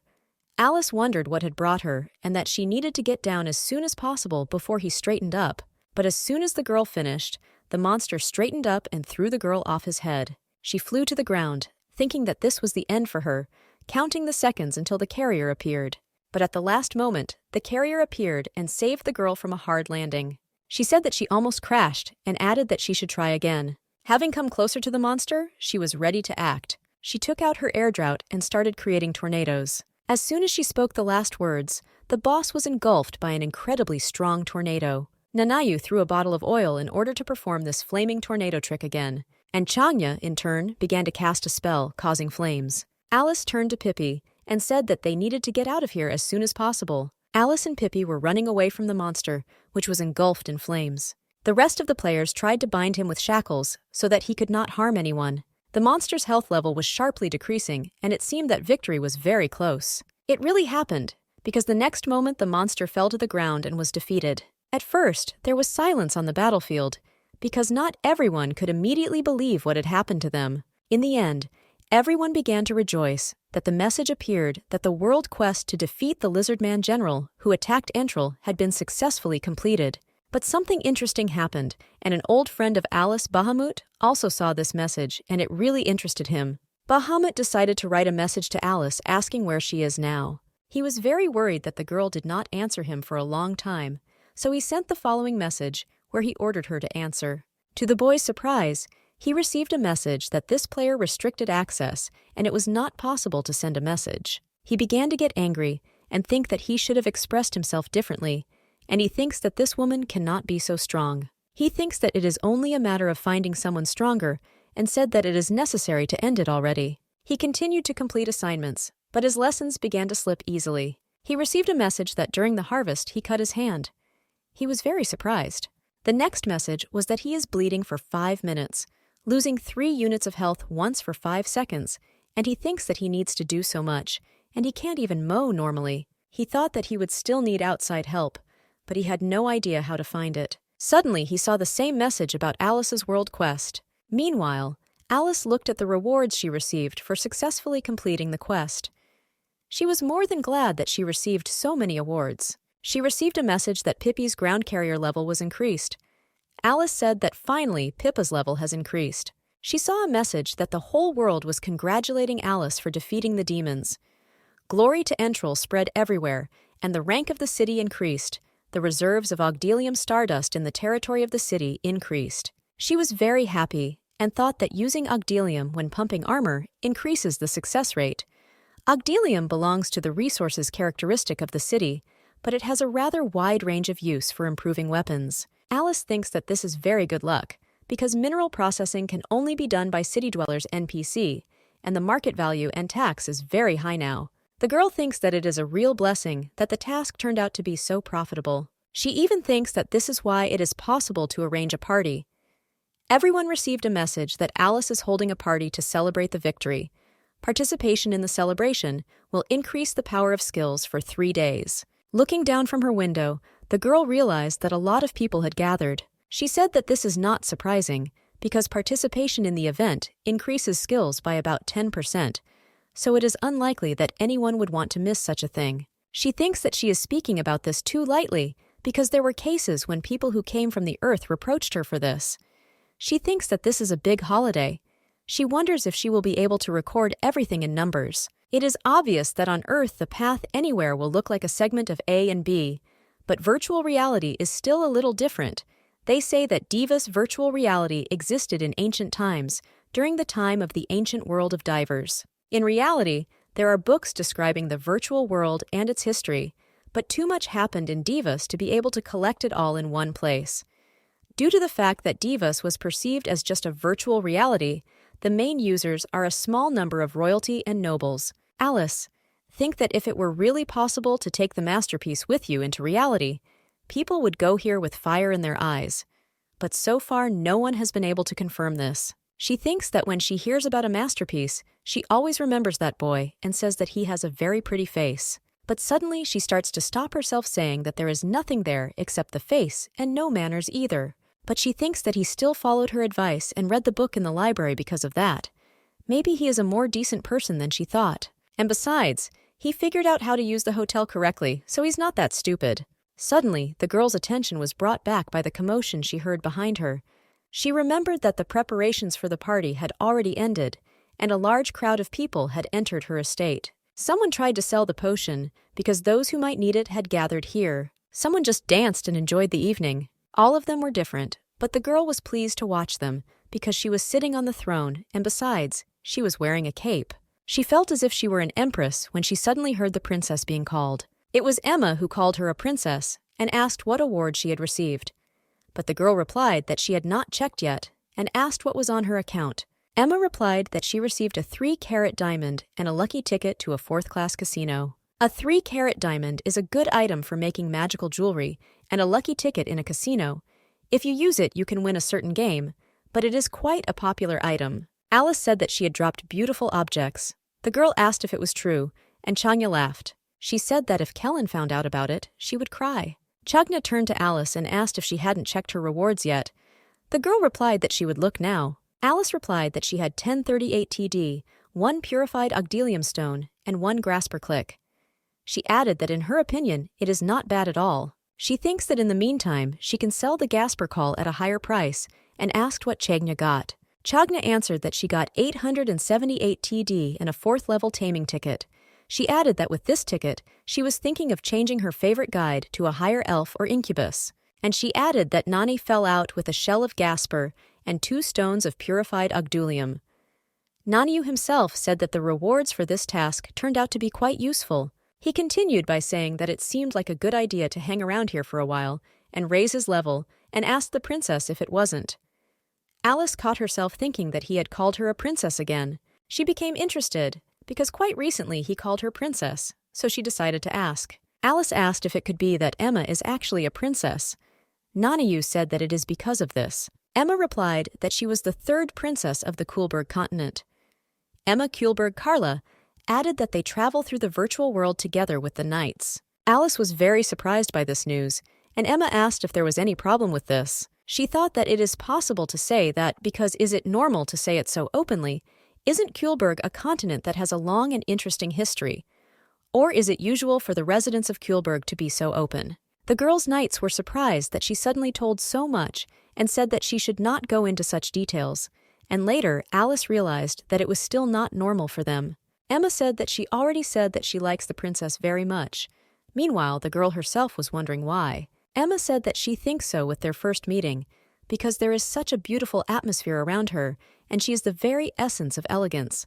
Alice wondered what had brought her and that she needed to get down as soon as possible before he straightened up. But as soon as the girl finished, the monster straightened up and threw the girl off his head. She flew to the ground, thinking that this was the end for her, counting the seconds until the carrier appeared. But at the last moment, the carrier appeared and saved the girl from a hard landing. She said that she almost crashed and added that she should try again. Having come closer to the monster, she was ready to act. She took out her air drought and started creating tornadoes. As soon as she spoke the last words, the boss was engulfed by an incredibly strong tornado. Nanayu threw a bottle of oil in order to perform this flaming tornado trick again, and Changya, in turn, began to cast a spell, causing flames. Alice turned to Pippi and said that they needed to get out of here as soon as possible. Alice and Pippi were running away from the monster, which was engulfed in flames. The rest of the players tried to bind him with shackles so that he could not harm anyone. The monster's health level was sharply decreasing, and it seemed that victory was very close. It really happened, because the next moment the monster fell to the ground and was defeated. At first, there was silence on the battlefield, because not everyone could immediately believe what had happened to them. In the end, everyone began to rejoice that the message appeared that the world quest to defeat the Lizard Man General who attacked Entril had been successfully completed. But something interesting happened, and an old friend of Alice, Bahamut, also saw this message, and it really interested him. Bahamut decided to write a message to Alice asking where she is now. He was very worried that the girl did not answer him for a long time, so he sent the following message where he ordered her to answer. To the boy's surprise, he received a message that this player restricted access and it was not possible to send a message. He began to get angry and think that he should have expressed himself differently, and he thinks that this woman cannot be so strong. He thinks that it is only a matter of finding someone stronger and said that it is necessary to end it already. He continued to complete assignments, but his lessons began to slip easily. He received a message that during the harvest he cut his hand. He was very surprised. The next message was that he is bleeding for 5 minutes, losing 3 units of health once for 5 seconds, and he thinks that he needs to do so much, and he can't even mow normally. He thought that he would still need outside help, but he had no idea how to find it. Suddenly, he saw the same message about Alice's world quest. Meanwhile, Alice looked at the rewards she received for successfully completing the quest. She was more than glad that she received so many awards. She received a message that Pippi's ground carrier level was increased. Alice said that finally Pippa's level has increased. She saw a message that the whole world was congratulating Alice for defeating the demons. Glory to Entril spread everywhere, and the rank of the city increased. The reserves of Ogdelium stardust in the territory of the city increased. She was very happy, and thought that using Ogdelium when pumping armor increases the success rate. Ogdelium belongs to the resources characteristic of the city, but it has a rather wide range of use for improving weapons. Alice thinks that this is very good luck, because mineral processing can only be done by city dwellers NPC, and the market value and tax is very high now. The girl thinks that it is a real blessing that the task turned out to be so profitable. She even thinks that this is why it is possible to arrange a party. Everyone received a message that Alice is holding a party to celebrate the victory. Participation in the celebration will increase the power of skills for 3 days. Looking down from her window, the girl realized that a lot of people had gathered. She said that this is not surprising, because participation in the event increases skills by about 10%, so it is unlikely that anyone would want to miss such a thing. She thinks that she is speaking about this too lightly, because there were cases when people who came from the earth reproached her for this. She thinks that this is a big holiday. She wonders if she will be able to record everything in numbers. It is obvious that on Earth the path anywhere will look like a segment of A and B, but virtual reality is still a little different. They say that Divas virtual reality existed in ancient times, during the time of the ancient world of divers. In reality, there are books describing the virtual world and its history, but too much happened in Divas to be able to collect it all in one place. Due to the fact that Divas was perceived as just a virtual reality, the main users are a small number of royalty and nobles. Alice, think that if it were really possible to take the masterpiece with you into reality, people would go here with fire in their eyes. But so far, no one has been able to confirm this. She thinks that when she hears about a masterpiece, she always remembers that boy and says that he has a very pretty face. But suddenly she starts to stop herself saying that there is nothing there except the face and no manners either. But she thinks that he still followed her advice and read the book in the library because of that. Maybe he is a more decent person than she thought. And besides, he figured out how to use the hotel correctly, so he's not that stupid. Suddenly, the girl's attention was brought back by the commotion she heard behind her. She remembered that the preparations for the party had already ended, and a large crowd of people had entered her estate. Someone tried to sell the potion, because those who might need it had gathered here. Someone just danced and enjoyed the evening. All of them were different, but the girl was pleased to watch them, because she was sitting on the throne, and besides, she was wearing a cape. She felt as if she were an empress when she suddenly heard the princess being called. It was Emma who called her a princess, and asked what award she had received. But the girl replied that she had not checked yet, and asked what was on her account. Emma replied that she received a 3-carat diamond and a lucky ticket to a 4th-class casino. A 3-carat diamond is a good item for making magical jewelry, and a lucky ticket in a casino. If you use it, you can win a certain game, but it is quite a popular item. Alice said that she had dropped beautiful objects. The girl asked if it was true, and Chanya laughed. She said that if Kellen found out about it, she would cry. Chanya turned to Alice and asked if she hadn't checked her rewards yet. The girl replied that she would look now. Alice replied that she had 1038 TD, 1 purified Ogdelium stone, and 1 grasper click. She added that in her opinion, it is not bad at all. She thinks that in the meantime, she can sell the Gasper call at a higher price, and asked what Chagna got. Chagna answered that she got 878 TD and a 4th-level taming ticket. She added that with this ticket, she was thinking of changing her favorite guide to a higher elf or incubus. And she added that Nani fell out with a shell of Gasper and 2 stones of purified Ogdelium. Naniu himself said that the rewards for this task turned out to be quite useful. He continued by saying that it seemed like a good idea to hang around here for a while and raise his level, and asked the princess if it wasn't. Alice caught herself thinking that he had called her a princess again. She became interested, because quite recently he called her princess, so she decided to ask. Alice asked if it could be that Emma is actually a princess. Nanayu said that it is because of this. Emma replied that she was the 3rd princess of the Kuhlberg continent. Emma Kuhlberg Carla added that they travel through the virtual world together with the knights. Alice was very surprised by this news, and Emma asked if there was any problem with this. She thought that it is possible to say that because is it normal to say it so openly, isn't Kuhlberg a continent that has a long and interesting history? Or is it usual for the residents of Kuhlberg to be so open? The girls' knights were surprised that she suddenly told so much and said that she should not go into such details, and later Alice realized that it was still not normal for them. Emma said that she already said that she likes the princess very much. Meanwhile, the girl herself was wondering why. Emma said that she thinks so with their first meeting, because there is such a beautiful atmosphere around her, and she is the very essence of elegance.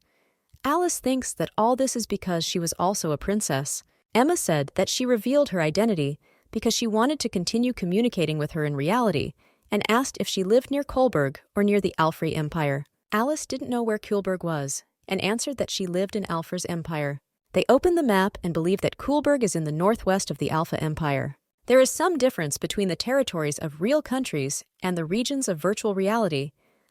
Alice thinks that all this is because she was also a princess. Emma said that she revealed her identity because she wanted to continue communicating with her in reality, and asked if she lived near Kolberg or near the Alfrey Empire. Alice didn't know where Kulberg was, and answered that she lived in Alfr's empire. They opened the map and believe that Kulberg is in the northwest of the Alpha Empire. There is some difference between the territories of real countries and the regions of virtual reality,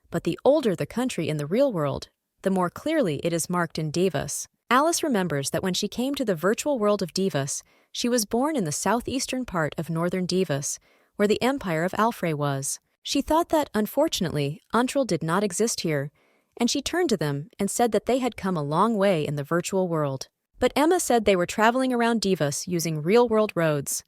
but the older the country in the real world, the more clearly it is marked in Divas. Alice remembers that when she came to the virtual world of Divas, she was born in the southeastern part of northern Divas, where the empire of Alfrey was. She thought that, unfortunately, Untril did not exist here, and she turned to them and said that they had come a long way in the virtual world. But Emma said they were traveling around Divas using real-world roads.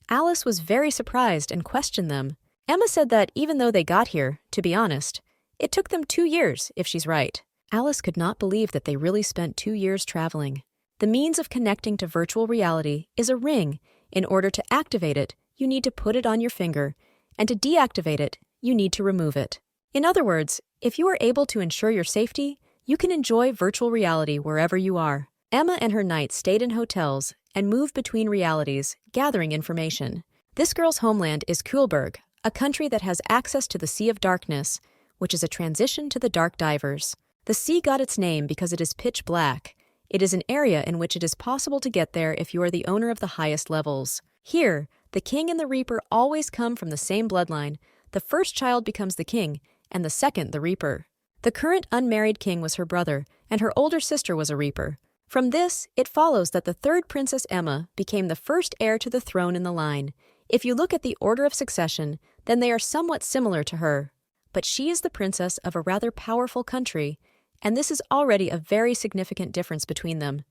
Alice was very surprised and questioned them. Emma said that even though they got here, to be honest, it took them 2 years, if she's right. Alice could not believe that they really spent 2 years traveling. The means of connecting to virtual reality is a ring. In order to activate it, you need to put it on your finger, and to deactivate it, you need to remove it. In other words, if you are able to ensure your safety, you can enjoy virtual reality wherever you are. Emma and her knights stayed in hotels and moved between realities, gathering information. This girl's homeland is Kulberg, a country that has access to the Sea of Darkness, which is a transition to the Dark Divers. The sea got its name because it is pitch black. It is an area in which it is possible to get there if you are the owner of the highest levels. Here, the king and the reaper always come from the same bloodline. The first child becomes the king, and the second the reaper. The current unmarried king was her brother, and her older sister was a reaper. From this, it follows that the third Princess Emma became the first heir to the throne in the line. If you look at the order of succession, then they are somewhat similar to her. But she is the princess of a rather powerful country, and this is already a very significant difference between them.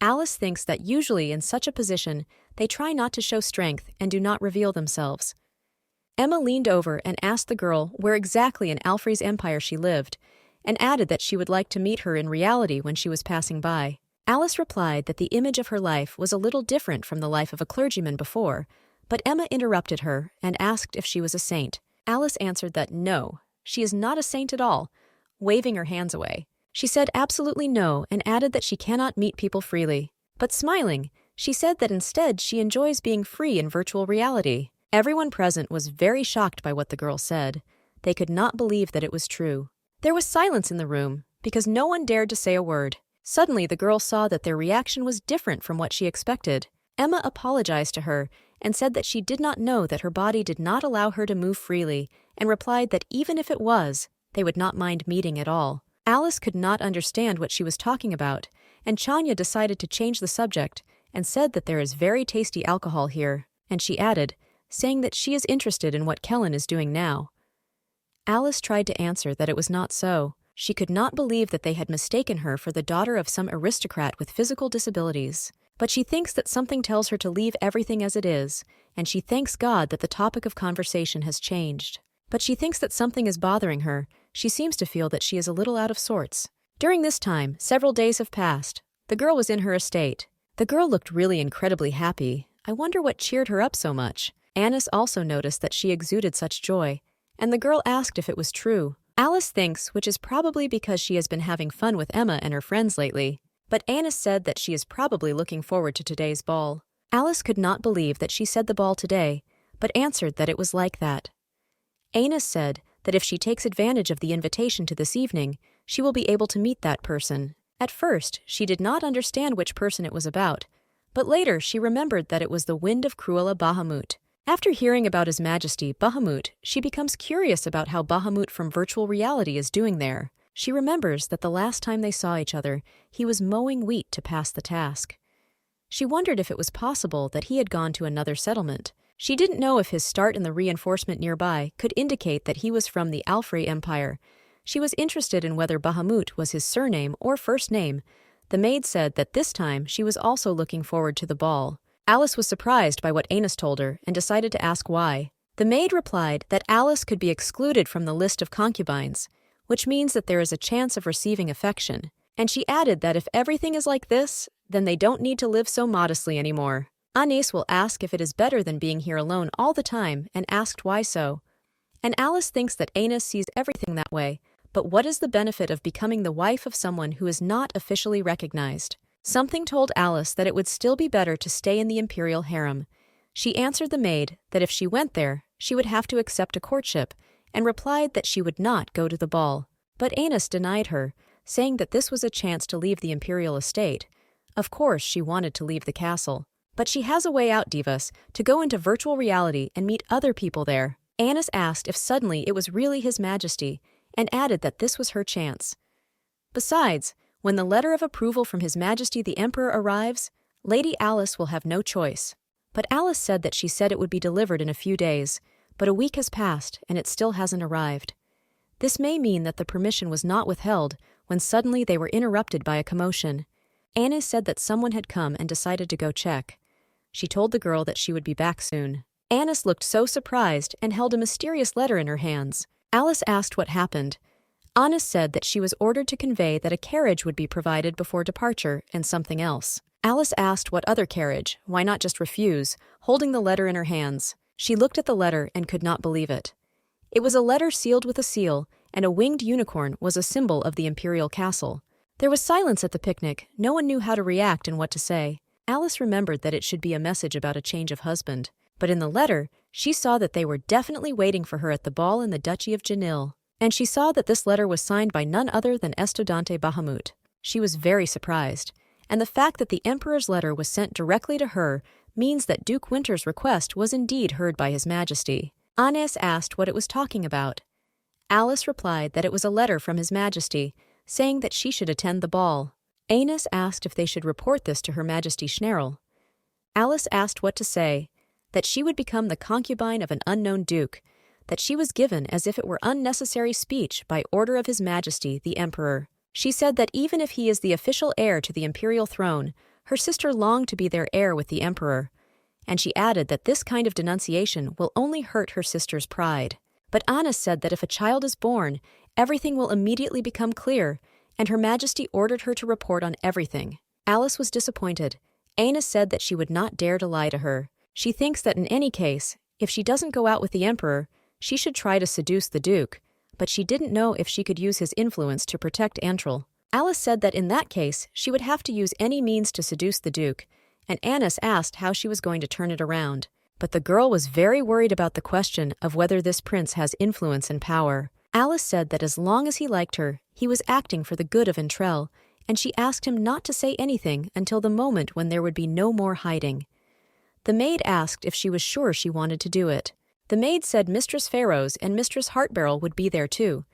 Alice thinks that usually in such a position, they try not to show strength and do not reveal themselves. Emma leaned over and asked the girl where exactly in Alfrey's empire she lived, and added that she would like to meet her in reality when she was passing by. Alice replied that the image of her life was a little different from the life of a clergyman before, but Emma interrupted her and asked if she was a saint. Alice answered that no, she is not a saint at all, waving her hands away. She said absolutely no and added that she cannot meet people freely. But smiling, she said that instead she enjoys being free in virtual reality. Everyone present was very shocked by what the girl said. They could not believe that it was true. There was silence in the room, because no one dared to say a word. Suddenly the girl saw that their reaction was different from what she expected. Emma apologized to her and said that she did not know that her body did not allow her to move freely, and replied that even if it was, they would not mind meeting at all. Alice could not understand what she was talking about, and Chanya decided to change the subject and said that there is very tasty alcohol here, and she added, saying that she is interested in what Kellen is doing now. Alice tried to answer that it was not so. She could not believe that they had mistaken her for the daughter of some aristocrat with physical disabilities. But she thinks that something tells her to leave everything as it is, and she thanks God that the topic of conversation has changed. But she thinks that something is bothering her. She seems to feel that she is a little out of sorts. During this time, several days have passed. The girl was in her estate. The girl looked really incredibly happy. I wonder what cheered her up so much. Annis also noticed that she exuded such joy, and the girl asked if it was true. Alice thinks, which is probably because she has been having fun with Emma and her friends lately. But Annis said that she is probably looking forward to today's ball. Alice could not believe that she said the ball today, but answered that it was like that. Annis said that if she takes advantage of the invitation to this evening, she will be able to meet that person. At first, she did not understand which person it was about, but later she remembered that it was the wind of Cruella Bahamut. After hearing about His Majesty Bahamut, she becomes curious about how Bahamut from virtual reality is doing there. She remembers that the last time they saw each other, he was mowing wheat to pass the task. She wondered if it was possible that he had gone to another settlement. She didn't know if his start in the reinforcement nearby could indicate that he was from the Alfrey Empire. She was interested in whether Bahamut was his surname or first name. The maid said that this time she was also looking forward to the ball. Alice was surprised by what Annis told her and decided to ask why. The maid replied that Alice could be excluded from the list of concubines, which means that there is a chance of receiving affection. And she added that if everything is like this, then they don't need to live so modestly anymore. Annis will ask if it is better than being here alone all the time and asked why so. And Alice thinks that Anus sees everything that way, but what is the benefit of becoming the wife of someone who is not officially recognized? Something told Alice that it would still be better to stay in the imperial harem. She answered the maid that if she went there, she would have to accept a courtship, and replied that she would not go to the ball. But Anus denied her, saying that this was a chance to leave the imperial estate. Of course, she wanted to leave the castle. But she has a way out, divas, to go into virtual reality and meet other people there. Anus asked if suddenly it was really His Majesty, and added that this was her chance. Besides, when the letter of approval from His Majesty the Emperor arrives, Lady Alice will have no choice. But Alice said that she said it would be delivered in a few days, but a week has passed and it still hasn't arrived. This may mean that the permission was not withheld when suddenly they were interrupted by a commotion. Anus said that someone had come and decided to go check. She told the girl that she would be back soon. Anus looked so surprised and held a mysterious letter in her hands. Alice asked what happened. Anus said that she was ordered to convey that a carriage would be provided before departure and something else. Alice asked what other carriage, why not just refuse, holding the letter in her hands. She looked at the letter and could not believe it. It was a letter sealed with a seal, and a winged unicorn was a symbol of the imperial castle. There was silence at the picnic. No one knew how to react and what to say. Alice remembered that it should be a message about a change of husband. But in the letter, she saw that they were definitely waiting for her at the ball in the Duchy of Janil. And she saw that this letter was signed by none other than Estudante Bahamut. She was very surprised. And the fact that the Emperor's letter was sent directly to her means that Duke Winter's request was indeed heard by His Majesty. Anus asked what it was talking about. Alice replied that it was a letter from His Majesty, saying that she should attend the ball. Anus asked if they should report this to Her Majesty Schnerl. Alice asked what to say, that she would become the concubine of an unknown duke, that she was given as if it were unnecessary speech by order of His Majesty the Emperor. She said that even if he is the official heir to the imperial throne, her sister longed to be their heir with the Emperor, and she added that this kind of denunciation will only hurt her sister's pride. But Anus said that if a child is born, everything will immediately become clear, and Her Majesty ordered her to report on everything. Alice was disappointed. Anus said that she would not dare to lie to her. She thinks that in any case, if she doesn't go out with the Emperor, she should try to seduce the Duke, but she didn't know if she could use his influence to protect Antril. Alice said that in that case, she would have to use any means to seduce the Duke, and Anus asked how she was going to turn it around. But the girl was very worried about the question of whether this prince has influence and power. Alice said that as long as he liked her, he was acting for the good of Antril, and she asked him not to say anything until the moment when there would be no more hiding. The maid asked if she was sure she wanted to do it. The maid said Mistress Pharaohs and Mistress Heartbarrel would be there too,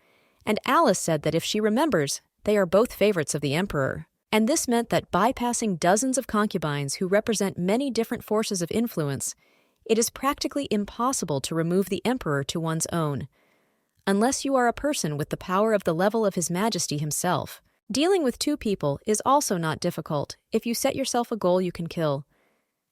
and Alice said that if she remembers, they are both favorites of the Emperor. And this meant that bypassing dozens of concubines who represent many different forces of influence, it is practically impossible to remove the Emperor to one's own, unless you are a person with the power of the level of His Majesty himself. Dealing with two people is also not difficult if you set yourself a goal you can kill.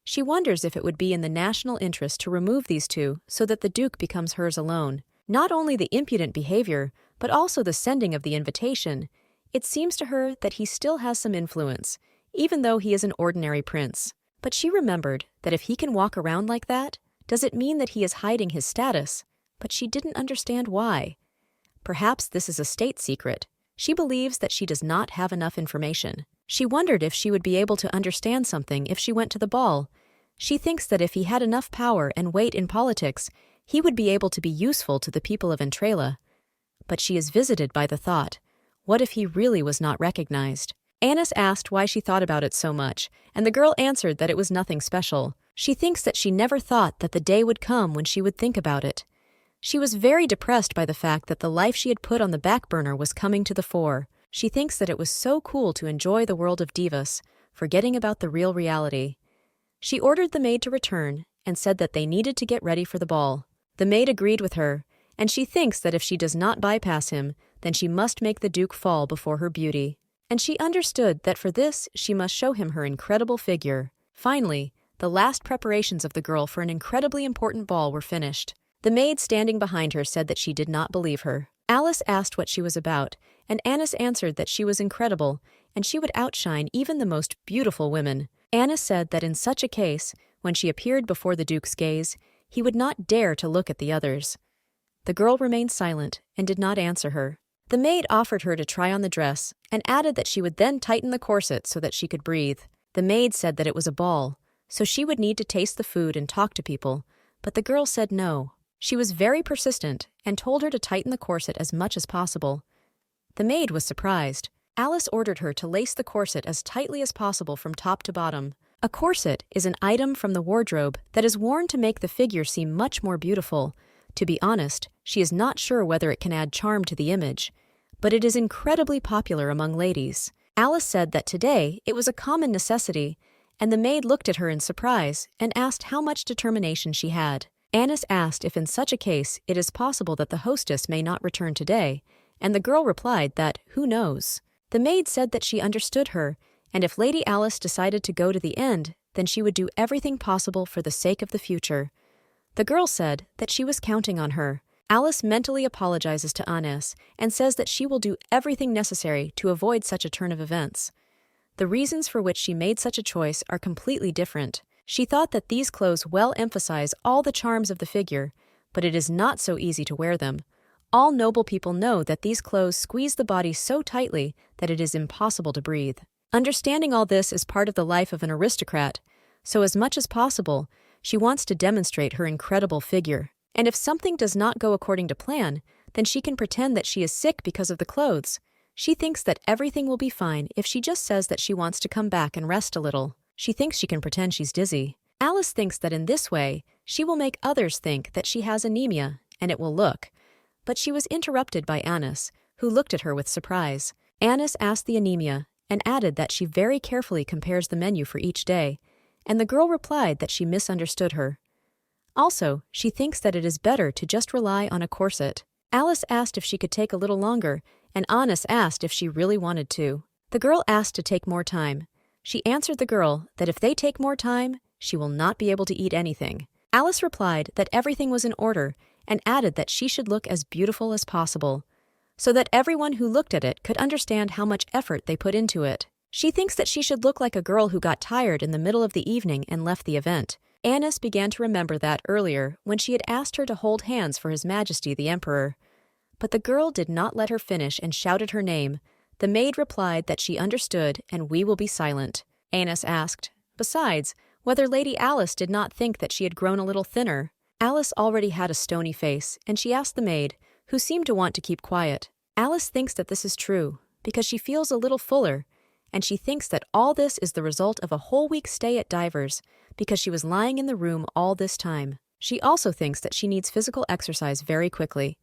She wonders if it would be in the national interest to remove these two so that the Duke becomes hers alone. Not only the impudent behavior, but also the sending of the invitation. It seems to her that he still has some influence, even though he is an ordinary prince. But she remembered that if he can walk around like that, does it mean that he is hiding his status? But she didn't understand why. Perhaps this is a state secret. She believes that she does not have enough information. She wondered if she would be able to understand something if she went to the ball. She thinks that if he had enough power and weight in politics, he would be able to be useful to the people of Entrela. But she is visited by the thought, what if he really was not recognized? Anus asked why she thought about it so much, and the girl answered that it was nothing special. She thinks that she never thought that the day would come when she would think about it. She was very depressed by the fact that the life she had put on the back burner was coming to the fore. She thinks that it was so cool to enjoy the world of divas, forgetting about the real reality. She ordered the maid to return and said that they needed to get ready for the ball. The maid agreed with her, and she thinks that if she does not bypass him, then she must make the Duke fall before her beauty. And she understood that for this she must show him her incredible figure. Finally, the last preparations of the girl for an incredibly important ball were finished. The maid standing behind her said that she did not believe her. Alice asked what she was about, and Anus answered that she was incredible, and she would outshine even the most beautiful women. Anus said that in such a case, when she appeared before the Duke's gaze, he would not dare to look at the others. The girl remained silent and did not answer her. The maid offered her to try on the dress and added that she would then tighten the corset so that she could breathe. The maid said that it was a ball, so she would need to taste the food and talk to people, but the girl said no. She was very persistent and told her to tighten the corset as much as possible. The maid was surprised. Alice ordered her to lace the corset as tightly as possible from top to bottom. A corset is an item from the wardrobe that is worn to make the figure seem much more beautiful. To be honest, she is not sure whether it can add charm to the image, but it is incredibly popular among ladies. Alice said that today it was a common necessity, and the maid looked at her in surprise and asked how much determination she had. Annis asked if in such a case it is possible that the hostess may not return today, and the girl replied that, who knows? The maid said that she understood her, and if Lady Alice decided to go to the end, then she would do everything possible for the sake of the future. The girl said that she was counting on her. Alice mentally apologizes to Annis and says that she will do everything necessary to avoid such a turn of events. The reasons for which she made such a choice are completely different. She thought that these clothes well emphasize all the charms of the figure, but it is not so easy to wear them. All noble people know that these clothes squeeze the body so tightly that it is impossible to breathe. Understanding all this is part of the life of an aristocrat, so as much as possible, she wants to demonstrate her incredible figure. And if something does not go according to plan, then she can pretend that she is sick because of the clothes. She thinks that everything will be fine if she just says that she wants to come back and rest a little. She thinks she can pretend she's dizzy. Alice thinks that in this way, she will make others think that she has anemia, and it will look. But she was interrupted by Annis, who looked at her with surprise. Annis asked the anemia, and added that she very carefully compares the menu for each day, and the girl replied that she misunderstood her. Also, she thinks that it is better to just rely on a corset. Alice asked if she could take a little longer, and Annis asked if she really wanted to. The girl asked to take more time. She answered the girl that if they take more time, she will not be able to eat anything. Alice replied that everything was in order, and added that she should look as beautiful as possible, so that everyone who looked at it could understand how much effort they put into it. She thinks that she should look like a girl who got tired in the middle of the evening and left the event. Annis began to remember that earlier when she had asked her to hold hands for His Majesty the Emperor. But the girl did not let her finish and shouted her name. The maid replied that she understood and we will be silent. Annis asked, besides, whether Lady Alice did not think that she had grown a little thinner. Alice already had a stony face, and she asked the maid, who seemed to want to keep quiet. Alice thinks that this is true, because she feels a little fuller, and she thinks that all this is the result of a whole week's stay at Divers, because she was lying in the room all this time. She also thinks that she needs physical exercise very quickly.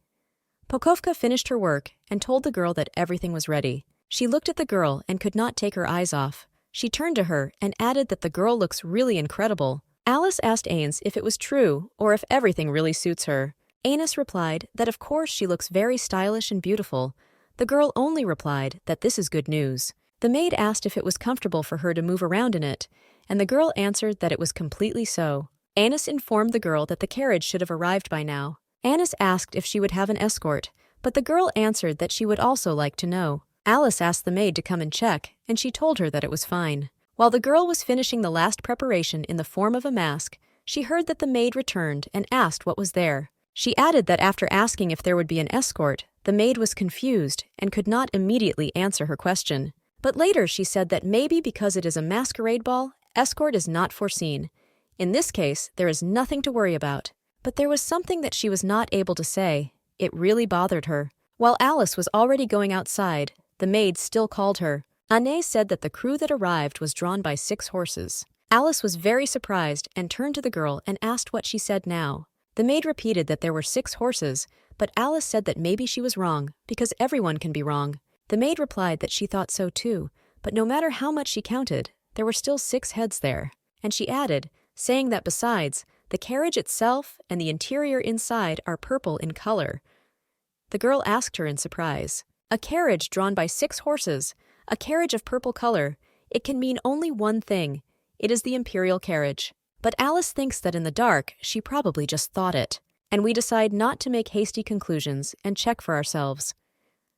Pokovka finished her work and told the girl that everything was ready. She looked at the girl and could not take her eyes off. She turned to her and added that the girl looks really incredible. Alice asked Ains if it was true or if everything really suits her. Annis replied that of course she looks very stylish and beautiful. The girl only replied that this is good news. The maid asked if it was comfortable for her to move around in it, and the girl answered that it was completely so. Annis informed the girl that the carriage should have arrived by now. Annis asked if she would have an escort, but the girl answered that she would also like to know. Alice asked the maid to come and check, and she told her that it was fine. While the girl was finishing the last preparation in the form of a mask, she heard that the maid returned and asked what was there. She added that after asking if there would be an escort, the maid was confused and could not immediately answer her question. But later she said that maybe because it is a masquerade ball, escort is not foreseen. In this case, there is nothing to worry about. But there was something that she was not able to say. It really bothered her. While Alice was already going outside, the maid still called her. Anne said that the crew that arrived was drawn by 6 horses. Alice was very surprised and turned to the girl and asked what she said now. The maid repeated that there were 6 horses, but Alice said that maybe she was wrong, because everyone can be wrong. The maid replied that she thought so too, but no matter how much she counted, there were still 6 heads there. And she added, saying that besides, the carriage itself and the interior inside are purple in color. The girl asked her in surprise, "A carriage drawn by 6 horses, a carriage of purple color, it can mean only one thing. It is the imperial carriage." But Alice thinks that in the dark, she probably just thought it. And we decide not to make hasty conclusions and check for ourselves.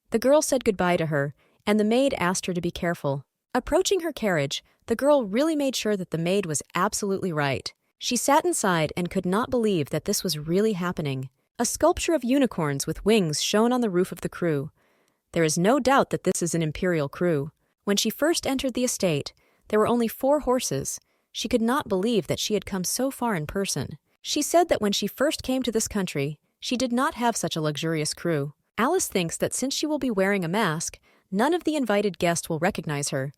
The girl said goodbye to her, and the maid asked her to be careful. Approaching her carriage, the girl really made sure that the maid was absolutely right. She sat inside and could not believe that this was really happening. A sculpture of unicorns with wings shone on the roof of the crew. There is no doubt that this is an imperial crew. When she first entered the estate, there were only 4 horses. She could not believe that she had come so far in person. She said that when she first came to this country, she did not have such a luxurious crew. Alice thinks that since she will be wearing a mask, none of the invited guests will recognize her.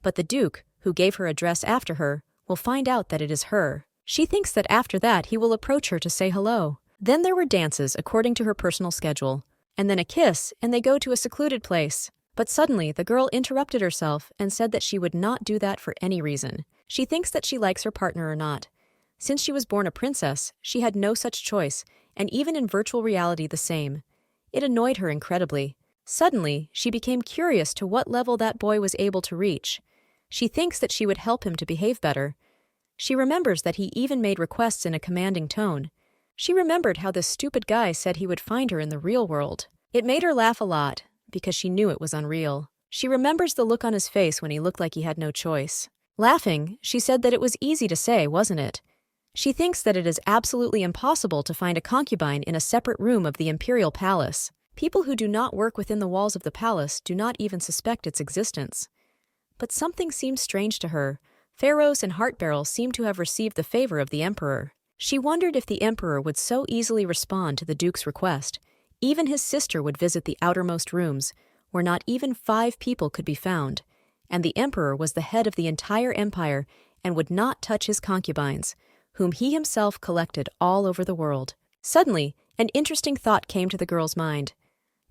But the Duke, who gave her a dress after her, will find out that it is her. She thinks that after that he will approach her to say hello. Then there were dances according to her personal schedule, and then a kiss, and they go to a secluded place. But suddenly the girl interrupted herself and said that she would not do that for any reason. She thinks that she likes her partner or not. Since she was born a princess, she had no such choice, and even in virtual reality the same. It annoyed her incredibly. Suddenly, she became curious to what level that boy was able to reach. She thinks that she would help him to behave better. She remembers that he even made requests in a commanding tone. She remembered how this stupid guy said he would find her in the real world. It made her laugh a lot, because she knew it was unreal. She remembers the look on his face when he looked like he had no choice. Laughing, she said that it was easy to say, wasn't it? She thinks that it is absolutely impossible to find a concubine in a separate room of the imperial palace. People who do not work within the walls of the palace do not even suspect its existence. But something seemed strange to her. Pharaohs and Heartbarrel seemed to have received the favor of the emperor. She wondered if the emperor would so easily respond to the Duke's request. Even his sister would visit the outermost rooms, where not even 5 people could be found, and the emperor was the head of the entire empire and would not touch his concubines, whom he himself collected all over the world. Suddenly, an interesting thought came to the girl's mind.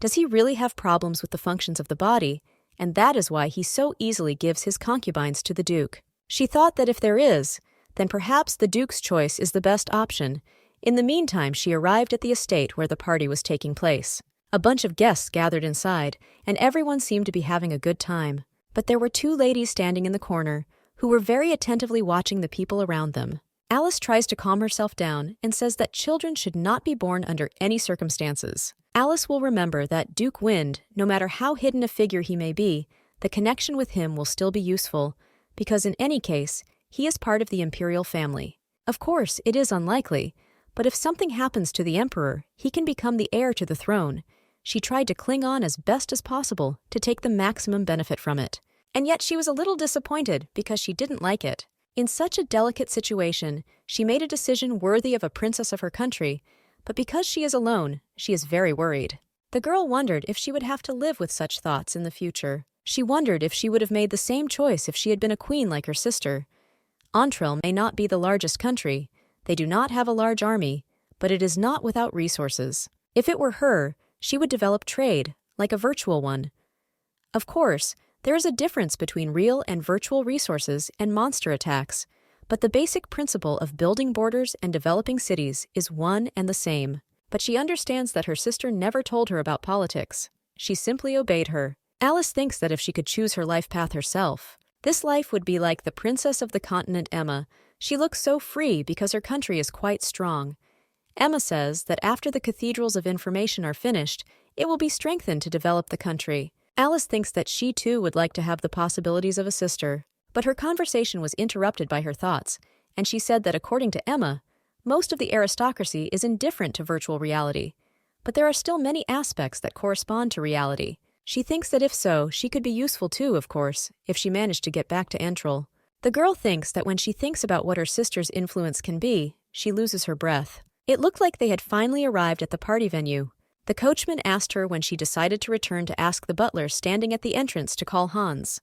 Does he really have problems with the functions of the body, and that is why he so easily gives his concubines to the Duke? She thought that if there is, then perhaps the Duke's choice is the best option. In the meantime, she arrived at the estate where the party was taking place. A bunch of guests gathered inside, and everyone seemed to be having a good time. But there were 2 ladies standing in the corner, who were very attentively watching the people around them. Alice tries to calm herself down and says that children should not be born under any circumstances. Alice will remember that Duke Wind, no matter how hidden a figure he may be, the connection with him will still be useful, because in any case, he is part of the imperial family. Of course, it is unlikely, but if something happens to the emperor, he can become the heir to the throne. She tried to cling on as best as possible to take the maximum benefit from it. And yet she was a little disappointed because she didn't like it. In such a delicate situation, she made a decision worthy of a princess of her country, but because she is alone, she is very worried. The girl wondered if she would have to live with such thoughts in the future. She wondered if she would have made the same choice if she had been a queen like her sister. Entrell may not be the largest country. They do not have a large army, but it is not without resources. If it were her, she would develop trade, like a virtual one. Of course, there is a difference between real and virtual resources and monster attacks, but the basic principle of building borders and developing cities is one and the same. But she understands that her sister never told her about politics. She simply obeyed her. Alice thinks that if she could choose her life path herself, this life would be like the princess of the continent Emma. She looks so free because her country is quite strong. Emma says that after the cathedrals of information are finished, it will be strengthened to develop the country. Alice thinks that she too would like to have the possibilities of a sister. But her conversation was interrupted by her thoughts, and she said that according to Emma, most of the aristocracy is indifferent to virtual reality. But there are still many aspects that correspond to reality. She thinks that if so, she could be useful too, of course, if she managed to get back to Entrell. The girl thinks that when she thinks about what her sister's influence can be, she loses her breath. It looked like they had finally arrived at the party venue. The coachman asked her when she decided to return to ask the butler standing at the entrance to call Hans.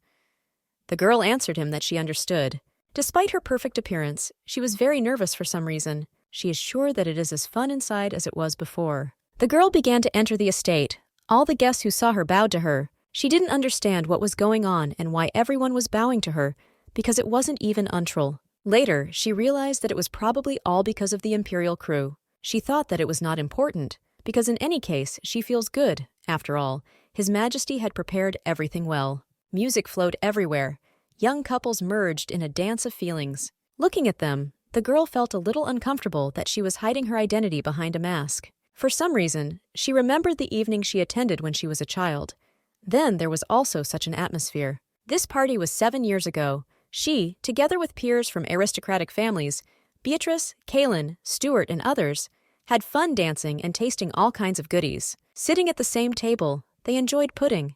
The girl answered him that she understood. Despite her perfect appearance, she was very nervous for some reason. She is sure that it is as fun inside as it was before. The girl began to enter the estate. All the guests who saw her bowed to her. She didn't understand what was going on and why everyone was bowing to her, because it wasn't even Entrell. Later, she realized that it was probably all because of the imperial crew. She thought that it was not important, because in any case, she feels good. After all, His Majesty had prepared everything well. Music flowed everywhere. Young couples merged in a dance of feelings. Looking at them, the girl felt a little uncomfortable that she was hiding her identity behind a mask. For some reason, she remembered the evening she attended when she was a child. Then there was also such an atmosphere. This party was 7 years ago. She, together with peers from aristocratic families, Beatrice, Kaelin, Stuart, and others, had fun dancing and tasting all kinds of goodies. Sitting at the same table, they enjoyed pudding.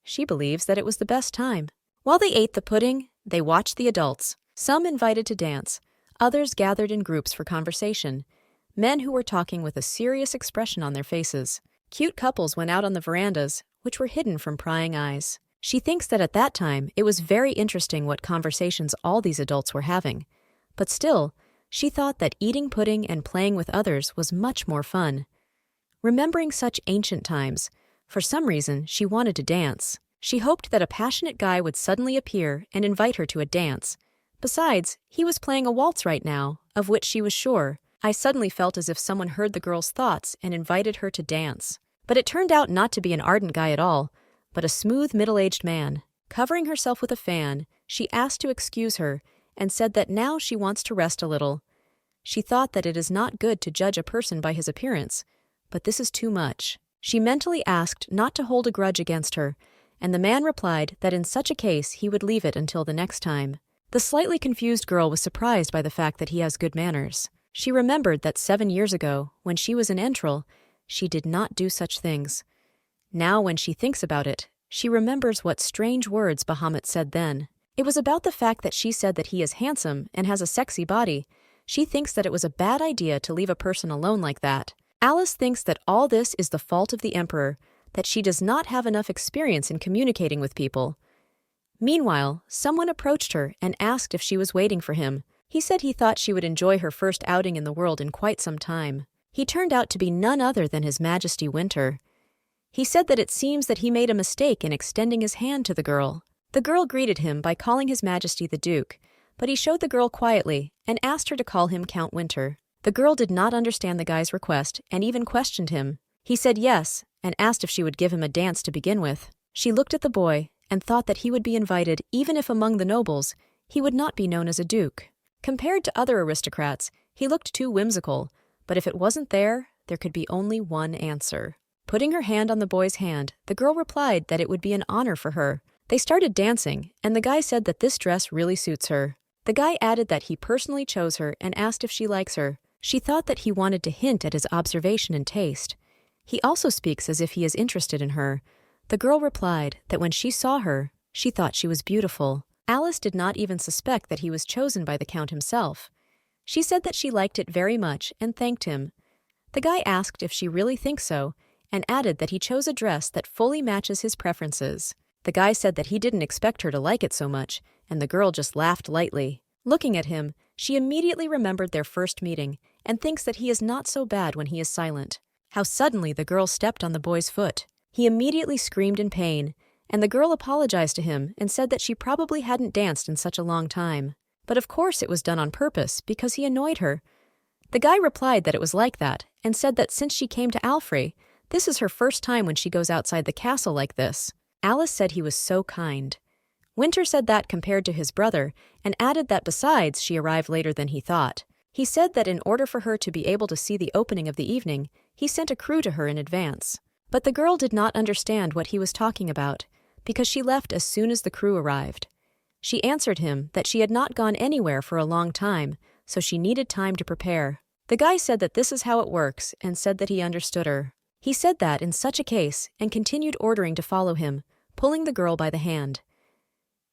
She believes that it was the best time. While they ate the pudding, they watched the adults. Some invited to dance, others gathered in groups for conversation. Men who were talking with a serious expression on their faces. Cute couples went out on the verandas, which were hidden from prying eyes. She thinks that at that time it was very interesting what conversations all these adults were having. But still, she thought that eating pudding and playing with others was much more fun. Remembering such ancient times, for some reason she wanted to dance. She hoped that a passionate guy would suddenly appear and invite her to a dance. Besides, he was playing a waltz right now, of which she was sure. I suddenly felt as if someone heard the girl's thoughts and invited her to dance. But it turned out not to be an ardent guy at all, but a smooth middle-aged man. Covering herself with a fan, she asked to excuse her and said that now she wants to rest a little. She thought that it is not good to judge a person by his appearance, but this is too much. She mentally asked not to hold a grudge against her, and the man replied that in such a case he would leave it until the next time. The slightly confused girl was surprised by the fact that he has good manners. She remembered that 7 years ago, when she was in Entril, she did not do such things. Now when she thinks about it, she remembers what strange words Bahamut said then. It was about the fact that she said that he is handsome and has a sexy body. She thinks that it was a bad idea to leave a person alone like that. Alice thinks that all this is the fault of the Emperor, that she does not have enough experience in communicating with people. Meanwhile, someone approached her and asked if she was waiting for him. He said he thought she would enjoy her first outing in the world in quite some time. He turned out to be none other than His Majesty Winter. He said that it seems that he made a mistake in extending his hand to the girl. The girl greeted him by calling His Majesty the Duke, but he showed the girl quietly and asked her to call him Count Winter. The girl did not understand the guy's request and even questioned him. He said yes and asked if she would give him a dance to begin with. She looked at the boy and thought that he would be invited even if among the nobles he would not be known as a duke. Compared to other aristocrats, he looked too whimsical, but if it wasn't there, there could be only one answer. Putting her hand on the boy's hand, the girl replied that it would be an honor for her. They started dancing, and the guy said that this dress really suits her. The guy added that he personally chose her and asked if she likes her. She thought that he wanted to hint at his observation and taste. He also speaks as if he is interested in her. The girl replied that when she saw her, she thought she was beautiful. Alice did not even suspect that he was chosen by the Count himself. She said that she liked it very much and thanked him. The guy asked if she really thinks so, and added that he chose a dress that fully matches his preferences. The guy said that he didn't expect her to like it so much, and the girl just laughed lightly. Looking at him, she immediately remembered their first meeting and thinks that he is not so bad when he is silent. How suddenly the girl stepped on the boy's foot. He immediately screamed in pain, and the girl apologized to him and said that she probably hadn't danced in such a long time. But of course it was done on purpose because he annoyed her. The guy replied that it was like that and said that since she came to Alfrey, this is her first time when she goes outside the castle like this. Alice said he was so kind. Winter said that compared to his brother and added that besides she arrived later than he thought. He said that in order for her to be able to see the opening of the evening, he sent a crew to her in advance. But the girl did not understand what he was talking about because she left as soon as the crew arrived. She answered him that she had not gone anywhere for a long time, so she needed time to prepare. The guy said that this is how it works and said that he understood her. He said that in such a case and continued ordering to follow him, pulling the girl by the hand.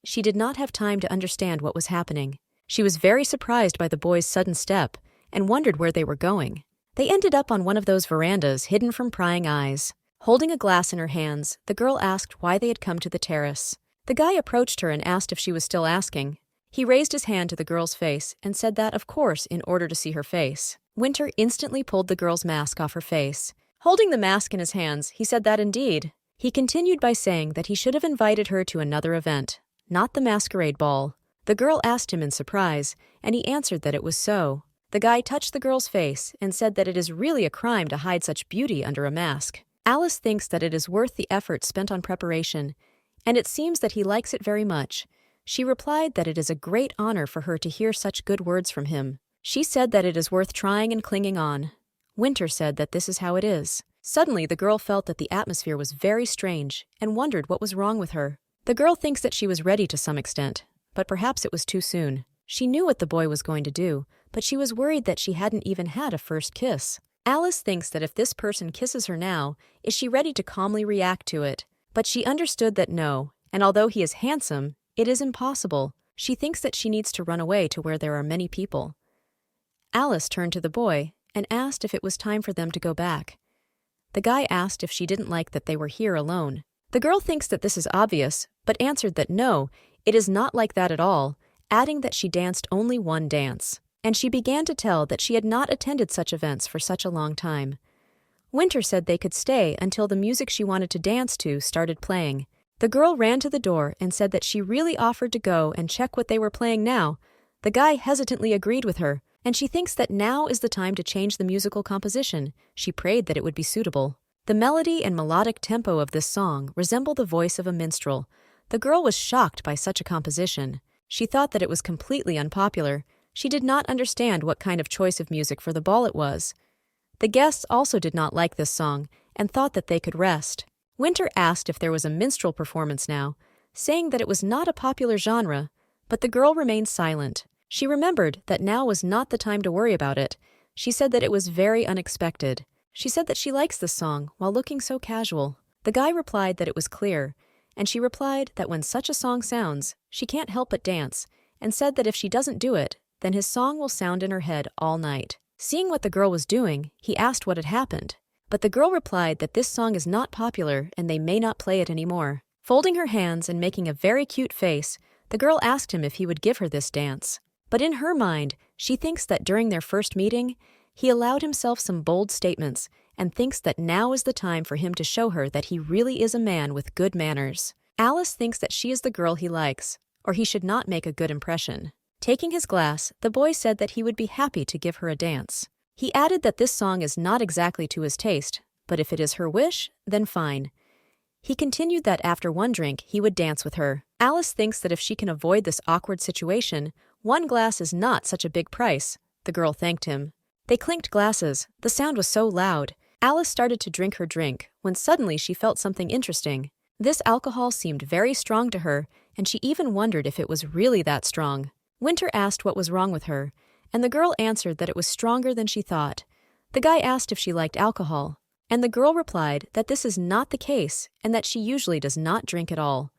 She did not have time to understand what was happening. She was very surprised by the boy's sudden step and wondered where they were going. They ended up on one of those verandas hidden from prying eyes. Holding a glass in her hands, the girl asked why they had come to the terrace. The guy approached her and asked if she was still asking. He raised his hand to the girl's face and said that, of course, in order to see her face. Winter instantly pulled the girl's mask off her face. Holding the mask in his hands, he said that indeed. He continued by saying that he should have invited her to another event, not the masquerade ball. The girl asked him in surprise, and he answered that it was so. The guy touched the girl's face and said that it is really a crime to hide such beauty under a mask. Alice thinks that it is worth the effort spent on preparation, and it seems that he likes it very much. She replied that it is a great honor for her to hear such good words from him. She said that it is worth trying and clinging on. Winter said that this is how it is. Suddenly, the girl felt that the atmosphere was very strange and wondered what was wrong with her. The girl thinks that she was ready to some extent, but perhaps it was too soon. She knew what the boy was going to do, but she was worried that she hadn't even had a first kiss. Alice thinks that if this person kisses her now, is she ready to calmly react to it? But she understood that no, and although he is handsome, it is impossible. She thinks that she needs to run away to where there are many people. Alice turned to the boy and asked if it was time for them to go back. The guy asked if she didn't like that they were here alone. The girl thinks that this is obvious, but answered that no, it is not like that at all, adding that she danced only one dance. And she began to tell that she had not attended such events for such a long time. Winter said they could stay until the music she wanted to dance to started playing. The girl ran to the door and said that she really offered to go and check what they were playing now. The guy hesitantly agreed with her, and she thinks that now is the time to change the musical composition. She prayed that it would be suitable. The melody and melodic tempo of this song resemble the voice of a minstrel. The girl was shocked by such a composition. She thought that it was completely unpopular. She did not understand what kind of choice of music for the ball it was. The guests also did not like this song and thought that they could rest. Winter asked if there was a minstrel performance now, saying that it was not a popular genre, but the girl remained silent. She remembered that now was not the time to worry about it. She said that it was very unexpected. She said that she likes this song while looking so casual. The guy replied that it was clear, and she replied that when such a song sounds, she can't help but dance, and said that if she doesn't do it, then his song will sound in her head all night. Seeing what the girl was doing, he asked what had happened. But the girl replied that this song is not popular and they may not play it anymore. Folding her hands and making a very cute face, the girl asked him if he would give her this dance. But in her mind, she thinks that during their first meeting, he allowed himself some bold statements and thinks that now is the time for him to show her that he really is a man with good manners. Alice thinks that she is the girl he likes, or he should not make a good impression. Taking his glass, the boy said that he would be happy to give her a dance. He added that this song is not exactly to his taste, but if it is her wish, then fine. He continued that after one drink, he would dance with her. Alice thinks that if she can avoid this awkward situation, one glass is not such a big price. The girl thanked him. They clinked glasses. The sound was so loud. Alice started to drink her drink, when suddenly she felt something interesting. This alcohol seemed very strong to her, and she even wondered if it was really that strong. Winter asked what was wrong with her, and the girl answered that it was stronger than she thought. The guy asked if she liked alcohol, and the girl replied that this is not the case and that she usually does not drink at all.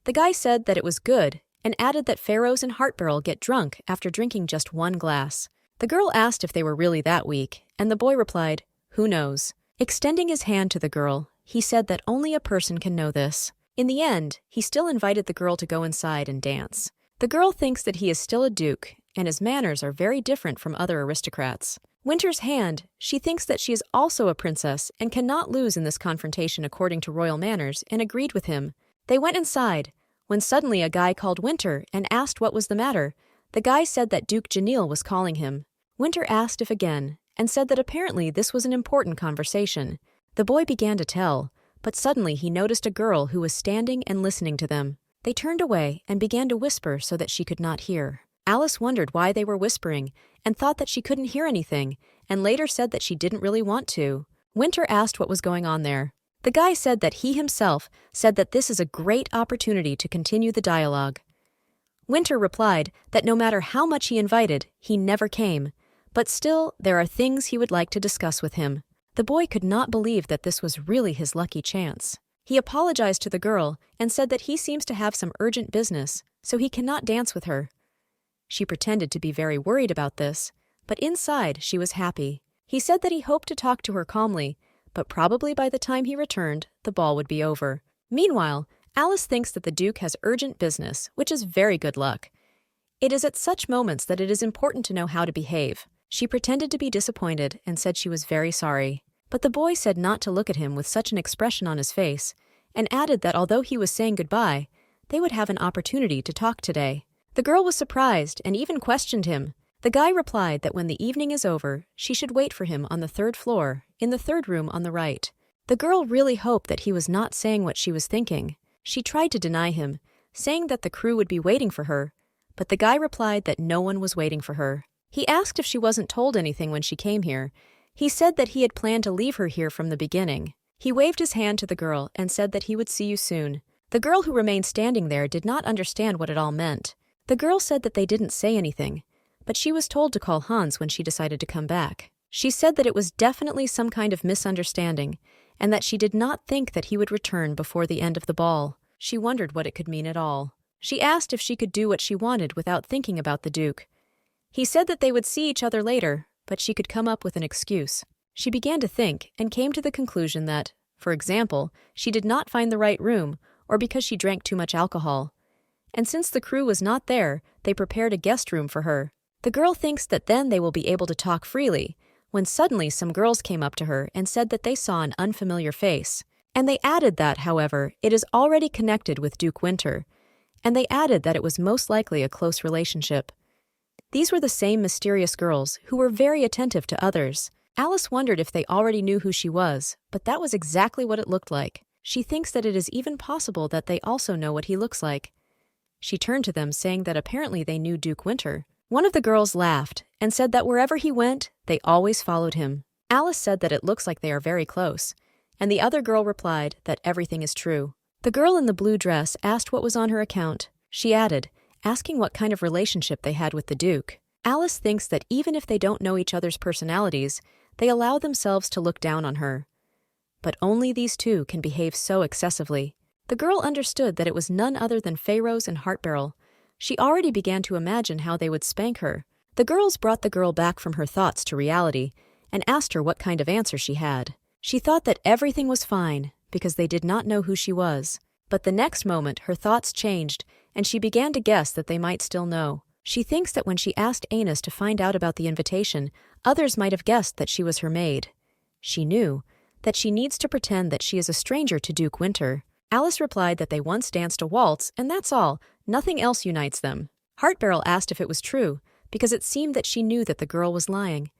The guy said that it was good and added that pharaohs and heartbarrel get drunk after drinking just one glass. The girl asked if they were really that weak, and the boy replied, "Who knows?" Extending his hand to the girl, he said that only a person can know this. In the end, he still invited the girl to go inside and dance. The girl thinks that he is still a duke, and his manners are very different from other aristocrats. Winter's hand, she thinks that she is also a princess and cannot lose in this confrontation according to royal manners, and agreed with him. They went inside, when suddenly a guy called Winter and asked what was the matter. The guy said that Duke Janil was calling him. Winter asked if again, and said that apparently this was an important conversation. The boy began to tell, but suddenly he noticed a girl who was standing and listening to them. They turned away and began to whisper so that she could not hear. Alice wondered why they were whispering and thought that she couldn't hear anything, and later said that she didn't really want to. Winter asked what was going on there. The guy said that he himself said that this is a great opportunity to continue the dialogue. Winter replied that no matter how much he invited, he never came, but still there are things he would like to discuss with him. The boy could not believe that this was really his lucky chance. He apologized to the girl and said that he seems to have some urgent business, so he cannot dance with her. She pretended to be very worried about this, but inside she was happy. He said that he hoped to talk to her calmly, but probably by the time he returned, the ball would be over. Meanwhile, Alice thinks that the Duke has urgent business, which is very good luck. It is at such moments that it is important to know how to behave. She pretended to be disappointed and said she was very sorry. But the boy said not to look at him with such an expression on his face, and added that although he was saying goodbye, they would have an opportunity to talk today. The girl was surprised and even questioned him. The guy replied that when the evening is over, she should wait for him on the third floor, in the third room on the right. The girl really hoped that he was not saying what she was thinking. She tried to deny him, saying that the crew would be waiting for her, but the guy replied that no one was waiting for her. He asked if she wasn't told anything when she came here. He said that he had planned to leave her here from the beginning. He waved his hand to the girl and said that he would see you soon. The girl who remained standing there did not understand what it all meant. The girl said that they didn't say anything, but she was told to call Hans when she decided to come back. She said that it was definitely some kind of misunderstanding, and that she did not think that he would return before the end of the ball. She wondered what it could mean at all. She asked if she could do what she wanted without thinking about the Duke. He said that they would see each other later, but she could come up with an excuse. She began to think and came to the conclusion that, for example, she did not find the right room, or because she drank too much alcohol. And since the crew was not there, they prepared a guest room for her. The girl thinks that then they will be able to talk freely, when suddenly some girls came up to her and said that they saw an unfamiliar face. And they added that, however, it is already connected with Duke Winter. And they added that it was most likely a close relationship. These were the same mysterious girls who were very attentive to others. Alice wondered if they already knew who she was, but that was exactly what it looked like. She thinks that it is even possible that they also know what he looks like. She turned to them, saying that apparently they knew Duke Winter. One of the girls laughed and said that wherever he went, they always followed him. Alice said that it looks like they are very close, and the other girl replied that everything is true. The girl in the blue dress asked what was on her account. She added, asking what kind of relationship they had with the Duke. Alice thinks that even if they don't know each other's personalities, they allow themselves to look down on her. But only these two can behave so excessively. The girl understood that it was none other than Feyrose and Heartbarrel. She already began to imagine how they would spank her. The girls brought the girl back from her thoughts to reality and asked her what kind of answer she had. She thought that everything was fine because they did not know who she was. But the next moment her thoughts changed and she began to guess that they might still know. She thinks that when she asked Anus to find out about the invitation, others might have guessed that she was her maid. She knew that she needs to pretend that she is a stranger to Duke Winter. Alice replied that they once danced a waltz, and that's all. Nothing else unites them. Heartbarrel asked if it was true, because it seemed that she knew that the girl was lying.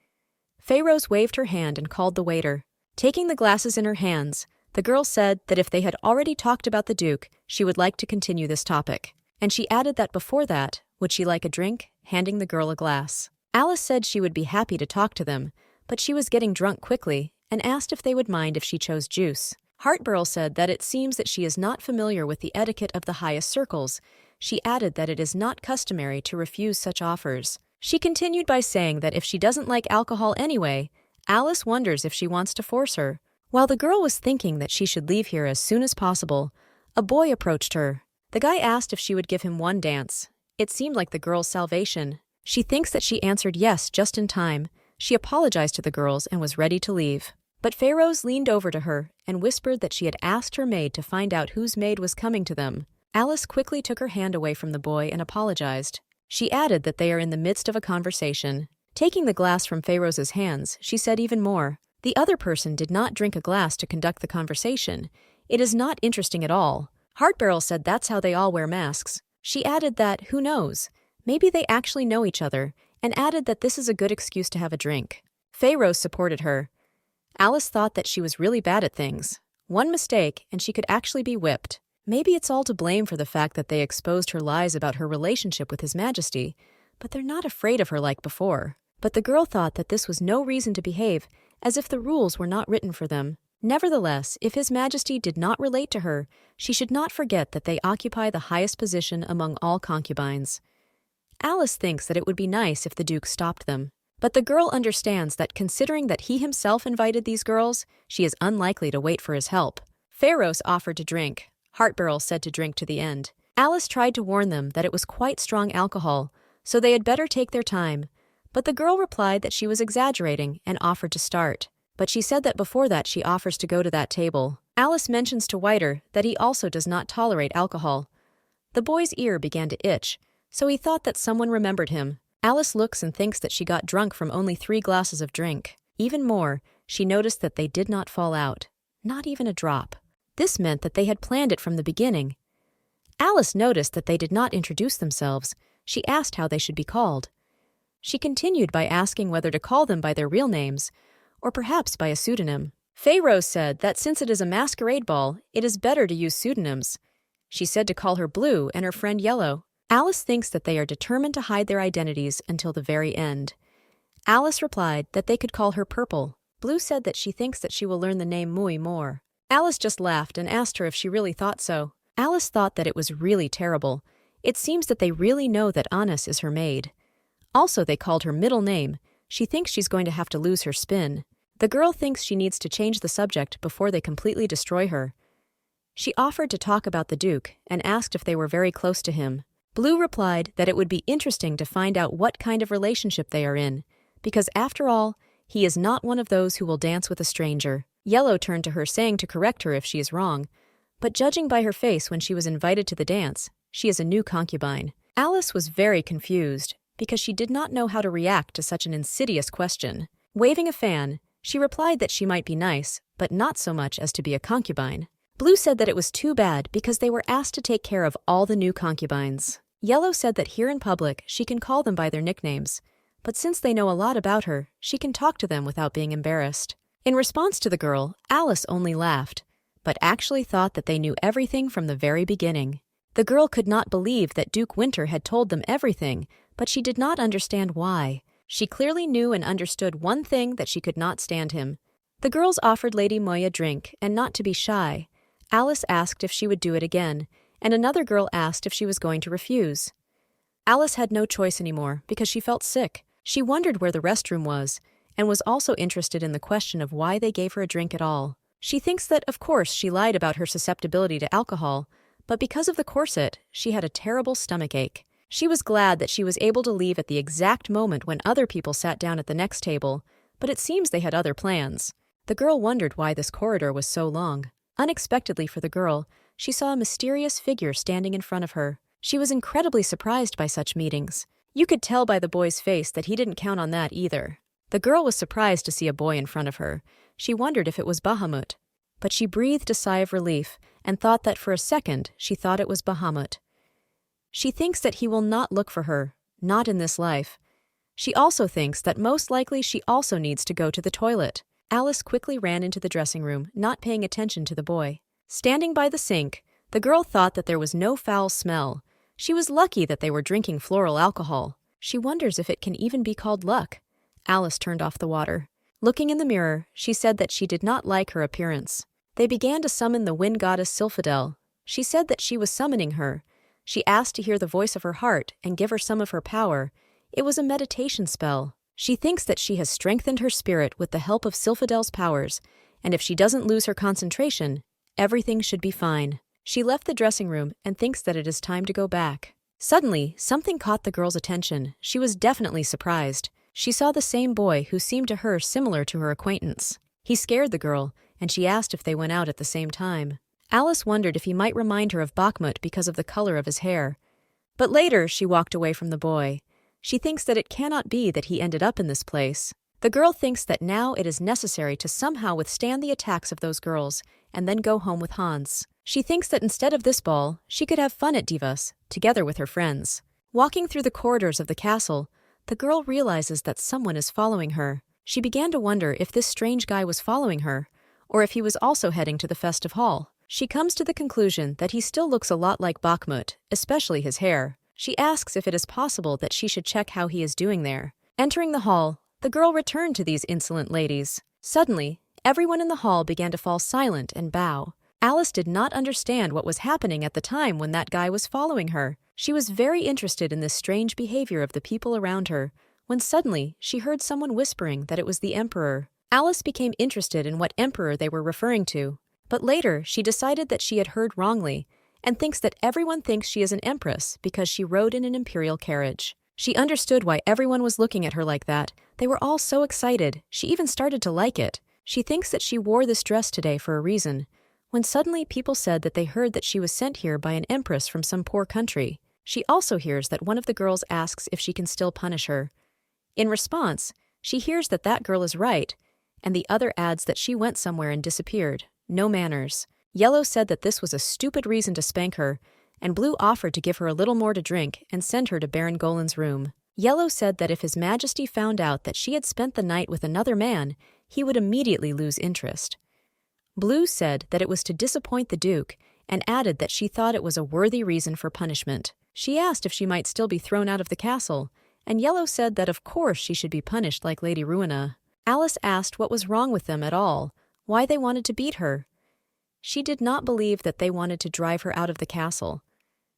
Feyrose waved her hand and called the waiter. Taking the glasses in her hands, the girl said that if they had already talked about the Duke, she would like to continue this topic. And she added that before that, would she like a drink, handing the girl a glass. Alice said she would be happy to talk to them, but she was getting drunk quickly, and asked if they would mind if she chose juice. Heartbarrel said that it seems that she is not familiar with the etiquette of the highest circles. She added that it is not customary to refuse such offers. She continued by saying that if she doesn't like alcohol anyway, Alice wonders if she wants to force her. While the girl was thinking that she should leave here as soon as possible, a boy approached her. The guy asked if she would give him one dance. It seemed like the girl's salvation. She thinks that she answered yes just in time. She apologized to the girls and was ready to leave. But Feyrose leaned over to her and whispered that she had asked her maid to find out whose maid was coming to them. Alice quickly took her hand away from the boy and apologized. She added that they are in the midst of a conversation. Taking the glass from Feyrose's hands, she said even more. The other person did not drink a glass to conduct the conversation. It is not interesting at all. Heartbarrel said that's how they all wear masks. She added that, who knows, maybe they actually know each other, and added that this is a good excuse to have a drink. Feyrose supported her. Alice thought that she was really bad at things. One mistake, and she could actually be whipped. Maybe it's all to blame for the fact that they exposed her lies about her relationship with His Majesty, but they're not afraid of her like before. But the girl thought that this was no reason to behave as if the rules were not written for them. Nevertheless, if His Majesty did not relate to her, she should not forget that they occupy the highest position among all concubines. Alice thinks that it would be nice if the Duke stopped them. But the girl understands that considering that he himself invited these girls, she is unlikely to wait for his help. Feyrose offered to drink. Heartbarrel said to drink to the end. Alice tried to warn them that it was quite strong alcohol, so they had better take their time. But the girl replied that she was exaggerating and offered to start. But she said that before that she offers to go to that table. Alice mentions to Whiter that he also does not tolerate alcohol. The boy's ear began to itch, so he thought that someone remembered him. Alice looks and thinks that she got drunk from only 3 glasses of drink. Even more, she noticed that they did not fall out. Not even a drop. This meant that they had planned it from the beginning. Alice noticed that they did not introduce themselves. She asked how they should be called. She continued by asking whether to call them by their real names, or perhaps by a pseudonym. Feyrose said that since it is a masquerade ball, it is better to use pseudonyms. She said to call her Blue and her friend Yellow. Alice thinks that they are determined to hide their identities until the very end. Alice replied that they could call her Purple. Blue said that she thinks that she will learn the name Mui more. Alice just laughed and asked her if she really thought so. Alice thought that it was really terrible. It seems that they really know that Anus is her maid. Also, they called her middle name. She thinks she's going to have to lose her spin. The girl thinks she needs to change the subject before they completely destroy her. She offered to talk about the Duke and asked if they were very close to him. Blue replied that it would be interesting to find out what kind of relationship they are in, because after all, he is not one of those who will dance with a stranger. Yellow turned to her saying to correct her if she is wrong, but judging by her face when she was invited to the dance, she is a new concubine. Alice was very confused because she did not know how to react to such an insidious question. Waving a fan, she replied that she might be nice, but not so much as to be a concubine. Blue said that it was too bad because they were asked to take care of all the new concubines. Yellow said that here in public she can call them by their nicknames, but since they know a lot about her, she can talk to them without being embarrassed. In response to the girl, Alice only laughed, but actually thought that they knew everything from the very beginning. The girl could not believe that Duke Winter had told them everything, but she did not understand why. She clearly knew and understood one thing, that she could not stand him. The girls offered Lady Moya a drink, and not to be shy. Alice asked if she would do it again, and another girl asked if she was going to refuse. Alice had no choice anymore because she felt sick. She wondered where the restroom was, and was also interested in the question of why they gave her a drink at all. She thinks that, of course, she lied about her susceptibility to alcohol, but because of the corset, she had a terrible stomachache. She was glad that she was able to leave at the exact moment when other people sat down at the next table, but it seems they had other plans. The girl wondered why this corridor was so long. Unexpectedly for the girl, she saw a mysterious figure standing in front of her. She was incredibly surprised by such meetings. You could tell by the boy's face that he didn't count on that either. The girl was surprised to see a boy in front of her. She wondered if it was Bahamut. But she breathed a sigh of relief and thought that for a second she thought it was Bahamut. She thinks that he will not look for her, not in this life. She also thinks that most likely she also needs to go to the toilet. Alice quickly ran into the dressing room, not paying attention to the boy. Standing by the sink, the girl thought that there was no foul smell. She was lucky that they were drinking floral alcohol. She wonders if it can even be called luck. Alice turned off the water. Looking in the mirror, she said that she did not like her appearance. They began to summon the wind goddess Sylphidel. She said that she was summoning her. She asked to hear the voice of her heart and give her some of her power. It was a meditation spell. She thinks that she has strengthened her spirit with the help of Sylphidel's powers, and if she doesn't lose her concentration, everything should be fine. She left the dressing room and thinks that it is time to go back. Suddenly, something caught the girl's attention. She was definitely surprised. She saw the same boy who seemed to her similar to her acquaintance. He scared the girl, and she asked if they went out at the same time. Alice wondered if he might remind her of Bakhmut because of the color of his hair. But later, she walked away from the boy. She thinks that it cannot be that he ended up in this place. The girl thinks that now it is necessary to somehow withstand the attacks of those girls and then go home with Hans. She thinks that instead of this ball, she could have fun at Divas, together with her friends. Walking through the corridors of the castle, the girl realizes that someone is following her. She began to wonder if this strange guy was following her, or if he was also heading to the festive hall. She comes to the conclusion that he still looks a lot like Bakhmut, especially his hair. She asks if it is possible that she should check how he is doing there. Entering the hall, the girl returned to these insolent ladies. Suddenly, everyone in the hall began to fall silent and bow. Alice did not understand what was happening at the time when that guy was following her. She was very interested in this strange behavior of the people around her, when suddenly she heard someone whispering that it was the Emperor. Alice became interested in what Emperor they were referring to, but later she decided that she had heard wrongly, and thinks that everyone thinks she is an empress because she rode in an imperial carriage. She understood why everyone was looking at her like that. They were all so excited. She even started to like it. She thinks that she wore this dress today for a reason, when suddenly people said that they heard that she was sent here by an empress from some poor country. She also hears that one of the girls asks if she can still punish her. In response, she hears that that girl is right, and the other adds that she went somewhere and disappeared. No manners. Yellow said that this was a stupid reason to spank her, and Blue offered to give her a little more to drink and send her to Baron Golan's room. Yellow said that if His Majesty found out that she had spent the night with another man, he would immediately lose interest. Blue said that it was to disappoint the Duke, and added that she thought it was a worthy reason for punishment. She asked if she might still be thrown out of the castle, and Yellow said that of course she should be punished like Lady Ruina. Alice asked what was wrong with them at all, why they wanted to beat her. She did not believe that they wanted to drive her out of the castle.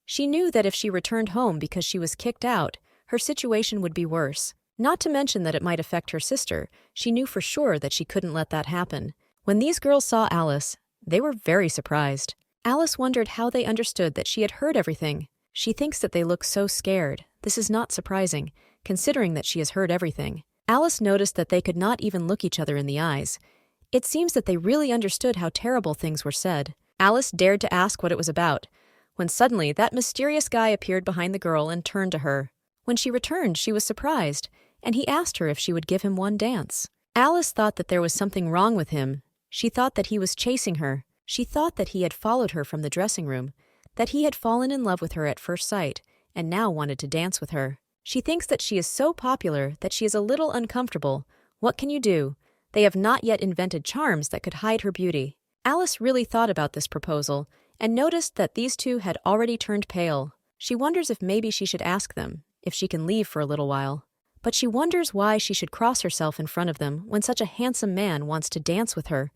She knew that if she returned home because she was kicked out, her situation would be worse. Not to mention that it might affect her sister. She knew for sure that she couldn't let that happen. When these girls saw Alice, they were very surprised. Alice wondered how they understood that she had heard everything. She thinks that they look so scared. This is not surprising, considering that she has heard everything. Alice noticed that they could not even look each other in the eyes. It seems that they really understood how terrible things were said. Alice dared to ask what it was about, when suddenly that mysterious guy appeared behind the girl and turned to her. When she returned, she was surprised, and he asked her if she would give him one dance. Alice thought that there was something wrong with him. She thought that he was chasing her. She thought that he had followed her from the dressing room, that he had fallen in love with her at first sight, and now wanted to dance with her. She thinks that she is so popular that she is a little uncomfortable. What can you do? They have not yet invented charms that could hide her beauty. Alice really thought about this proposal and noticed that these two had already turned pale. She wonders if maybe she should ask them, if she can leave for a little while. But she wonders why she should cross herself in front of them when such a handsome man wants to dance with her.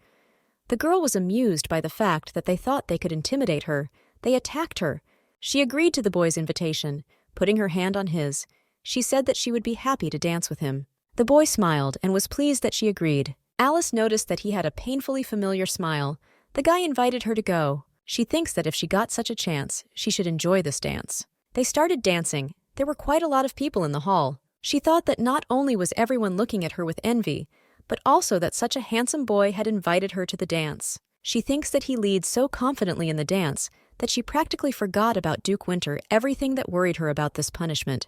The girl was amused by the fact that they thought they could intimidate her. They attacked her. She agreed to the boy's invitation, putting her hand on his. She said that she would be happy to dance with him. The boy smiled and was pleased that she agreed. Alice noticed that he had a painfully familiar smile. The guy invited her to go. She thinks that if she got such a chance, she should enjoy this dance. They started dancing. There were quite a lot of people in the hall. She thought that not only was everyone looking at her with envy, but also that such a handsome boy had invited her to the dance. She thinks that he leads so confidently in the dance that she practically forgot about Duke Winter, everything that worried her about this punishment.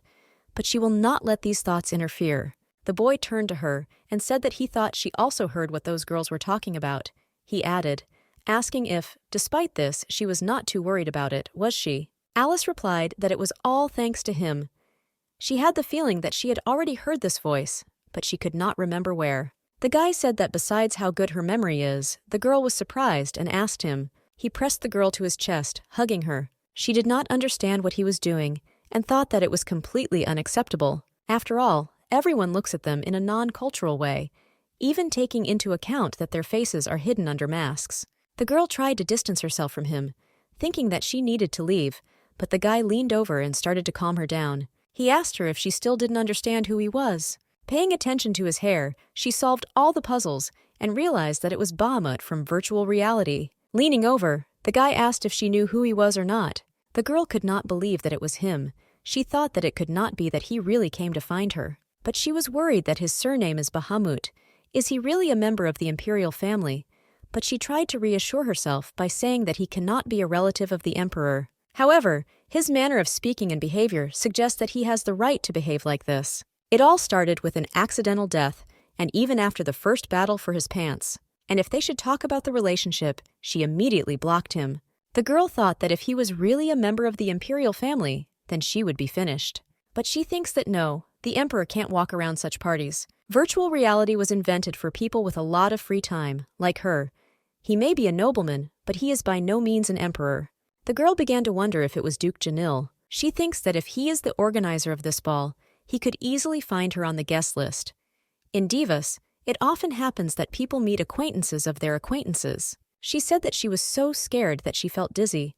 But she will not let these thoughts interfere. The boy turned to her and said that he thought she also heard what those girls were talking about. He added, asking if, despite this, she was not too worried about it, was she? Alice replied that it was all thanks to him. She had the feeling that she had already heard this voice, but she could not remember where. The guy said that besides how good her memory is, the girl was surprised and asked him. He pressed the girl to his chest, hugging her. She did not understand what he was doing and thought that it was completely unacceptable. After all, everyone looks at them in a non-cultural way, even taking into account that their faces are hidden under masks. The girl tried to distance herself from him, thinking that she needed to leave, but the guy leaned over and started to calm her down. He asked her if she still didn't understand who he was. Paying attention to his hair, she solved all the puzzles and realized that it was Bahamut from virtual reality. Leaning over, the guy asked if she knew who he was or not. The girl could not believe that it was him. She thought that it could not be that he really came to find her. But she was worried that his surname is Bahamut. Is he really a member of the imperial family? But she tried to reassure herself by saying that he cannot be a relative of the emperor. However, his manner of speaking and behavior suggests that he has the right to behave like this. It all started with an accidental death, and even after the first battle for his pants. And if they should talk about the relationship, she immediately blocked him. The girl thought that if he was really a member of the imperial family, then she would be finished. But she thinks that no, the emperor can't walk around such parties. Virtual reality was invented for people with a lot of free time, like her. He may be a nobleman, but he is by no means an emperor. The girl began to wonder if it was Duke Janil. She thinks that if he is the organizer of this ball, he could easily find her on the guest list. In Divas, it often happens that people meet acquaintances of their acquaintances. She said that she was so scared that she felt dizzy.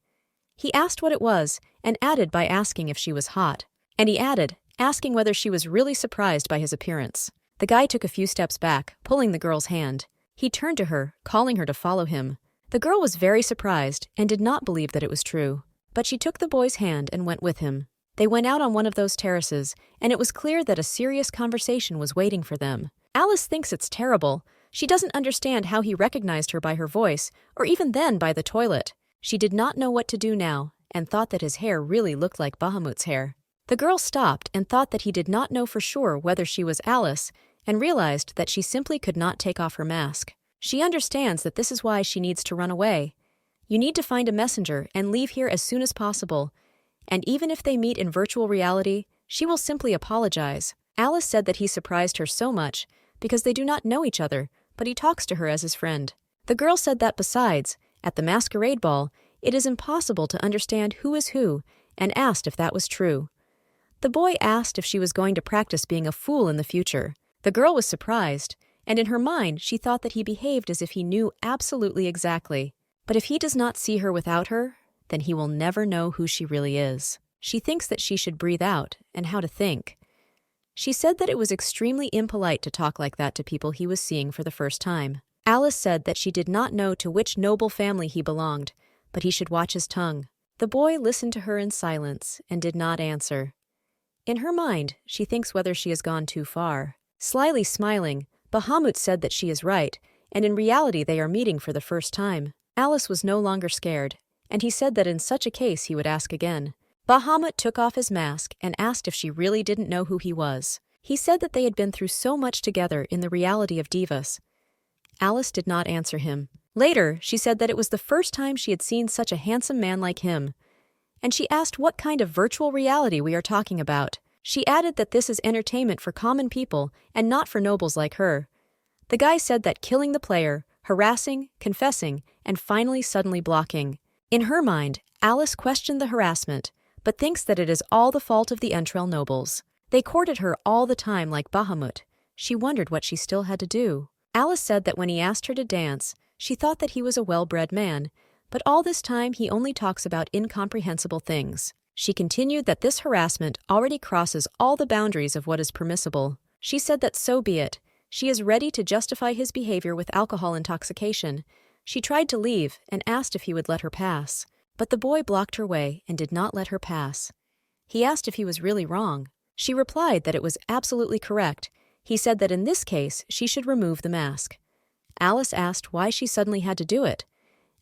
He asked what it was, and added by asking if she was hot. And he added, asking whether she was really surprised by his appearance. The guy took a few steps back, pulling the girl's hand. He turned to her, calling her to follow him. The girl was very surprised and did not believe that it was true. But she took the boy's hand and went with him. They went out on one of those terraces, and it was clear that a serious conversation was waiting for them. Alice thinks it's terrible. She doesn't understand how he recognized her by her voice, or even then by the toilet. She did not know what to do now, and thought that his hair really looked like Bahamut's hair. The girl stopped and thought that he did not know for sure whether she was Alice, and realized that she simply could not take off her mask. She understands that this is why she needs to run away. You need to find a messenger and leave here as soon as possible. And even if they meet in virtual reality, she will simply apologize. Alice said that he surprised her so much because they do not know each other, but he talks to her as his friend. The girl said that besides, at the masquerade ball, it is impossible to understand who is who, and asked if that was true. The boy asked if she was going to practice being a fool in the future. The girl was surprised, and in her mind she thought that he behaved as if he knew absolutely exactly. But if he does not see her without her, then he will never know who she really is. She thinks that she should breathe out and how to think. She said that it was extremely impolite to talk like that to people he was seeing for the first time. Alice said that she did not know to which noble family he belonged, but he should watch his tongue. The boy listened to her in silence and did not answer. In her mind, she thinks whether she has gone too far. Slyly smiling, Bahamut said that she is right, and in reality they are meeting for the first time. Alice was no longer scared, and he said that in such a case he would ask again. Bahamut took off his mask and asked if she really didn't know who he was. He said that they had been through so much together in the reality of divas. Alice did not answer him. Later, she said that it was the first time she had seen such a handsome man like him, and she asked what kind of virtual reality we are talking about. She added that this is entertainment for common people and not for nobles like her. The guy said that killing the player, harassing, confessing, and finally suddenly blocking. In her mind, Alice questioned the harassment, but thinks that it is all the fault of the Entrail nobles. They courted her all the time like Bahamut. She wondered what she still had to do. Alice said that when he asked her to dance, she thought that he was a well-bred man, but all this time he only talks about incomprehensible things. She continued that this harassment already crosses all the boundaries of what is permissible. She said that so be it. She is ready to justify his behavior with alcohol intoxication. She tried to leave and asked if he would let her pass, but the boy blocked her way and did not let her pass. He asked if he was really wrong. She replied that it was absolutely correct. He said that in this case she should remove the mask. Alice asked why she suddenly had to do it,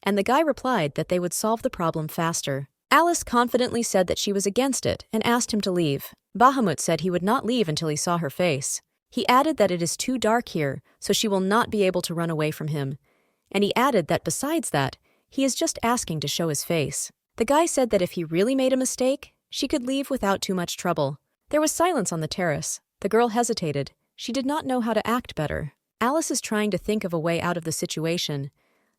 and the guy replied that they would solve the problem faster. Alice confidently said that she was against it and asked him to leave. Bahamut said he would not leave until he saw her face. He added that it is too dark here, so she will not be able to run away from him. And he added that besides that, he is just asking to show his face. The guy said that if he really made a mistake, she could leave without too much trouble. There was silence on the terrace. The girl hesitated. She did not know how to act better. Alice is trying to think of a way out of the situation.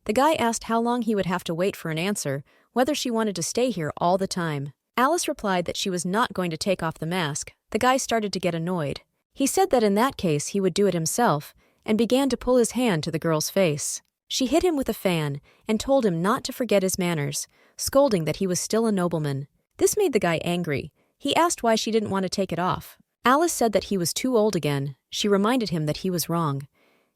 The guy asked how long he would have to wait for an answer, whether she wanted to stay here all the time. Alice replied that she was not going to take off the mask. The guy started to get annoyed. He said that in that case he would do it himself, and began to pull his hand to the girl's face. She hit him with a fan and told him not to forget his manners, scolding that he was still a nobleman. This made the guy angry. He asked why she didn't want to take it off. Alice said that he was too old again. She reminded him that he was wrong.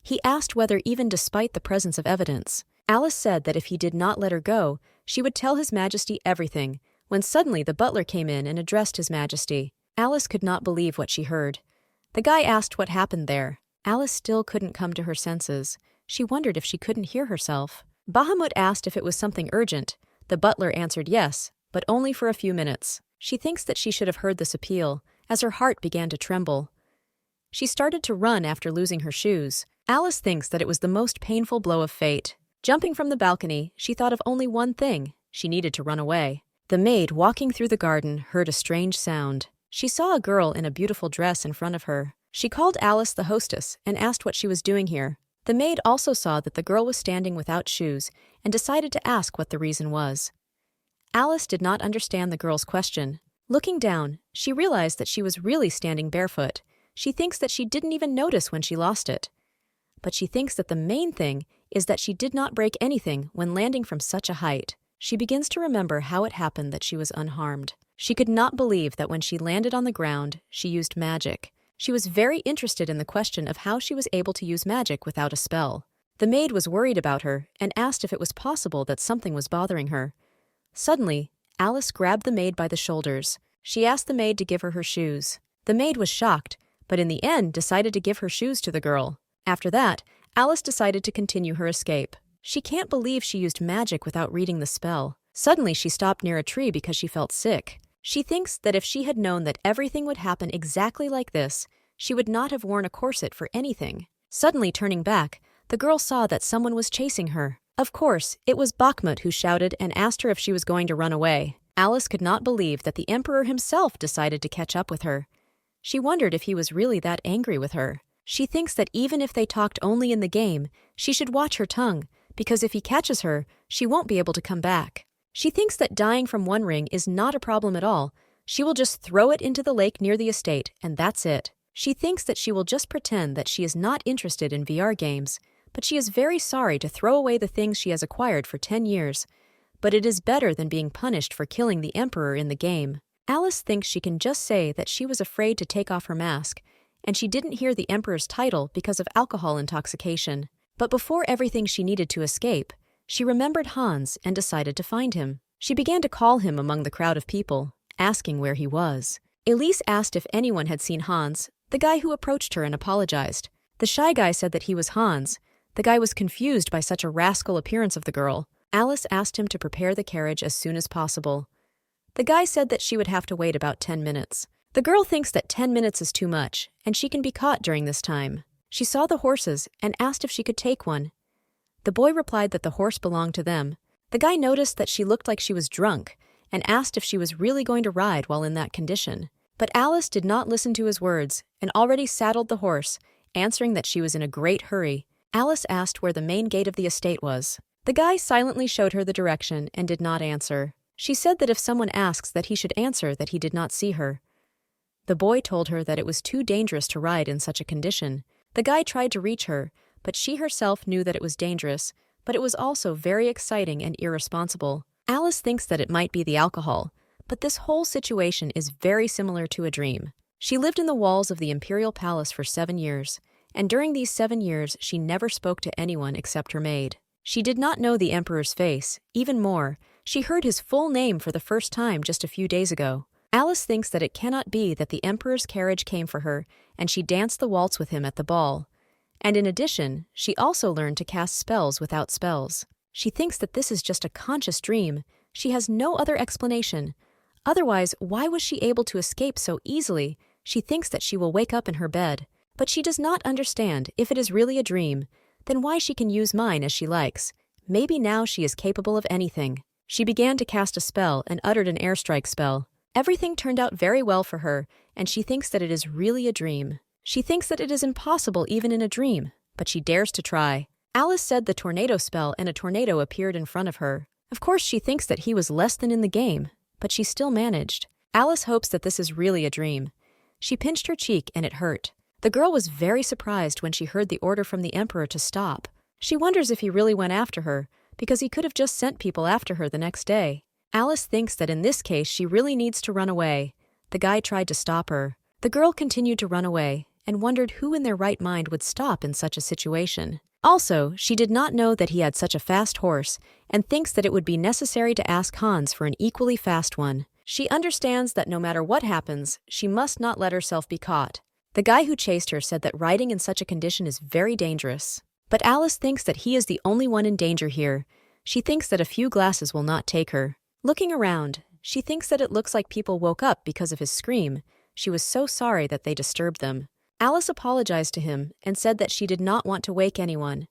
He asked whether even despite the presence of evidence. Alice said that if he did not let her go, she would tell His Majesty everything, when suddenly the butler came in and addressed His Majesty. Alice could not believe what she heard. The guy asked what happened there. Alice still couldn't come to her senses. She wondered if she couldn't hear herself. Bahamut asked if it was something urgent. The butler answered yes, but only for a few minutes. She thinks that she should have heard this appeal, as her heart began to tremble. She started to run after losing her shoes. Alice thinks that it was the most painful blow of fate. Jumping from the balcony, she thought of only one thing. She needed to run away. The maid walking through the garden heard a strange sound. She saw a girl in a beautiful dress in front of her. She called Alice the hostess and asked what she was doing here. The maid also saw that the girl was standing without shoes and decided to ask what the reason was. Alice did not understand the girl's question. Looking down, she realized that she was really standing barefoot. She thinks that she didn't even notice when she lost it. But she thinks that the main thing is that she did not break anything when landing from such a height. She begins to remember how it happened that she was unharmed. She could not believe that when she landed on the ground, she used magic. She was very interested in the question of how she was able to use magic without a spell. The maid was worried about her and asked if it was possible that something was bothering her. Suddenly, Alice grabbed the maid by the shoulders. She asked the maid to give her her shoes. The maid was shocked, but in the end decided to give her shoes to the girl. After that, Alice decided to continue her escape. She can't believe she used magic without reading the spell. Suddenly, she stopped near a tree because she felt sick. She thinks that if she had known that everything would happen exactly like this, she would not have worn a corset for anything. Suddenly turning back, the girl saw that someone was chasing her. Of course, it was Bakhmut who shouted and asked her if she was going to run away. Alice could not believe that the emperor himself decided to catch up with her. She wondered if he was really that angry with her. She thinks that even if they talked only in the game, she should watch her tongue, because if he catches her, she won't be able to come back. She thinks that dying from one ring is not a problem at all. She will just throw it into the lake near the estate, and that's it. She thinks that she will just pretend that she is not interested in VR games, but she is very sorry to throw away the things she has acquired for 10 years. But it is better than being punished for killing the emperor in the game. Alice thinks she can just say that she was afraid to take off her mask, and she didn't hear the emperor's title because of alcohol intoxication. But before everything she needed to escape, she remembered Hans and decided to find him. She began to call him among the crowd of people, asking where he was. Elise asked if anyone had seen Hans, the guy who approached her and apologized. The shy guy said that he was Hans. The guy was confused by such a rascal appearance of the girl. Alice asked him to prepare the carriage as soon as possible. The guy said that she would have to wait about 10 minutes. The girl thinks that 10 minutes is too much, and she can be caught during this time. She saw the horses and asked if she could take one. The boy replied that the horse belonged to them. The guy noticed that she looked like she was drunk and asked if she was really going to ride while in that condition. But Alice did not listen to his words and already saddled the horse, answering that she was in a great hurry. Alice asked where the main gate of the estate was. The guy silently showed her the direction and did not answer. She said that if someone asks that he should answer that he did not see her. The boy told her that it was too dangerous to ride in such a condition. The guy tried to reach her, but she herself knew that it was dangerous, but it was also very exciting and irresponsible. Alice thinks that it might be the alcohol, but this whole situation is very similar to a dream. She lived in the walls of the imperial palace for 7 years, and during these 7 years she never spoke to anyone except her maid. She did not know the emperor's face. Even more, she heard his full name for the first time just a few days ago. Alice thinks that it cannot be that the emperor's carriage came for her, and she danced the waltz with him at the ball. And in addition, she also learned to cast spells without spells. She thinks that this is just a conscious dream. She has no other explanation. Otherwise, why was she able to escape so easily? She thinks that she will wake up in her bed. But she does not understand if it is really a dream, then why she can use mine as she likes. Maybe now she is capable of anything. She began to cast a spell and uttered an airstrike spell. Everything turned out very well for her, and she thinks that it is really a dream. She thinks that it is impossible even in a dream, but she dares to try. Alice said the tornado spell and a tornado appeared in front of her. Of course she thinks that he was less than in the game, but she still managed. Alice hopes that this is really a dream. She pinched her cheek and it hurt. The girl was very surprised when she heard the order from the emperor to stop. She wonders if he really went after her, because he could have just sent people after her the next day. Alice thinks that in this case she really needs to run away. The guy tried to stop her. The girl continued to run away and wondered who in their right mind would stop in such a situation. Also, she did not know that he had such a fast horse and thinks that it would be necessary to ask Hans for an equally fast one. She understands that no matter what happens, she must not let herself be caught. The guy who chased her said that riding in such a condition is very dangerous. But Alice thinks that he is the only one in danger here. She thinks that a few glasses will not take her. Looking around, she thinks that it looks like people woke up because of his scream. She was so sorry that they disturbed them. Alice apologized to him and said that she did not want to wake anyone.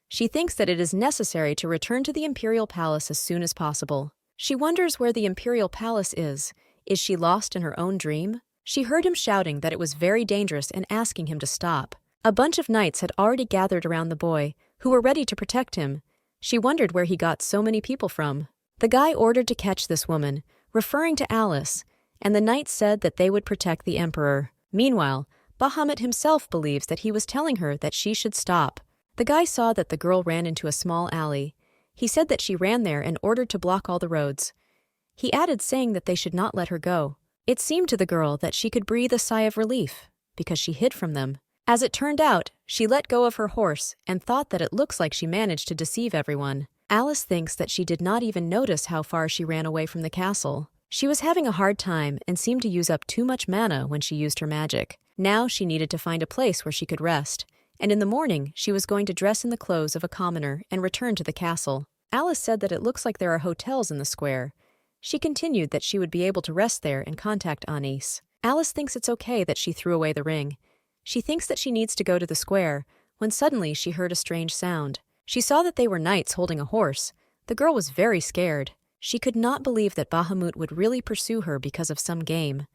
She thinks that it is necessary to return to the imperial palace as soon as possible. She wonders where the imperial palace is. Is she lost in her own dream? She heard him shouting that it was very dangerous and asking him to stop. A bunch of knights had already gathered around the boy, who were ready to protect him. She wondered where he got so many people from. The guy ordered to catch this woman, referring to Alice, and the knights said that they would protect the emperor. Meanwhile, Bahamut himself believes that he was telling her that she should stop. The guy saw that the girl ran into a small alley. He said that she ran there and ordered to block all the roads. He added saying that they should not let her go. It seemed to the girl that she could breathe a sigh of relief, because she hid from them. As it turned out, she let go of her horse and thought that it looks like she managed to deceive everyone. Alice thinks that she did not even notice how far she ran away from the castle. She was having a hard time and seemed to use up too much mana when she used her magic. Now she needed to find a place where she could rest, and in the morning she was going to dress in the clothes of a commoner and return to the castle. Alice said that it looks like there are hotels in the square. She continued that she would be able to rest there and contact Anis. Alice thinks it's okay that she threw away the ring. She thinks that she needs to go to the square, when suddenly she heard a strange sound. She saw that they were knights holding a horse. The girl was very scared. She could not believe that Bahamut would really pursue her because of some game.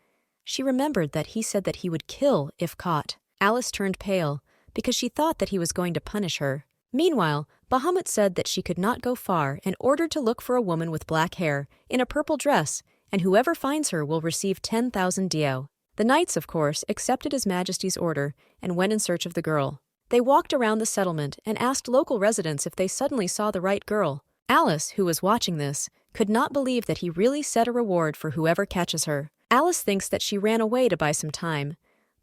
She remembered that he said that he would kill if caught. Alice turned pale, because she thought that he was going to punish her. Meanwhile, Bahamut said that she could not go far and ordered to look for a woman with black hair, in a purple dress, and whoever finds her will receive 10,000 dio. The knights, of course, accepted His Majesty's order and went in search of the girl. They walked around the settlement and asked local residents if they suddenly saw the right girl. Alice, who was watching this, could not believe that he really set a reward for whoever catches her. Alice thinks that she ran away to buy some time,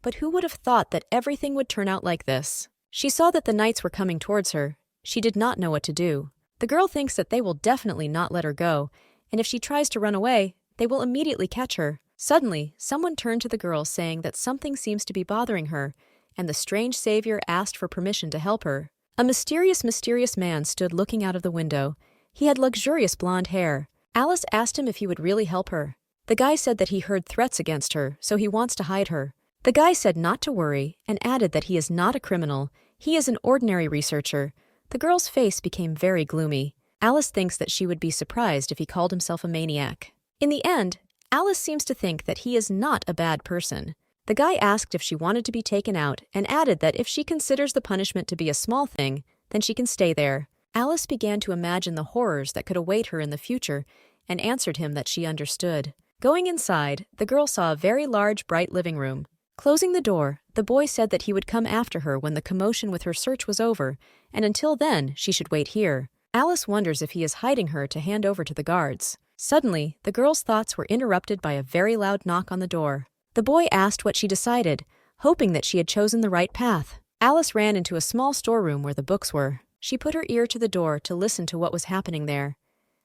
but who would have thought that everything would turn out like this? She saw that the knights were coming towards her. She did not know what to do. The girl thinks that they will definitely not let her go, and if she tries to run away, they will immediately catch her. Suddenly, someone turned to the girl saying that something seems to be bothering her, and the strange savior asked for permission to help her. A mysterious man stood looking out of the window. He had luxurious blonde hair. Alice asked him if he would really help her. The guy said that he heard threats against her, so he wants to hide her. The guy said not to worry and added that he is not a criminal. He is an ordinary researcher. The girl's face became very gloomy. Alice thinks that she would be surprised if he called himself a maniac. In the end, Alice seems to think that he is not a bad person. The guy asked if she wanted to be taken out and added that if she considers the punishment to be a small thing, then she can stay there. Alice began to imagine the horrors that could await her in the future and answered him that she understood. Going inside, the girl saw a very large, bright living room. Closing the door, the boy said that he would come after her when the commotion with her search was over, and until then, she should wait here. Alice wonders if he is hiding her to hand over to the guards. Suddenly, the girl's thoughts were interrupted by a very loud knock on the door. The boy asked what she decided, hoping that she had chosen the right path. Alice ran into a small storeroom where the books were. She put her ear to the door to listen to what was happening there.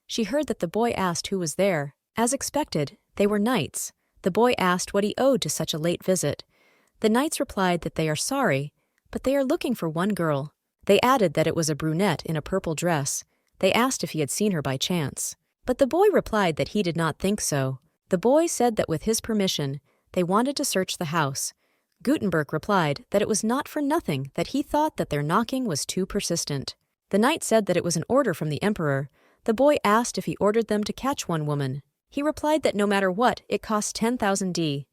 She heard that the boy asked who was there. As expected, they were knights. The boy asked what he owed to such a late visit. The knights replied that they are sorry, but they are looking for one girl. They added that it was a brunette in a purple dress. They asked if he had seen her by chance. But the boy replied that he did not think so. The boy said that with his permission, they wanted to search the house. Gutenberg replied that it was not for nothing that he thought that their knocking was too persistent. The knight said that it was an order from the emperor. The boy asked if he ordered them to catch one woman. He replied that no matter what, it cost 10,000 D.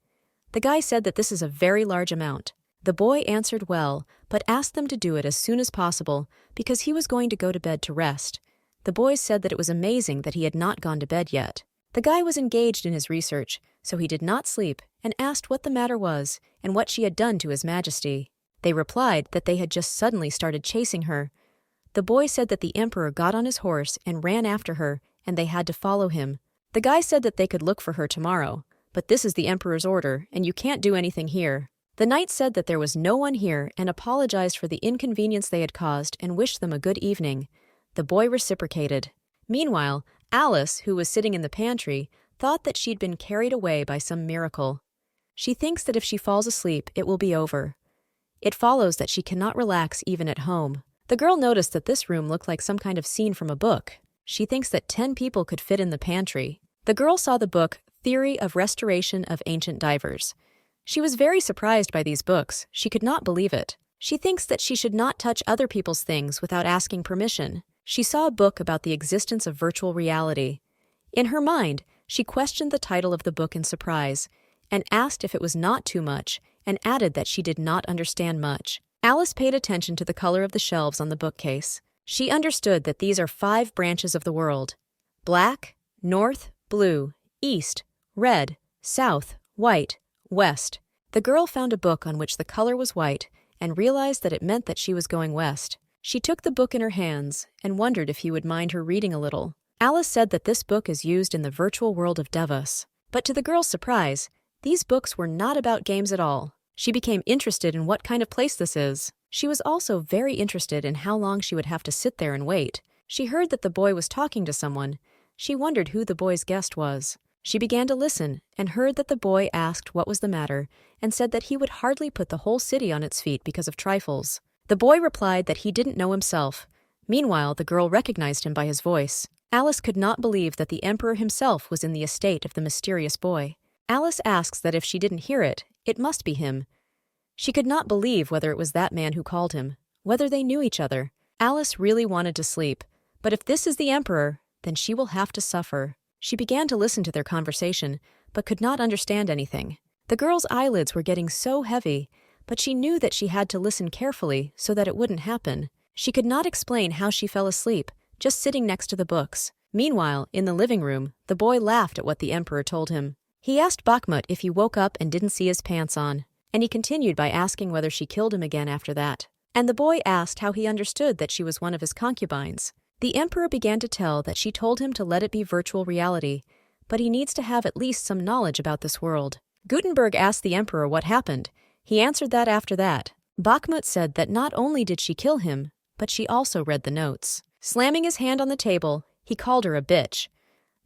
The guy said that this is a very large amount. The boy answered well, but asked them to do it as soon as possible because he was going to go to bed to rest. The boys said that it was amazing that he had not gone to bed yet. The guy was engaged in his research, so he did not sleep and asked what the matter was and what she had done to His Majesty. They replied that they had just suddenly started chasing her. The boy said that the emperor got on his horse and ran after her, and they had to follow him. The guy said that they could look for her tomorrow, but this is the emperor's order, and you can't do anything here. The knight said that there was no one here and apologized for the inconvenience they had caused and wished them a good evening. The boy reciprocated. Meanwhile, Alice, who was sitting in the pantry, thought that she'd been carried away by some miracle. She thinks that if she falls asleep, it will be over. It follows that she cannot relax even at home. The girl noticed that this room looked like some kind of scene from a book. She thinks that 10 people could fit in the pantry. The girl saw the book, Theory of Restoration of Ancient Divers. She was very surprised by these books. She could not believe it. She thinks that she should not touch other people's things without asking permission. She saw a book about the existence of virtual reality. In her mind, she questioned the title of the book in surprise, and asked if it was not too much, and added that she did not understand much. Alice paid attention to the color of the shelves on the bookcase. She understood that these are 5 branches of the world: black, north, blue, east, red, south, white, west. The girl found a book on which the color was white and realized that it meant that she was going west. She took the book in her hands and wondered if he would mind her reading a little. Alice said that this book is used in the virtual world of Devas. But to the girl's surprise, these books were not about games at all. She became interested in what kind of place this is. She was also very interested in how long she would have to sit there and wait. She heard that the boy was talking to someone. She wondered who the boy's guest was. She began to listen and heard that the boy asked what was the matter and said that he would hardly put the whole city on its feet because of trifles. The boy replied that he didn't know himself. Meanwhile, the girl recognized him by his voice. Alice could not believe that the emperor himself was in the estate of the mysterious boy. Alice asks that if she didn't hear it, it must be him. She could not believe whether it was that man who called him, whether they knew each other. Alice really wanted to sleep, but if this is the emperor, then she will have to suffer. She began to listen to their conversation, but could not understand anything. The girl's eyelids were getting so heavy, but she knew that she had to listen carefully so that it wouldn't happen. She could not explain how she fell asleep, just sitting next to the books. Meanwhile, in the living room, the boy laughed at what the emperor told him. He asked Bakhmut if he woke up and didn't see his pants on, and he continued by asking whether she killed him again after that. And the boy asked how he understood that she was one of his concubines. The emperor began to tell that she told him to let it be virtual reality, but he needs to have at least some knowledge about this world. Gutenberg asked the emperor what happened. He answered that after that. Bakhmut said that not only did she kill him, but she also read the notes. Slamming his hand on the table, he called her a bitch.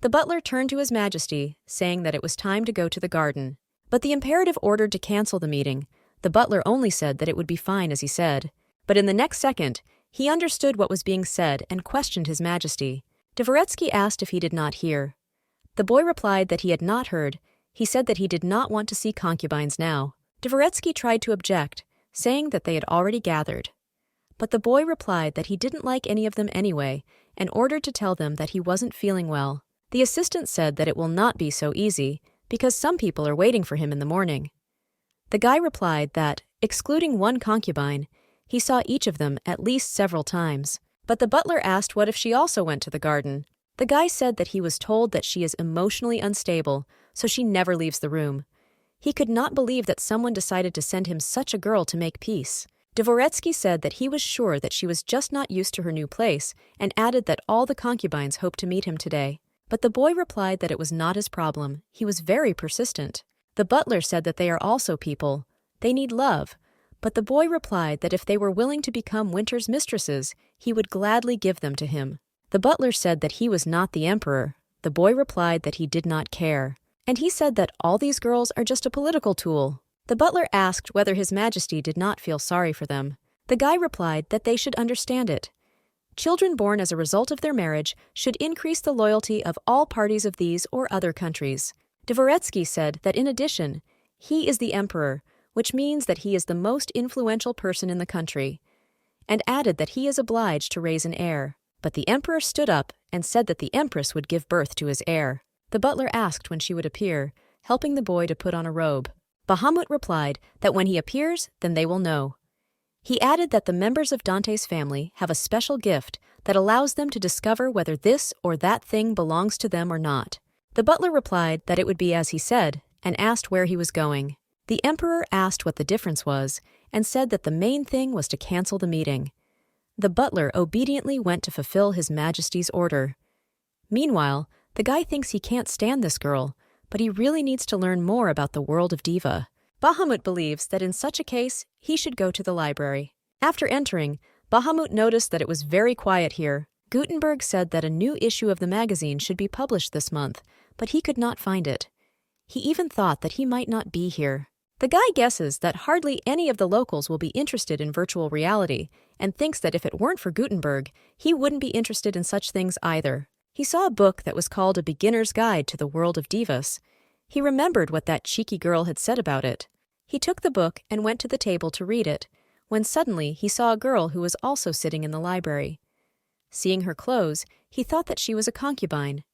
The butler turned to His Majesty, saying that it was time to go to the garden. But the imperative ordered to cancel the meeting. The butler only said that it would be fine as he said. But in the next second, he understood what was being said and questioned His Majesty. Dvoretsky asked if he did not hear. The boy replied that he had not heard. He said that he did not want to see concubines now. Dvoretsky tried to object, saying that they had already gathered. But the boy replied that he didn't like any of them anyway, and ordered to tell them that he wasn't feeling well. The assistant said that it will not be so easy, because some people are waiting for him in the morning. The guy replied that, excluding one concubine, he saw each of them at least several times. But the butler asked what if she also went to the garden. The guy said that he was told that she is emotionally unstable, so she never leaves the room. He could not believe that someone decided to send him such a girl to make peace. Dvoretsky said that he was sure that she was just not used to her new place, and added that all the concubines hoped to meet him today. But the boy replied that it was not his problem. He was very persistent. The butler said that they are also people. They need love. But the boy replied that if they were willing to become Winter's mistresses, he would gladly give them to him. The butler said that he was not the emperor. The boy replied that he did not care. And he said that all these girls are just a political tool. The butler asked whether His Majesty did not feel sorry for them. The guy replied that they should understand it. Children born as a result of their marriage should increase the loyalty of all parties of these or other countries. Dvoretsky said that in addition, he is the emperor, which means that he is the most influential person in the country, and added that he is obliged to raise an heir. But the emperor stood up and said that the empress would give birth to his heir. The butler asked when she would appear, helping the boy to put on a robe. Bahamut replied that when he appears, then they will know. He added that the members of Dante's family have a special gift that allows them to discover whether this or that thing belongs to them or not. The butler replied that it would be as he said, and asked where he was going. The emperor asked what the difference was, and said that the main thing was to cancel the meeting. The butler obediently went to fulfill His Majesty's order. Meanwhile, the guy thinks he can't stand this girl, but he really needs to learn more about the world of Diva. Bahamut believes that in such a case, he should go to the library. After entering, Bahamut noticed that it was very quiet here. Gutenberg said that a new issue of the magazine should be published this month, but he could not find it. He even thought that he might not be here. The guy guesses that hardly any of the locals will be interested in virtual reality, and thinks that if it weren't for Gutenberg, he wouldn't be interested in such things either. He saw a book that was called A Beginner's Guide to the World of Divas. He remembered what that cheeky girl had said about it. He took the book and went to the table to read it, when suddenly he saw a girl who was also sitting in the library. Seeing her clothes, he thought that she was a concubine.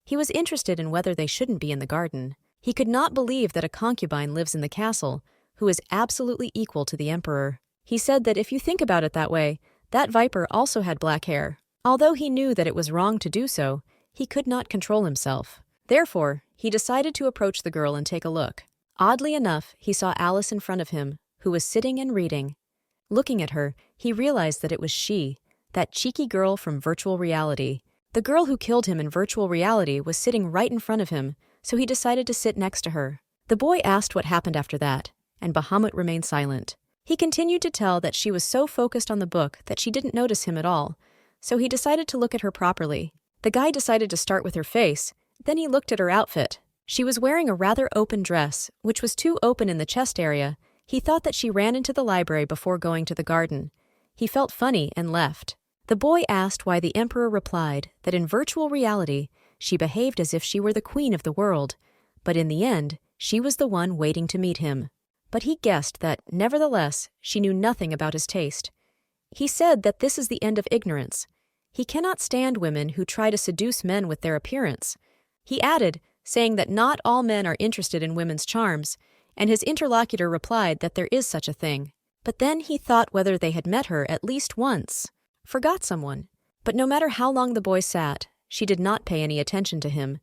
He was interested in whether they shouldn't be in the garden. He could not believe that a concubine lives in the castle, who is absolutely equal to the emperor. He said that if you think about it that way, that viper also had black hair. Although he knew that it was wrong to do so, he could not control himself. Therefore, he decided to approach the girl and take a look. Oddly enough, he saw Alice in front of him, who was sitting and reading. Looking at her, he realized that it was she, that cheeky girl from virtual reality. The girl who killed him in virtual reality was sitting right in front of him, so he decided to sit next to her. The boy asked what happened after that, and Bahamut remained silent. He continued to tell that she was so focused on the book that she didn't notice him at all, so he decided to look at her properly. The guy decided to start with her face, then he looked at her outfit. She was wearing a rather open dress, which was too open in the chest area. He thought that she ran into the library before going to the garden. He felt funny and left. The boy asked why the emperor replied that in virtual reality, she behaved as if she were the queen of the world, but in the end, she was the one waiting to meet him. But he guessed that, nevertheless, she knew nothing about his taste. He said that this is the end of ignorance. He cannot stand women who try to seduce men with their appearance. He added, saying that not all men are interested in women's charms, and his interlocutor replied that there is such a thing. But then he thought whether they had met her at least once. Forgot someone. But no matter how long the boy sat, she did not pay any attention to him.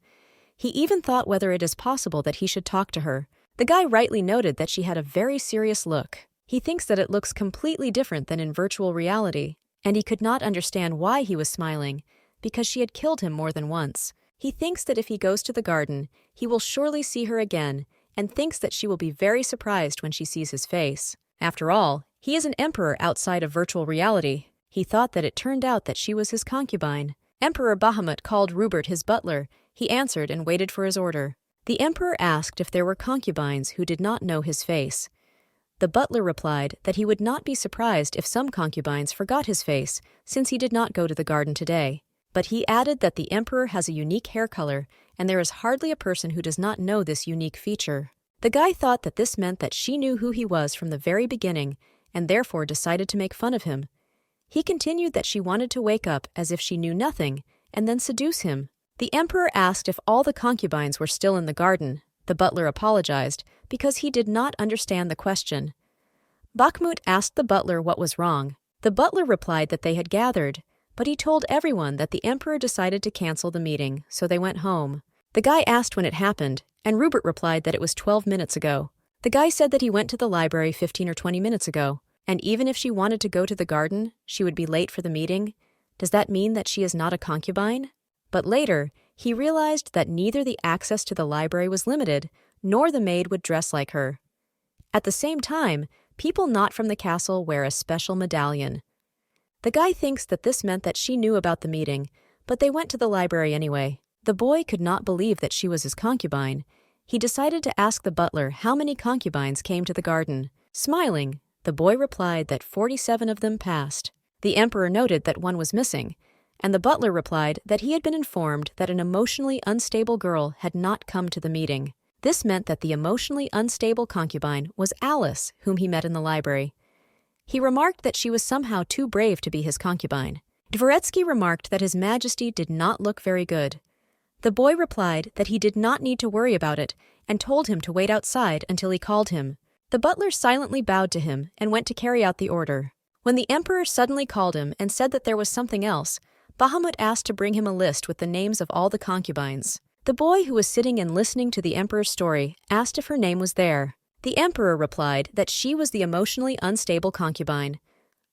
He even thought whether it is possible that he should talk to her. The guy rightly noted that she had a very serious look. He thinks that it looks completely different than in virtual reality, and he could not understand why he was smiling, because she had killed him more than once. He thinks that if he goes to the garden, he will surely see her again, and thinks that she will be very surprised when she sees his face. After all, he is an emperor outside of virtual reality. He thought that it turned out that she was his concubine. Emperor Bahamut called Rupert his butler. He answered and waited for his order. The emperor asked if there were concubines who did not know his face. The butler replied that he would not be surprised if some concubines forgot his face, since he did not go to the garden today. But he added that the emperor has a unique hair color, and there is hardly a person who does not know this unique feature. The guy thought that this meant that she knew who he was from the very beginning, and therefore decided to make fun of him. He continued that she wanted to wake up as if she knew nothing, and then seduce him. The emperor asked if all the concubines were still in the garden. The butler apologized, because he did not understand the question. Bakhmut asked the butler what was wrong. The butler replied that they had gathered, but he told everyone that the emperor decided to cancel the meeting, so they went home. The guy asked when it happened, and Rupert replied that it was 12 minutes ago. The guy said that he went to the library 15 or 20 minutes ago, and even if she wanted to go to the garden, she would be late for the meeting. Does that mean that she is not a concubine? But later, he realized that neither the access to the library was limited, nor the maid would dress like her. At the same time, people not from the castle wear a special medallion. The guy thinks that this meant that she knew about the meeting, but they went to the library anyway. The boy could not believe that she was his concubine. He decided to ask the butler how many concubines came to the garden. Smiling, the boy replied that 47 of them passed. The emperor noted that one was missing, and the butler replied that he had been informed that an emotionally unstable girl had not come to the meeting. This meant that the emotionally unstable concubine was Alice, whom he met in the library. He remarked that she was somehow too brave to be his concubine. Dvoretsky remarked that His Majesty did not look very good. The boy replied that he did not need to worry about it and told him to wait outside until he called him. The butler silently bowed to him and went to carry out the order. When the emperor suddenly called him and said that there was something else, Bahamut asked to bring him a list with the names of all the concubines. The boy who was sitting and listening to the emperor's story asked if her name was there. The emperor replied that she was the emotionally unstable concubine.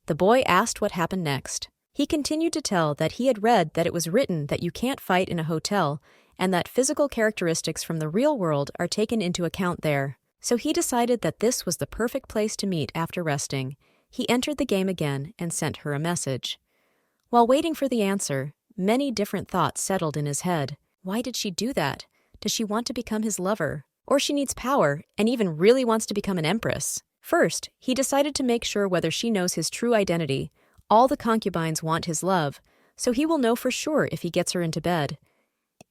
The boy asked what happened next. He continued to tell that he had read that it was written that you can't fight in a hotel and that physical characteristics from the real world are taken into account there. So he decided that this was the perfect place to meet after resting. He entered the game again and sent her a message. While waiting for the answer, many different thoughts settled in his head. Why did she do that? Does she want to become his lover? Or she needs power and even really wants to become an empress? First, he decided to make sure whether she knows his true identity. All the concubines want his love, so he will know for sure if he gets her into bed.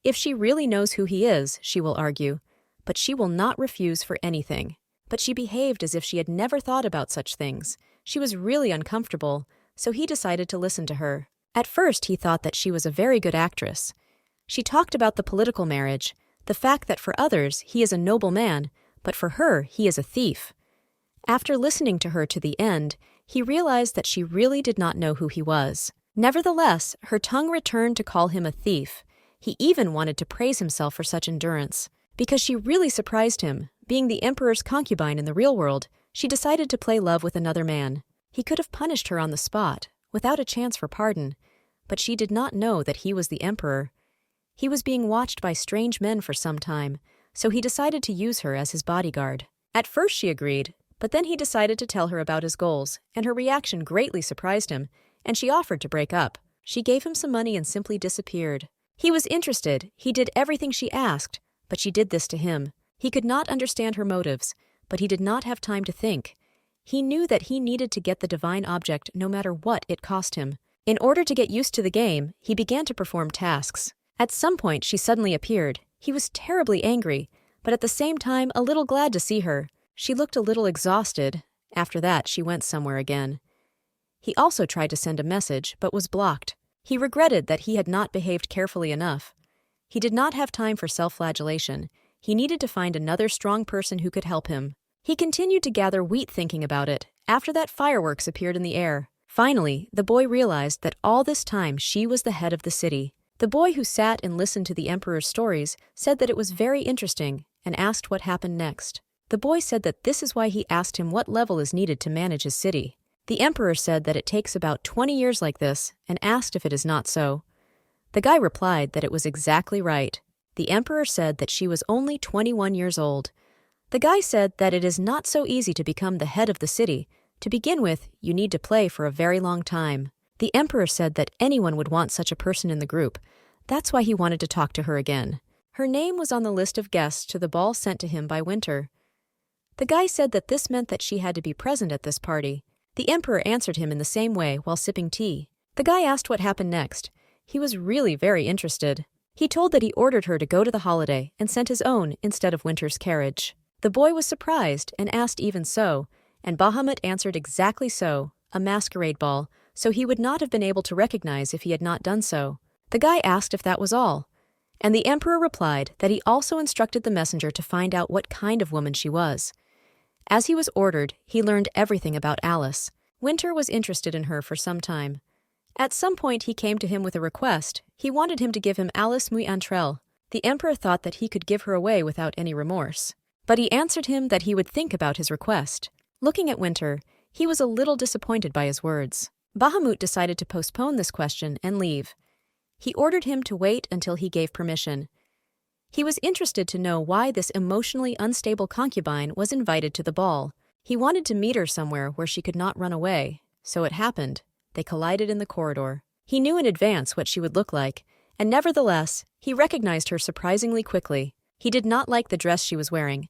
If she really knows who he is, she will argue, but she will not refuse for anything. But she behaved as if she had never thought about such things. She was really uncomfortable, so he decided to listen to her. At first, he thought that she was a very good actress. She talked about the political marriage, the fact that for others he is a noble man, but for her he is a thief. After listening to her to the end, he realized that she really did not know who he was. Nevertheless, her tongue returned to call him a thief. He even wanted to praise himself for such endurance. Because she really surprised him, being the emperor's concubine in the real world, she decided to play love with another man. He could have punished her on the spot, without a chance for pardon, but she did not know that he was the emperor. He was being watched by strange men for some time, so he decided to use her as his bodyguard. At first she agreed, but then he decided to tell her about his goals, and her reaction greatly surprised him, and she offered to break up. She gave him some money and simply disappeared. He was interested, he did everything she asked, but she did this to him. He could not understand her motives, but he did not have time to think. He knew that he needed to get the divine object no matter what it cost him. In order to get used to the game, he began to perform tasks. At some point, she suddenly appeared. He was terribly angry, but at the same time a little glad to see her. She looked a little exhausted. After that, she went somewhere again. He also tried to send a message, but was blocked. He regretted that he had not behaved carefully enough. He did not have time for self-flagellation. He needed to find another strong person who could help him. He continued to gather wheat thinking about it. After that, fireworks appeared in the air. Finally, the boy realized that all this time she was the head of the city. The boy who sat and listened to the emperor's stories said that it was very interesting and asked what happened next. The boy said that this is why he asked him what level is needed to manage his city. The emperor said that it takes about 20 years like this and asked if it is not so. The guy replied that it was exactly right. The emperor said that she was only 21 years old. The guy said that it is not so easy to become the head of the city. To begin with, you need to play for a very long time. The emperor said that anyone would want such a person in the group. That's why he wanted to talk to her again. Her name was on the list of guests to the ball sent to him by Winter. The guy said that this meant that she had to be present at this party. The emperor answered him in the same way while sipping tea. The guy asked what happened next. He was really very interested. He told that he ordered her to go to the holiday and sent his own instead of Winter's carriage. The boy was surprised and asked even so, and Bahamut answered exactly so, a masquerade ball, so he would not have been able to recognize if he had not done so. The guy asked if that was all, and the emperor replied that he also instructed the messenger to find out what kind of woman she was. As he was ordered, he learned everything about Alice. Winter was interested in her for some time. At some point he came to him with a request. He wanted him to give him Alice muy Antrel. The emperor thought that he could give her away without any remorse. But he answered him that he would think about his request. Looking at Winter, he was a little disappointed by his words. Bahamut decided to postpone this question and leave. He ordered him to wait until he gave permission. He was interested to know why this emotionally unstable concubine was invited to the ball. He wanted to meet her somewhere where she could not run away. So it happened. They collided in the corridor. He knew in advance what she would look like, and nevertheless, he recognized her surprisingly quickly. He did not like the dress she was wearing.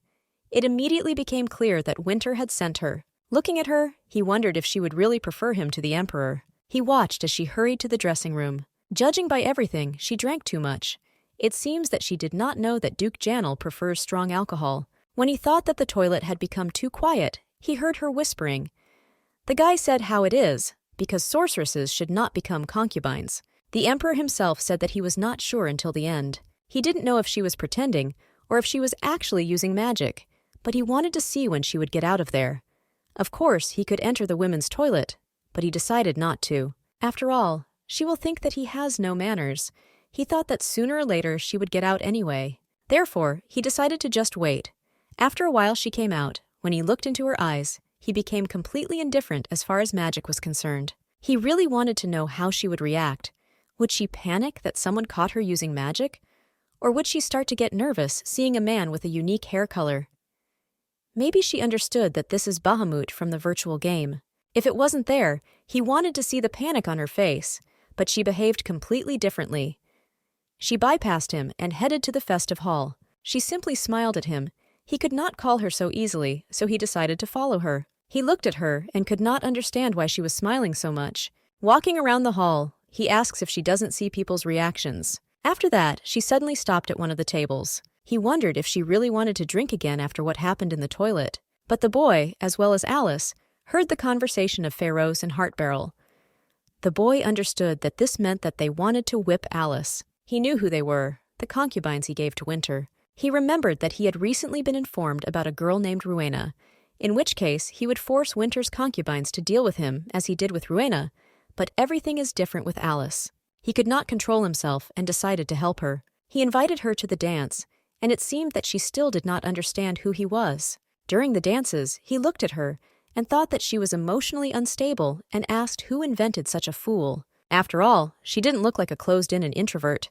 It immediately became clear that Winter had sent her. Looking at her, he wondered if she would really prefer him to the emperor. He watched as she hurried to the dressing room. Judging by everything, she drank too much. It seems that she did not know that Duke Janel prefers strong alcohol. When he thought that the toilet had become too quiet, he heard her whispering. The guy said how it is, because sorceresses should not become concubines. The emperor himself said that he was not sure until the end. He didn't know if she was pretending, or if she was actually using magic, but he wanted to see when she would get out of there. Of course, he could enter the women's toilet, but he decided not to. After all, she will think that he has no manners. He thought that sooner or later she would get out anyway. Therefore, he decided to just wait. After a while she came out. When he looked into her eyes, he became completely indifferent as far as magic was concerned. He really wanted to know how she would react. Would she panic that someone caught her using magic? Or would she start to get nervous seeing a man with a unique hair color? Maybe she understood that this is Bahamut from the virtual game. If it wasn't there, he wanted to see the panic on her face, but she behaved completely differently. She bypassed him and headed to the festive hall. She simply smiled at him. He could not call her so easily, so he decided to follow her. He looked at her and could not understand why she was smiling so much. Walking around the hall, he asks if she doesn't see people's reactions. After that, she suddenly stopped at one of the tables. He wondered if she really wanted to drink again after what happened in the toilet. But the boy, as well as Alice, heard the conversation of Pharaohs and Heartbarrel. The boy understood that this meant that they wanted to whip Alice. He knew who they were, the concubines he gave to Winter. He remembered that he had recently been informed about a girl named Rowena, in which case he would force Winter's concubines to deal with him as he did with Rowena, but everything is different with Alice. He could not control himself and decided to help her. He invited her to the dance, and it seemed that she still did not understand who he was. During the dances, he looked at her and thought that she was emotionally unstable and asked who invented such a fool. After all, she didn't look like a closed-in and introvert.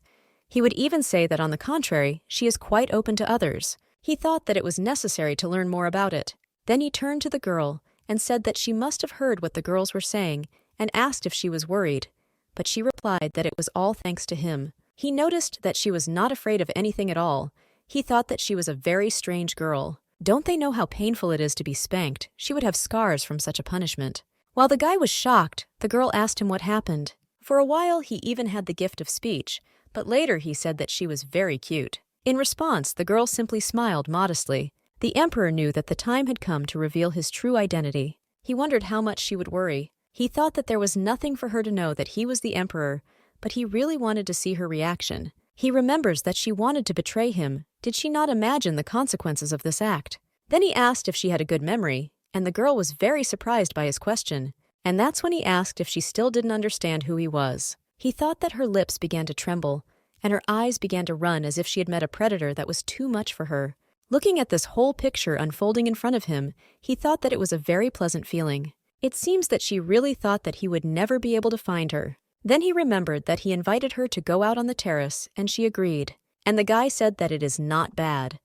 He would even say that on the contrary, she is quite open to others. He thought that it was necessary to learn more about it. Then he turned to the girl and said that she must have heard what the girls were saying and asked if she was worried. But she replied that it was all thanks to him. He noticed that she was not afraid of anything at all. He thought that she was a very strange girl. Don't they know how painful it is to be spanked? She would have scars from such a punishment. While the guy was shocked, the girl asked him what happened. For a while, he even had the gift of speech, but later he said that she was very cute. In response, the girl simply smiled modestly. The emperor knew that the time had come to reveal his true identity. He wondered how much she would worry. He thought that there was nothing for her to know that he was the emperor, but he really wanted to see her reaction. He remembers that she wanted to betray him. Did she not imagine the consequences of this act? Then he asked if she had a good memory, and the girl was very surprised by his question. And that's when he asked if she still didn't understand who he was. He thought that her lips began to tremble, and her eyes began to run as if she had met a predator that was too much for her. Looking at this whole picture unfolding in front of him, he thought that it was a very pleasant feeling. It seems that she really thought that he would never be able to find her. Then he remembered that he invited her to go out on the terrace, and she agreed. And the guy said that it is not bad.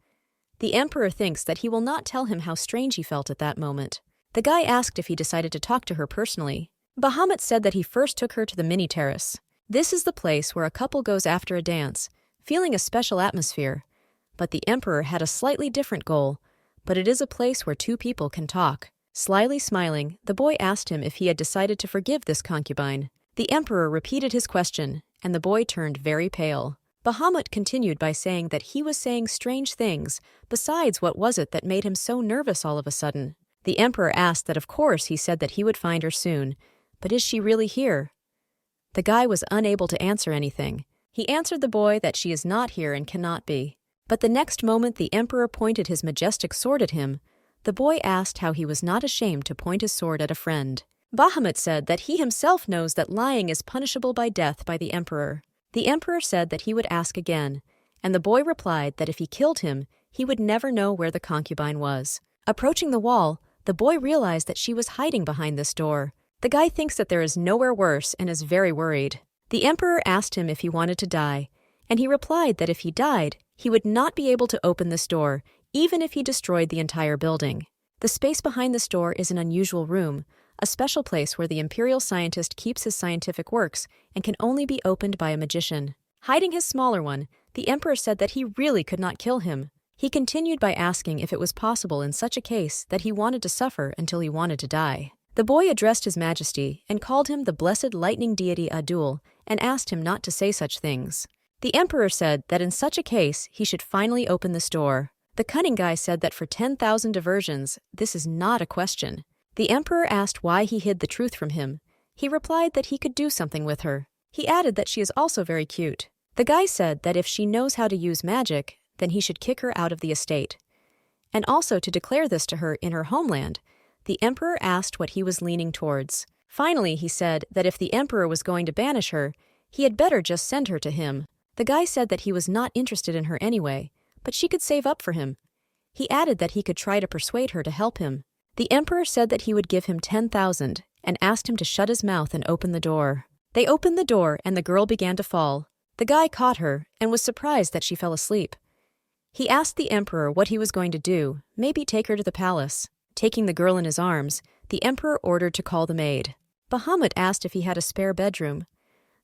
The emperor thinks that he will not tell him how strange he felt at that moment. The guy asked if he decided to talk to her personally. Bahamut said that he first took her to the mini terrace. This is the place where a couple goes after a dance, feeling a special atmosphere. But the emperor had a slightly different goal, but it is a place where two people can talk. Slyly smiling, the boy asked him if he had decided to forgive this concubine. The emperor repeated his question, and the boy turned very pale. Bahamut continued by saying that he was saying strange things. Besides, what was it that made him so nervous all of a sudden? The emperor asked that of course he said that he would find her soon, but is she really here? The guy was unable to answer anything. He answered the boy that she is not here and cannot be. But the next moment the emperor pointed his majestic sword at him. The boy asked how he was not ashamed to point his sword at a friend. Bahamut said that he himself knows that lying is punishable by death by the emperor. The emperor said that he would ask again, and the boy replied that if he killed him, he would never know where the concubine was. Approaching the wall, the boy realized that she was hiding behind this door. The guy thinks that there is nowhere worse and is very worried. The emperor asked him if he wanted to die, and he replied that if he died, he would not be able to open this door, even if he destroyed the entire building. The space behind this door is an unusual room, a special place where the imperial scientist keeps his scientific works and can only be opened by a magician. Hiding his smaller one, the emperor said that he really could not kill him. He continued by asking if it was possible in such a case that he wanted to suffer until he wanted to die. The boy addressed his majesty and called him the blessed lightning deity Adul and asked him not to say such things. The emperor said that in such a case he should finally open this door. The cunning guy said that for 10,000 diversions, this is not a question. The emperor asked why he hid the truth from him. He replied that he could do something with her. He added that she is also very cute. The guy said that if she knows how to use magic, then he should kick her out of the estate. And also to declare this to her in her homeland. The emperor asked what he was leaning towards. Finally, he said that if the emperor was going to banish her, he had better just send her to him. The guy said that he was not interested in her anyway, but she could save up for him. He added that he could try to persuade her to help him. The emperor said that he would give him 10,000 and asked him to shut his mouth and open the door. They opened the door and the girl began to fall. The guy caught her and was surprised that she fell asleep. He asked the emperor what he was going to do, maybe take her to the palace. Taking the girl in his arms, the emperor ordered to call the maid. Bahamut asked if he had a spare bedroom.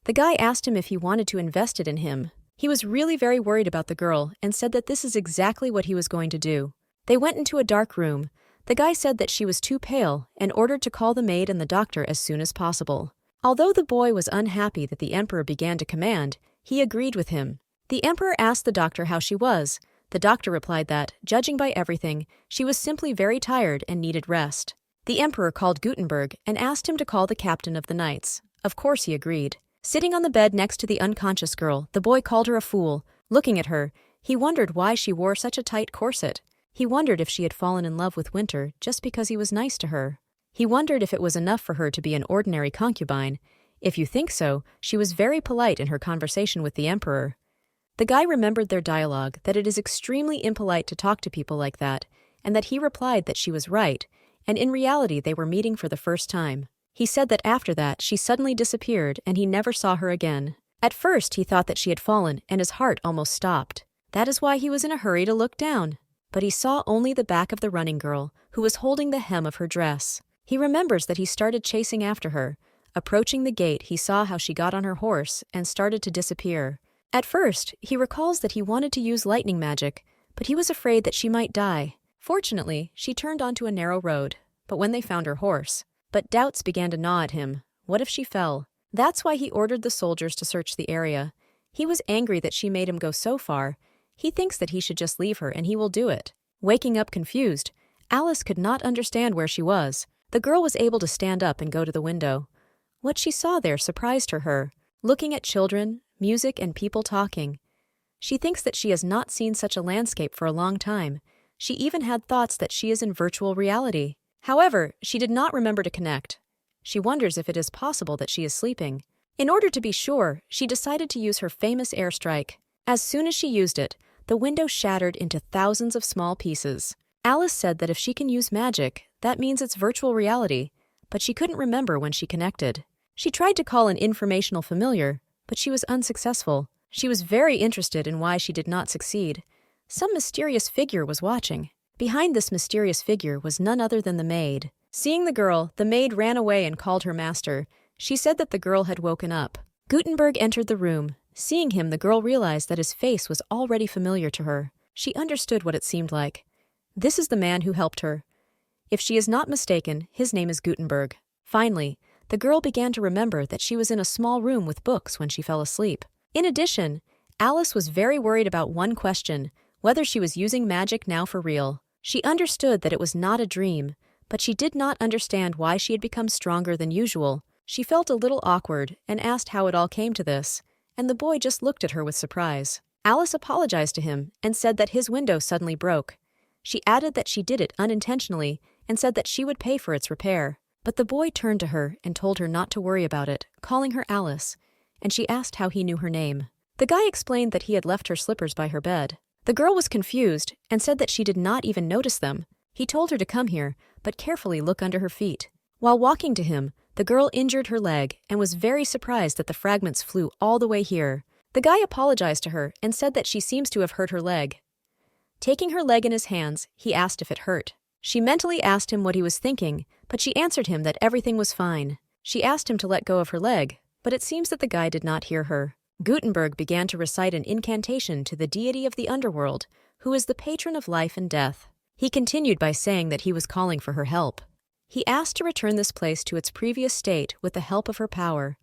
The guy asked him if he wanted to invest it in him. He was really very worried about the girl and said that this is exactly what he was going to do. They went into a dark room. The guy said that she was too pale and ordered to call the maid and the doctor as soon as possible. Although the boy was unhappy that the emperor began to command, he agreed with him. The emperor asked the doctor how she was. The doctor replied that, judging by everything, she was simply very tired and needed rest. The emperor called Gutenberg and asked him to call the captain of the knights. Of course he agreed. Sitting on the bed next to the unconscious girl, the boy called her a fool. Looking at her, he wondered why she wore such a tight corset. He wondered if she had fallen in love with Winter just because he was nice to her. He wondered if it was enough for her to be an ordinary concubine. If you think so, she was very polite in her conversation with the emperor. The guy remembered their dialogue, that it is extremely impolite to talk to people like that, and that he replied that she was right, and in reality they were meeting for the first time. He said that after that she suddenly disappeared and he never saw her again. At first he thought that she had fallen and his heart almost stopped. That is why he was in a hurry to look down. But he saw only the back of the running girl, who was holding the hem of her dress. He remembers that he started chasing after her. Approaching the gate, he saw how she got on her horse and started to disappear. At first, he recalls that he wanted to use lightning magic, but he was afraid that she might die. Fortunately, she turned onto a narrow road, but when they found her horse. But doubts began to gnaw at him. What if she fell? That's why he ordered the soldiers to search the area. He was angry that she made him go so far. He thinks that he should just leave her and he will do it. Waking up confused, Alice could not understand where she was. The girl was able to stand up and go to the window. What she saw there surprised her. Looking at children, music, and people talking. She thinks that she has not seen such a landscape for a long time. She even had thoughts that she is in virtual reality. However, she did not remember to connect. She wonders if it is possible that she is sleeping. In order to be sure, she decided to use her famous airstrike. As soon as she used it, the window shattered into thousands of small pieces. Alice said that if she can use magic, that means it's virtual reality, but she couldn't remember when she connected. She tried to call an informational familiar, but she was unsuccessful. She was very interested in why she did not succeed. Some mysterious figure was watching. Behind this mysterious figure was none other than the maid. Seeing the girl, the maid ran away and called her master. She said that the girl had woken up. Gutenberg entered the room. Seeing him, the girl realized that his face was already familiar to her. She understood what it seemed like. This is the man who helped her. If she is not mistaken, his name is Gutenberg. Finally, the girl began to remember that she was in a small room with books when she fell asleep. In addition, Alice was very worried about one question, whether she was using magic now for real. She understood that it was not a dream, but she did not understand why she had become stronger than usual. She felt a little awkward and asked how it all came to this, and the boy just looked at her with surprise. Alice apologized to him and said that his window suddenly broke. She added that she did it unintentionally and said that she would pay for its repair. But the boy turned to her and told her not to worry about it, calling her Alice, and she asked how he knew her name. The guy explained that he had left her slippers by her bed. The girl was confused and said that she did not even notice them. He told her to come here, but carefully look under her feet. While walking to him, the girl injured her leg and was very surprised that the fragments flew all the way here. The guy apologized to her and said that she seems to have hurt her leg. Taking her leg in his hands, he asked if it hurt. She mentally asked him what he was thinking, but she answered him that everything was fine. She asked him to let go of her leg, but it seems that the guy did not hear her. Gutenberg began to recite an incantation to the deity of the underworld, who is the patron of life and death. He continued by saying that he was calling for her help. He asked to return this place to its previous state with the help of her power.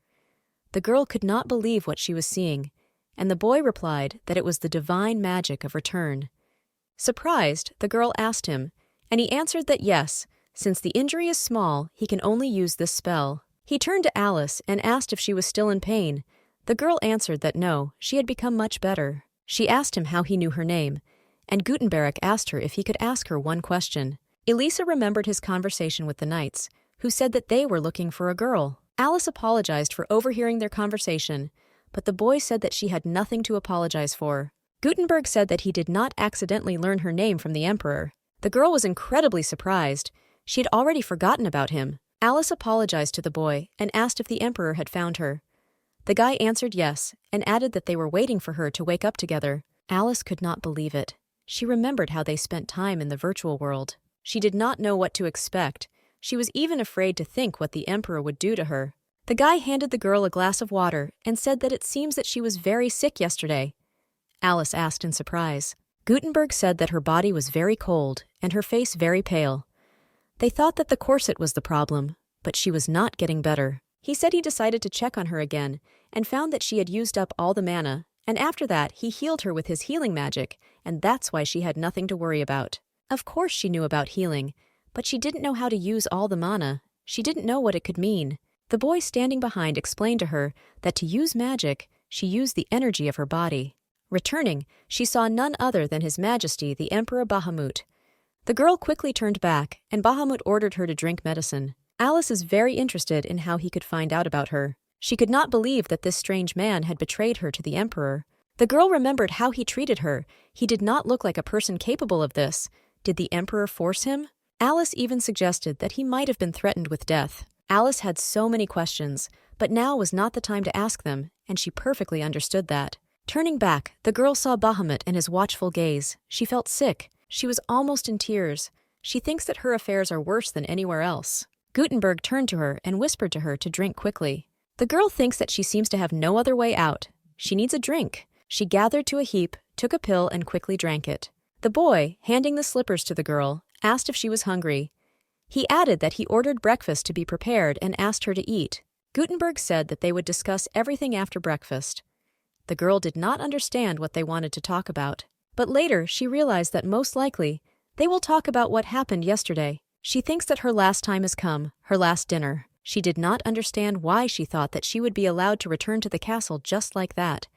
The girl could not believe what she was seeing, and the boy replied that it was the divine magic of return. Surprised, the girl asked him, and he answered that yes, since the injury is small, he can only use this spell. He turned to Alice and asked if she was still in pain. The girl answered that no, she had become much better. She asked him how he knew her name, and Gutenberg asked her if he could ask her one question. Elisa remembered his conversation with the knights, who said that they were looking for a girl. Alice apologized for overhearing their conversation, but the boy said that she had nothing to apologize for. Gutenberg said that he did not accidentally learn her name from the emperor. The girl was incredibly surprised. She had already forgotten about him. Alice apologized to the boy and asked if the emperor had found her. The guy answered yes and added that they were waiting for her to wake up together. Alice could not believe it. She remembered how they spent time in the virtual world. She did not know what to expect. She was even afraid to think what the emperor would do to her. The guy handed the girl a glass of water and said that it seems that she was very sick yesterday. Alice asked in surprise. Gutenberg said that her body was very cold and her face very pale. They thought that the corset was the problem, but she was not getting better. He said he decided to check on her again and found that she had used up all the mana, and after that he healed her with his healing magic, and that's why she had nothing to worry about. Of course she knew about healing, but she didn't know how to use all the mana. She didn't know what it could mean. The boy standing behind explained to her that to use magic, she used the energy of her body. Returning, she saw none other than His Majesty the Emperor Bahamut. The girl quickly turned back, and Bahamut ordered her to drink medicine. Alice is very interested in how he could find out about her. She could not believe that this strange man had betrayed her to the emperor. The girl remembered how he treated her. He did not look like a person capable of this. Did the emperor force him? Alice even suggested that he might have been threatened with death. Alice had so many questions, but now was not the time to ask them, and she perfectly understood that. Turning back, the girl saw Bahamut and his watchful gaze. She felt sick. She was almost in tears. She thinks that her affairs are worse than anywhere else. Gutenberg turned to her and whispered to her to drink quickly. The girl thinks that she seems to have no other way out. She needs a drink. She gathered to a heap, took a pill, and quickly drank it. The boy, handing the slippers to the girl, asked if she was hungry. He added that he ordered breakfast to be prepared and asked her to eat. Gutenberg said that they would discuss everything after breakfast. The girl did not understand what they wanted to talk about, but later she realized that most likely they will talk about what happened yesterday. She thinks that her last time has come, her last dinner. She did not understand why she thought that she would be allowed to return to the castle just like that.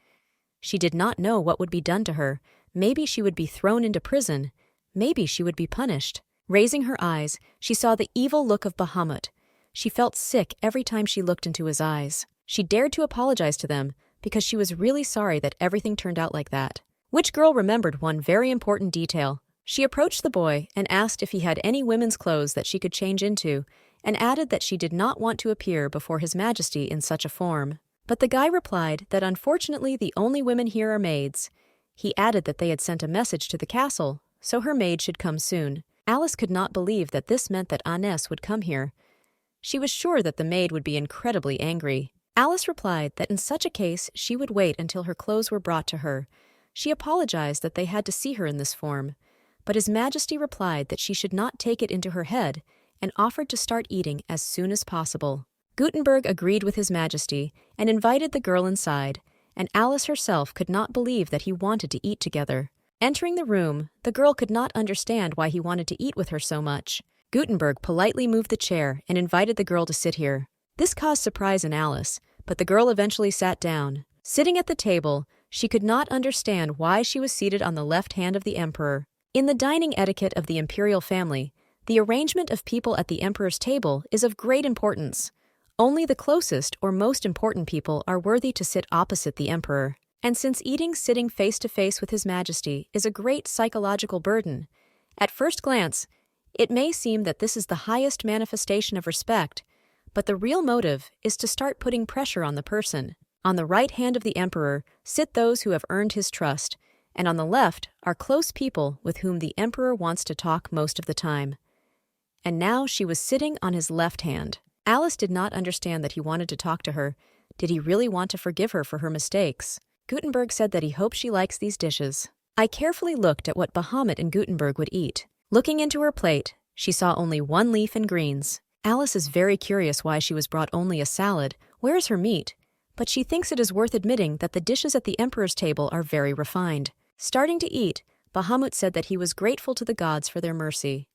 She did not know what would be done to her. Maybe she would be thrown into prison. Maybe she would be punished. Raising her eyes, she saw the evil look of Bahamut. She felt sick every time she looked into his eyes. She dared to apologize to them because she was really sorry that everything turned out like that. Witch Girl remembered one very important detail. She approached the boy and asked if he had any women's clothes that she could change into, and added that she did not want to appear before His Majesty in such a form. But the guy replied that unfortunately the only women here are maids. He added that they had sent a message to the castle, so her maid should come soon. Alice could not believe that this meant that Anès would come here. She was sure that the maid would be incredibly angry. Alice replied that in such a case she would wait until her clothes were brought to her. She apologized that they had to see her in this form, but His Majesty replied that she should not take it into her head and offered to start eating as soon as possible. Gutenberg agreed with His Majesty and invited the girl inside, and Alice herself could not believe that he wanted to eat together. Entering the room, the girl could not understand why he wanted to eat with her so much. Gutenberg politely moved the chair and invited the girl to sit here. This caused surprise in Alice, but the girl eventually sat down. Sitting at the table, she could not understand why she was seated on the left hand of the emperor. In the dining etiquette of the imperial family, the arrangement of people at the emperor's table is of great importance. Only the closest or most important people are worthy to sit opposite the emperor. And since eating sitting face-to-face with His Majesty is a great psychological burden, at first glance, it may seem that this is the highest manifestation of respect, but the real motive is to start putting pressure on the person. On the right hand of the emperor sit those who have earned his trust, and on the left are close people with whom the emperor wants to talk most of the time. And now she was sitting on his left hand. Alice did not understand that he wanted to talk to her. Did he really want to forgive her for her mistakes? Gutenberg said that he hoped she likes these dishes. I carefully looked at what Bahamut and Gutenberg would eat. Looking into her plate, she saw only one leaf and greens. Alice is very curious why she was brought only a salad. Where is her meat? But she thinks it is worth admitting that the dishes at the emperor's table are very refined. Starting to eat, Bahamut said that he was grateful to the gods for their mercy.